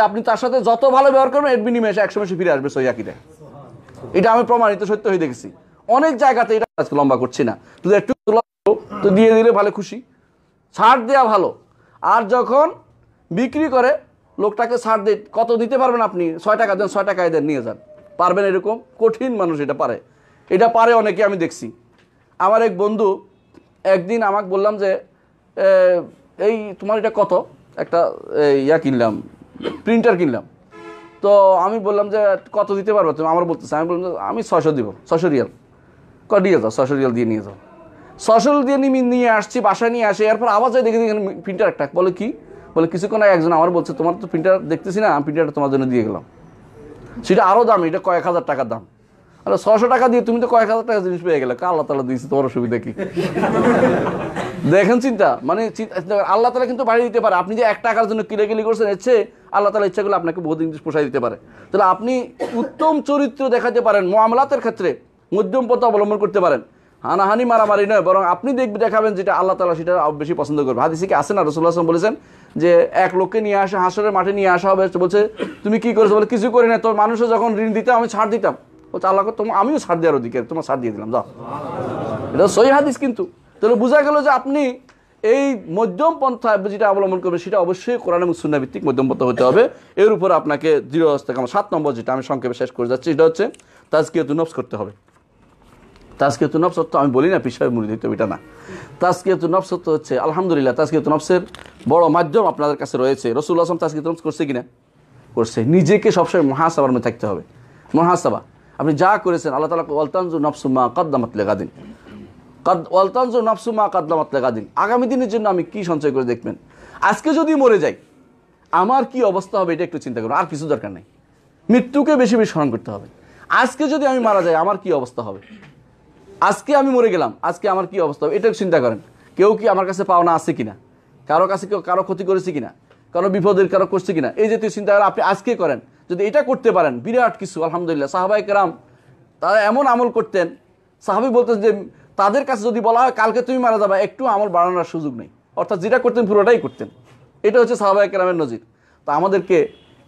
আপনি তার সাথে যত ভালো ব্যবহার করবেন এর বিনিময়ে 100 মাসে ফিরে আসবে সহিহ আকীদায়। এটা আমি প্রমাণিত সত্য হয়ে দেখেছি অনেক জায়গাতে। এটা আজকে লম্বা করছি না, যদি একটু তো দিয়ে দিলে ভালো, খুশি, ছাড় দেওয়া ভালো। আর যখন বিক্রি করে লোকটাকে ছাড় দিয়ে কত দিতে পারবেন আপনি? 6 টাকা দেন, 6 টাকায় দেন, নিয়ে যান, পারবেন? এরকম কঠিন মানুষ এটা পারে, এটা পারে অনেকে, আমি দেখছি। আমার এক বন্ধু একদিন আমাকে বললাম যে এই তোমার এটা কত, একটা ইয়া কিনলাম, প্রিন্টার কিনলাম, তো আমি বললাম যে কত দিতে পারবে তুমি? আমার বলতেছে, আমি বললাম আমি 600 দিব, 600 রিয়াল। নিয়ে যাও, 600 রিয়াল দিয়ে নিয়ে যাও। 600 রিয়াল দিয়ে নিয়ে আসছি, বাসায় নিয়ে আসে, এরপর আবার যাই দেখি প্রিন্টার একটা, বলে কি, বলে কিছুক্ষণ আগে একজন আমার বলছে তোমার তো প্রিন্টার দেখতেছি না, আমি প্রিন্টারটা তোমার জন্য দিয়ে গেলাম, সেটা আরও দামি, এটা কয়েক হাজার টাকার দাম। আরে 600 টাকা দিয়ে তুমি তো কয়েক হাজার টাকা জিনিস পেয়ে গেলে, আল্লাহ তাআলা দিয়েছে, তোমার অসুবিধা কি? দেখেন চিন্তা, মানে আল্লাহ তাআলা কিন্তু বাড়িয়ে দিতে পারে। আপনি যে 1 টাকার জন্য কিলাকিলি করছেন, এর চেয়ে আল্লাহ তাআলা ইচ্ছা করলে আপনাকে বহু জিনিস পোষাই দিতে পারে। তাহলে আপনি উত্তম চরিত্র দেখাতে পারেন, মুআমালাতের ক্ষেত্রে মধ্যম পথ অবলম্বন করতে পারেন, হানাহানি মারামারি নয়, বরং আপনি দেখাবেন যেটা আল্লাহ তাআলা সেটা বেশি পছন্দ করবে। হাদিসে কি আছে না, রাসূলুল্লাহ সাল্লাল্লাহু আলাইহি ওয়াসাল্লাম বলেছেন যে এক লোককে নিয়ে আসে, হাসরের মাঠে নিয়ে আসা হবে, বলছে তুমি কি করেছো? বলে কিছু করি না, তোর মানুষও যখন ঋণ দিতাম আমি ছাড় দিতাম। বলছে আল্লাহ আমিও ছাড় দেওয়ার অধিকার, তোমার ছাড় দিয়ে দিলাম, যাও। এটা সহিহ হাদিস। কিন্তু তাহলে বোঝা গেল যে আপনি এই মধ্যম পন্থা যেটা অবলম্বন করবেন সেটা অবশ্যই কোরআন এবং সুন্নাহ ভিত্তিক মধ্যম পন্থা হতে হবে। এর উপর আপনাকে দৃঢ় ইস্তেকামত। 7 নম্বর যেটা আমি সংক্ষেপে শেষ করে যাচ্ছি, সেটা হচ্ছে তাজকিয়াতুন নফস করতে হবে। তাজকিয়াতুন নফস তো আমি বলি না পেশায় মুড়ি দিতে, এটা না। তাজকিয়াতুন নফস হচ্ছে আলহামদুলিল্লাহ তাজকিয়াতুন নফসের বড় মাধ্যম আপনাদের কাছে রয়েছে। রাসূলুল্লাহ সাল্লাল্লাহু আলাইহি ওয়াসাল্লাম তাজকিয়াতুন নফস করছে কিনা? করছে। নিজেকে সবসময় মুহাসাবার মধ্যে থাকতে হবে, মুহাসাবা। আপনি যা করেছেন, আল্লাহ তাআলা ওয়ালতানজু নাফসু মা কাদ্দামাত লিগাদিন, ওয়ালতানজু নাফসু মা কাদ্দামাত লিগাদিন, আগামী দিনের জন্য আমি কি সঞ্চয় করে দেখবেন। আজকে যদি মরে যাই আমার কি অবস্থা হবে এটা একটু চিন্তা করুন, আর কিছু দরকার নেই। মৃত্যুকে বেশি বেশি স্মরণ করতে হবে। আজকে যদি আমি মারা যাই আমার কি অবস্থা হবে, আজকে আমি মরে গেলাম আজকে আমার কি অবস্থা হবে, এটা চিন্তা করেন। কেউ কি আমার কাছে পাওনা আছে কিনা, কারো কাছে কেউ কারো ক্ষতি করেছে কিনা, কারো বিপদের কারো করছে কিনা, এই জাতীয় চিন্তা করে আপনি আজকে করেন। যদি এটা করতে পারেন বিরাট কিছু। আলহামদুলিল্লাহ সাহাবায়ে কেরাম তারা এমন আমল করতেন, সাহাবী বলতেন যে তাদের কাছে যদি বলা হয় কালকে তুমি মারা যাবে, একটু আমল বাড়ানোর সুযোগ নেই, অর্থাৎ যেটা করতেন পুরোটাই করতেন। এটা হচ্ছে সাহাবায়ে কেরামের নজির। তা আমাদেরকে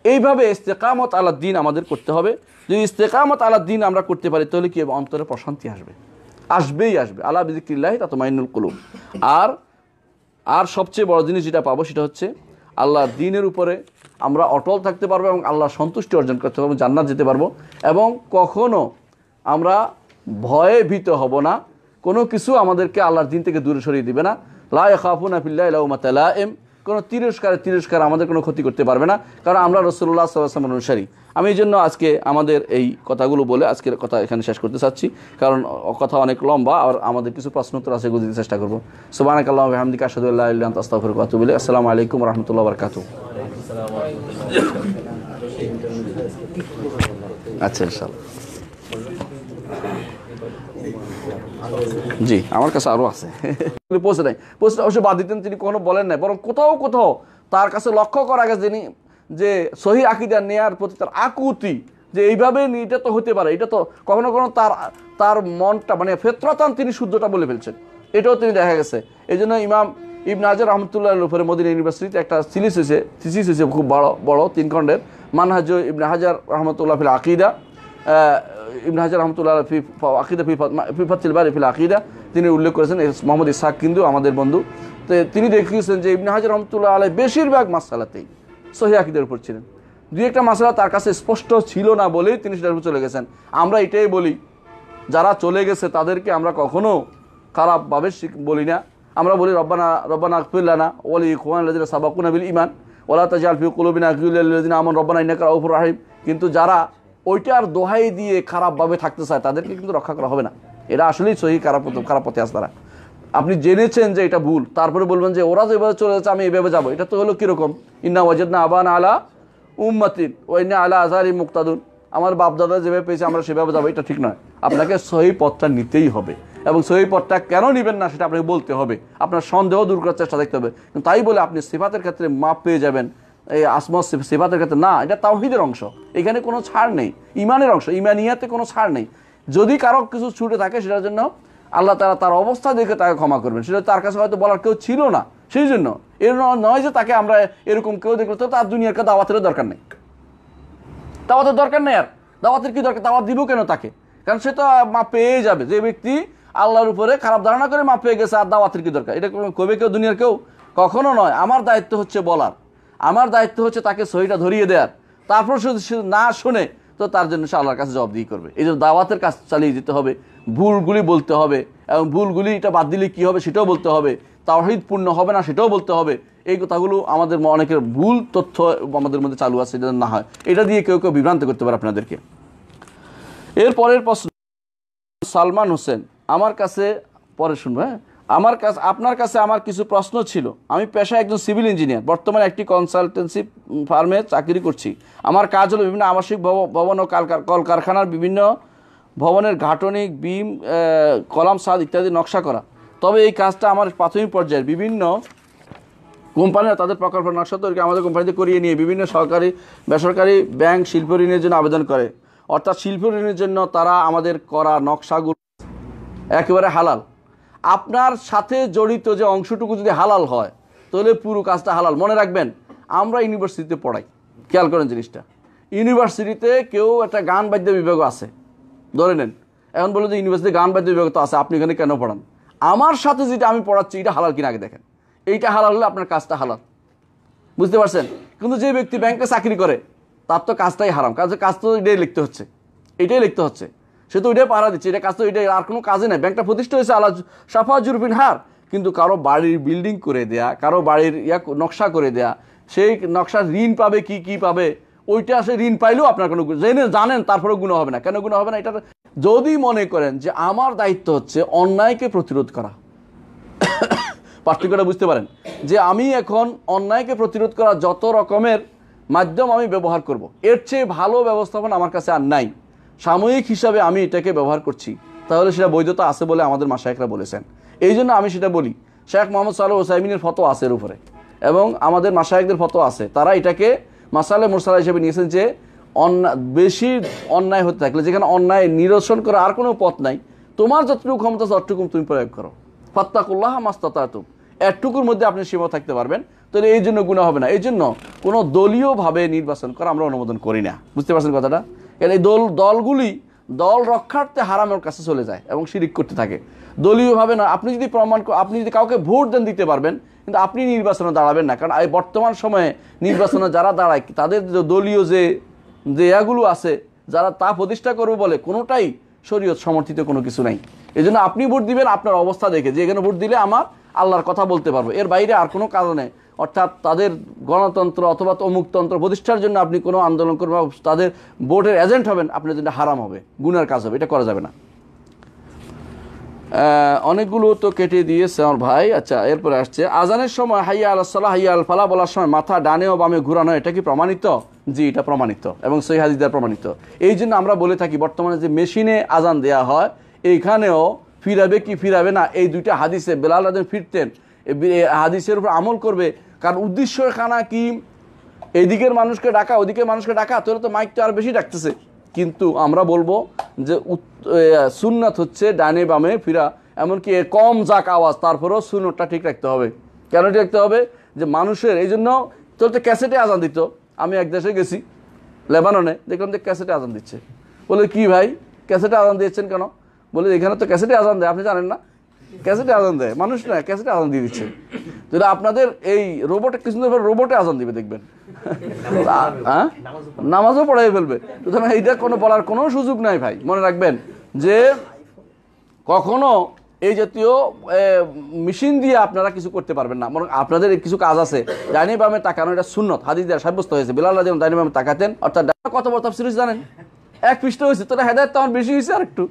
এইভাবে ইস্তেকামত আলা দ্বীন আমাদের করতে হবে। যদি ইস্তেকামত আলা দ্বীন আমরা করতে পারি তাহলে কি অন্তরে প্রশান্তি আসবে, আসবেই আসবে। আলা বিযিকরিল্লাহি তাতমাইন্নুল কুলুব। আর সবচেয়ে বড় জিনিস যেটা পাবো সেটা হচ্ছে আল্লাহর দ্বীনের উপরে আমরা অটল থাকতে পারবো এবং আল্লাহর সন্তুষ্টি অর্জন করতে পারবো, জান্নাত যেতে পারবো এবং কখনো আমরা ভয়ে ভীত হব না, কোনো কিছু আমাদেরকে আল্লাহর দ্বীন থেকে দূরে সরিয়ে দিবে না। লা ইয়াখাফুনা ফিল্লাহি লাউমাতা লাইম, কোনো তিরস্কার আমাদের কোনো ক্ষতি করতে পারবে না, কারণ আমরা রাসূলুল্লাহ সাল্লাল্লাহু আলাইহি ওয়াসাল্লামের অনুসারী। আমি এই জন্য আজকে আমাদের এই কথাগুলো বলে আজকের কথা এখানে শেষ করতে চাচ্ছি, কারণ কথা অনেক লম্বা আর আমাদের কিছু প্রশ্ন উত্তর আছে, এগুলো দিতে চেষ্টা করবো। সুবহানাকাল্লাহু ওয়া বিহামদিকা আশহাদু আল্লা ইলাহা ইল্লা আনতা আস্তাগফিরুকা ওয়া আতুবু ইলাইক। আসসালামু আলাইকুম ওয়া রাহমাতুল্লাহি ওয়া বারাকাতুহু। আচ্ছা, ইনশাআল্লাহ। জি, আমার কাছে আরও আছে, পৌঁছে নাই, পৌঁছে অবশ্যই বাদ দিতেন, তিনি কোনো বলেন নাই, বরং কোথাও কোথাও তার কাছে লক্ষ্য করা গেছে যিনি যে সহি আকীদা নেয়ার প্রতি তার আকুতি, যে এইভাবে এটা তো হতে পারে, এটা তো কখনো কখনো তার মনটা মানে ফিতরাতান তিনি শুদ্ধটা বলে ফেলছেন, এটাও তিনি দেখা গেছে। এই জন্য ইমাম ইবনে হাজার রহমতুল্লাহর উপরে মদিনা ইউনিভার্সিটিতে একটা থিসিস হয়েছে খুব বড় 3 খণ্ডের, মানহাজ ইবনে হাজার রহমতুল্লাহ ফিল আকীদা, ইবনে হাজার রহমতুল্লাহ ফি আকীদা ফি ফাতহুল বারি ফিল আকীদা, তিনি উল্লেখ করেছেন। মোহাম্মদ ইসহাক কিন্তু আমাদের বন্ধু, তো তিনি দেখিয়েছেন যে ইবনে হাজার রহমতুল্লাহ আলাইহি বেশিরভাগ মাসআলাতেই সহিহ আকীদার উপর ছিলেন। 2-1টা মাসআলা তার কাছে স্পষ্ট ছিল না বলেই তিনি সেটার উপর চলে গেছেন। আমরা এটাই বলি, যারা চলে গেছে তাদেরকে আমরা কখনো খারাপভাবে বলি না, আমরা বলি রব্বানা ইগফির লানা ওয়া লিইখওয়ানিল্লাযিনা সাবাকুনা বিল ঈমান ওয়া লা তাজআল ফি কুলুবিনা গিল্লাল লিল্লাযিনা আমানু রব্বানা ইন্নাকা রাউফুর রাহিম। কিন্তু যারা ওইটার দোহাই দিয়ে খারাপভাবে থাকতে চায় তাদেরকে কিন্তু রক্ষা করা হবে না। এরা আসলেই সহি খারাপ পথে আছে তারা। আপনি জেনেছেন যে এটা ভুল, তারপরে বলবেন যে ওরা যেভাবে চলে যাচ্ছে আমি এইভাবে যাবো, এটা তো হলো কীরকম, ইন্না ওয়াজাদনা আবানা আলা উম্মাতিন ওয়া ইন্না আলা আযারিহিম মুক্তাদুন, আমার বাপদাদা যেভাবে পেয়েছে আমরা সেভাবে যাবো, এটা ঠিক নয়। আপনাকে সহি পথটা নিতেই হবে এবং সহি পথটা কেন নেবেন না সেটা আপনাকে বলতে হবে, আপনার সন্দেহ দূর করার চেষ্টা দেখতে হবে। তাই বলে আপনি সিফাতের ক্ষেত্রে মাপ পেয়ে যাবেন, এই আসমা সিফাতের ক্ষেত্রে না, এটা তাওহীদের অংশ, এখানে কোনো ছাড় নেই, ইমানের অংশ, ইমানিয়াতে কোনো ছাড় নেই। যদি কারো কিছু ছুটে থাকে সেটার জন্য আল্লাহ তাআলা তার অবস্থা দেখে তাকে ক্ষমা করবেন, সেটা তার কাছে হয়তো বলার কেউ ছিল না, সেই জন্য এর নয় যে তাকে আমরা এরকম কেউ দেখলে তো তার দুনিয়ার কাছে দাওয়াতের দরকার নেই, দাওয়াতের দরকার নেই। আর দাওয়াতের কি দরকার, দাওয়াত দিব কেন তাকে, কারণ সে তো মাপ পেয়ে যাবে। যে ব্যক্তি আল্লাহর উপরে খারাপ ধারণা করে মাপ পেয়ে গেছে, আর দাওয়াতের কি দরকার, এটা কবে কেউ দুনিয়ার কেউ কখনো নয়। আমার দায়িত্ব হচ্ছে বলার, আমার দায়িত্ব হচ্ছে তাকে সহিটা ধরিয়ে দেওয়ার, তারপর সে না শুনে তো তার জন্য সে আল্লাহর কাছে জবাবদিহি করবে। এই জন্য দাওয়াতের কাজ চালিয়ে যেতে হবে, ভুলগুলি বলতে হবে এবং ভুলগুলি এটা বাদ দিলে কী হবে সেটাও বলতে হবে, তাওহীদ পূর্ণ হবে না সেটাও বলতে হবে। এই কথাগুলো আমাদের অনেকের ভুল তথ্য আমাদের মধ্যে চালু আছে, এটা না হয়, এটা দিয়ে কেউ বিভ্রান্ত করতে পারে আপনাদেরকে। এর পরের প্রশ্ন সালমান হোসেন আমার কাছে, পরে শুনবো, হ্যাঁ, আপনার কাছে আমার কিছু প্রশ্ন ছিল। আমি পেশায় একজন সিভিল ইঞ্জিনিয়ার, বর্তমানে একটি কনসালটেন্সি ফার্মে চাকরি করছি। আমার কাজ হলো বিভিন্ন আবাসিক ভবন ও কলকারখানার বিভিন্ন ভবনের গাঠনিক, বিম, কলাম, ছাদ ইত্যাদি নকশা করা। তবে এই কাজটা আমার প্রাথমিক পর্যায়ের, বিভিন্ন কোম্পানিরা তাদের প্রকল্প নকশা তৈরি আমাদের কোম্পানিতে করিয়ে নিয়ে বিভিন্ন সরকারি বেসরকারি ব্যাংক শিল্প ঋণের জন্য আবেদন করে। অর্থাৎ শিল্প ঋণের জন্য তারা আমাদের করা নকশাগুলো একেবারে হালাল। আপনার সাথে জড়িত যে অংশটুকু যদি হালাল হয় তাহলে পুরো কাজটা হালাল। মনে রাখবেন, আমরা ইউনিভার্সিটিতে পড়াই, খেয়াল করেন জিনিসটা, ইউনিভার্সিটিতে কেউ একটা গান বাদ্য বিভাগ আছে, ধরে নেন, এখন বলে যে ইউনিভার্সিটি গান বাদ্য বিভাগ তো আছে, আপনি এখানে কেন পড়ান? আমার সাথে যেটা আমি পড়াচ্ছি এটা হালাল কিনা আগে দেখেন, এইটা হালাল হলে আপনার কাজটা হালাল, বুঝতে পারছেন? কিন্তু যে ব্যক্তি ব্যাংকে চাকরি করে তার তো কাজটাই হারাম, কাজ তো এটাই লিখতে হচ্ছে, এটাই লিখতে হচ্ছে, সে তো ওইটাই পাহারা দিচ্ছে, এটা কাজ তো এটাই, আর কোনো কাজে নেই। ব্যাংকটা প্রতিষ্ঠা হয়েছে আলা সাফা জুরবিন হার, কিন্তু কারো বাড়ির বিল্ডিং করে দেয়া, কারো বাড়ির নকশা করে দেয়া, সেই নকশার ঋণ পাবে কি পাবে, ওইটা সে ঋণ পাইলেও আপনার কোনো জানেন, তারপরেও গুণ হবে না। কেন গুণ হবে না? এটা যদি মনে করেন যে আমার দায়িত্ব হচ্ছে অন্যায়কে প্রতিরোধ করা, পার্থক্যটা বুঝতে পারেন, যে আমি এখন অন্যায়কে প্রতিরোধ করা যত রকমের মাধ্যম আমি ব্যবহার করব, এর চেয়ে ভালো ব্যবস্থাপনা আমার কাছে আর নাই, সাময়িক হিসাবে আমি এটাকে ব্যবহার করছি, তাহলে সেটা বৈধতা আছে বলে আমাদের মাশায়েখরা বলেছেন। এই জন্য আমি সেটা বলি। শেখ মোহাম্মদ সালেহ ওসাইমিনের ফতোয়া আছে এর উপরে, এবং আমাদের মাশায়েখদের ফতোয়া আছে, তারা এটাকে মাসালে মুরসালা হিসেবে নিয়েছেন যে বেশি অন্যায় হতে থাকলে, যেখানে অন্যায় নিরসন করা আর কোনো পথ নাই, তোমার যতটুকু ক্ষমতা আছে ততটুকু তুমি প্রয়োগ করো, ফাত্তাকুল্লাহ মাস্তাতাতুম, এতটুকুর মধ্যে আপনি সীমা থাকতে পারবেন, তাহলে এই জন্য গুনাহ হবে না। এই জন্য কোনো দলীয়ভাবে নির্বাচন করা আমরা অনুমোদন করি না, বুঝতে পারছেন কথাটা? এই দলগুলি দল রক্ষার্থে হারামের কাছে চলে যায় এবং শিরিক করতে থাকে। দলীয়ভাবে না। আপনি যদি আপনি যদি কাউকে ভোট দেন দিতে পারবেন, কিন্তু আপনি নির্বাচনে দাঁড়াবেন না। কারণ এই বর্তমান সময়ে নির্বাচনে যারা দাঁড়ায় তাদের দলীয় যে এগুলো আছে, যারা তা প্রতিষ্ঠা করবে বলে, কোনোটাই শরীয়ত সমর্থিত কোনো কিছু নাই। এই জন্য আপনি ভোট দিবেন আপনার অবস্থা দেখে, যে এখানে ভোট দিলে আমার আল্লাহর কথা বলতে পারবো, এর বাইরে আর কোনো কারণে, অর্থাৎ তাদের গণতন্ত্র অথবা অমুকতন্ত্র প্রতিষ্ঠার জন্য আপনি কোনো আন্দোলন করবেন, তাদের ভোটের এজেন্ট হবেন, আপনার জন্য হারাম হবে, গুনার কাজ হবে, এটা করা যাবে না। অনেকগুলো তো কেটে দিয়েছে আমার ভাই। আচ্ছা, এরপরে আসছে আজানের সময় হাইয়া আলাস সালাহ হাইয়া আল ফালাহ বলার সময় মাথা ডানে ও বামে ঘুরানো, এটা কি প্রমাণিত? জি, এটা প্রমাণিত এবং সহিহ হাদিস দ্বারা প্রমাণিত। এই জন্য আমরা বলে থাকি বর্তমানে যে মেশিনে আজান দেয়া হয়, এইখানেও ফিরাবে কি ফিরাবে না, এই দুইটা হাদিসে বেলাল রাদিয়াল্লাহু ফিরতেন, হাদিসের উপর আমল করবে। কারণ উদ্দেশ্য খানা কি, এইদিকের মানুষকে ডাকা ওদিকের মানুষকে ডাকা, তোরা তো মাইক তো আর বেশি ডাকতেছে। কিন্তু আমরা বলবো যে সুন্নাত হচ্ছে ডানে বামে ফিরা, এমনকি কম যাক আওয়াজ, তারপরেও সুন্নতটা ঠিক রাখতে হবে। কেন ঠিক রাখতে হবে? যে মানুষের এই জন্য তোর তো ক্যাসেটে আজান দিত। আমি এক দেশে গেছি লেবাননে, দেখলাম যে ক্যাসেটে আজান দিচ্ছে। বলে কি ভাই ক্যাসেটে আজান দিয়েছেন কেন? বলে এখানে তো ক্যাসেটে আজান দেয়, আপনি জানেন না? ক্যাসেটে আজান দেয়, মানুষ না ক্যাসেটে আজান দিয়ে দিচ্ছে। যদি আপনাদের এই রোবটে কিছুদিন পর রোবটে আজান দিবে দেখবেন, হ্যাঁ, নামাজও পড়াই ফেলবে। সুতরাং এইটা কোনো বলার কোনো সুযোগ নাই ভাই। মনে রাখবেন যে কখনো এই জাতীয় মেশিন দিয়ে আপনারা কিছু করতে পারবেন না। বরং আপনাদের কিছু কাজ আছে, ডাইনে বামে তাকানো, এটা সুন্নত, হাদিস দ্বারা সাব্যস্ত হয়েছে। বেলাল রাদিয়াল্লাহু ডাইনে বামে তাকাতেন। অর্থাৎ কত বড় তাফসীর জানেন? এক পৃষ্ঠা হয়েছে, তোরা হেদায়েত তো আমার বেশি হয়েছে, আর একটু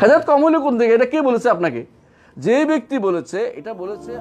হেদায়েত কম হইলে কোন দিকে? এটা কে বলেছে আপনাকে? যে ব্যক্তি বলেছে এটা বলেছে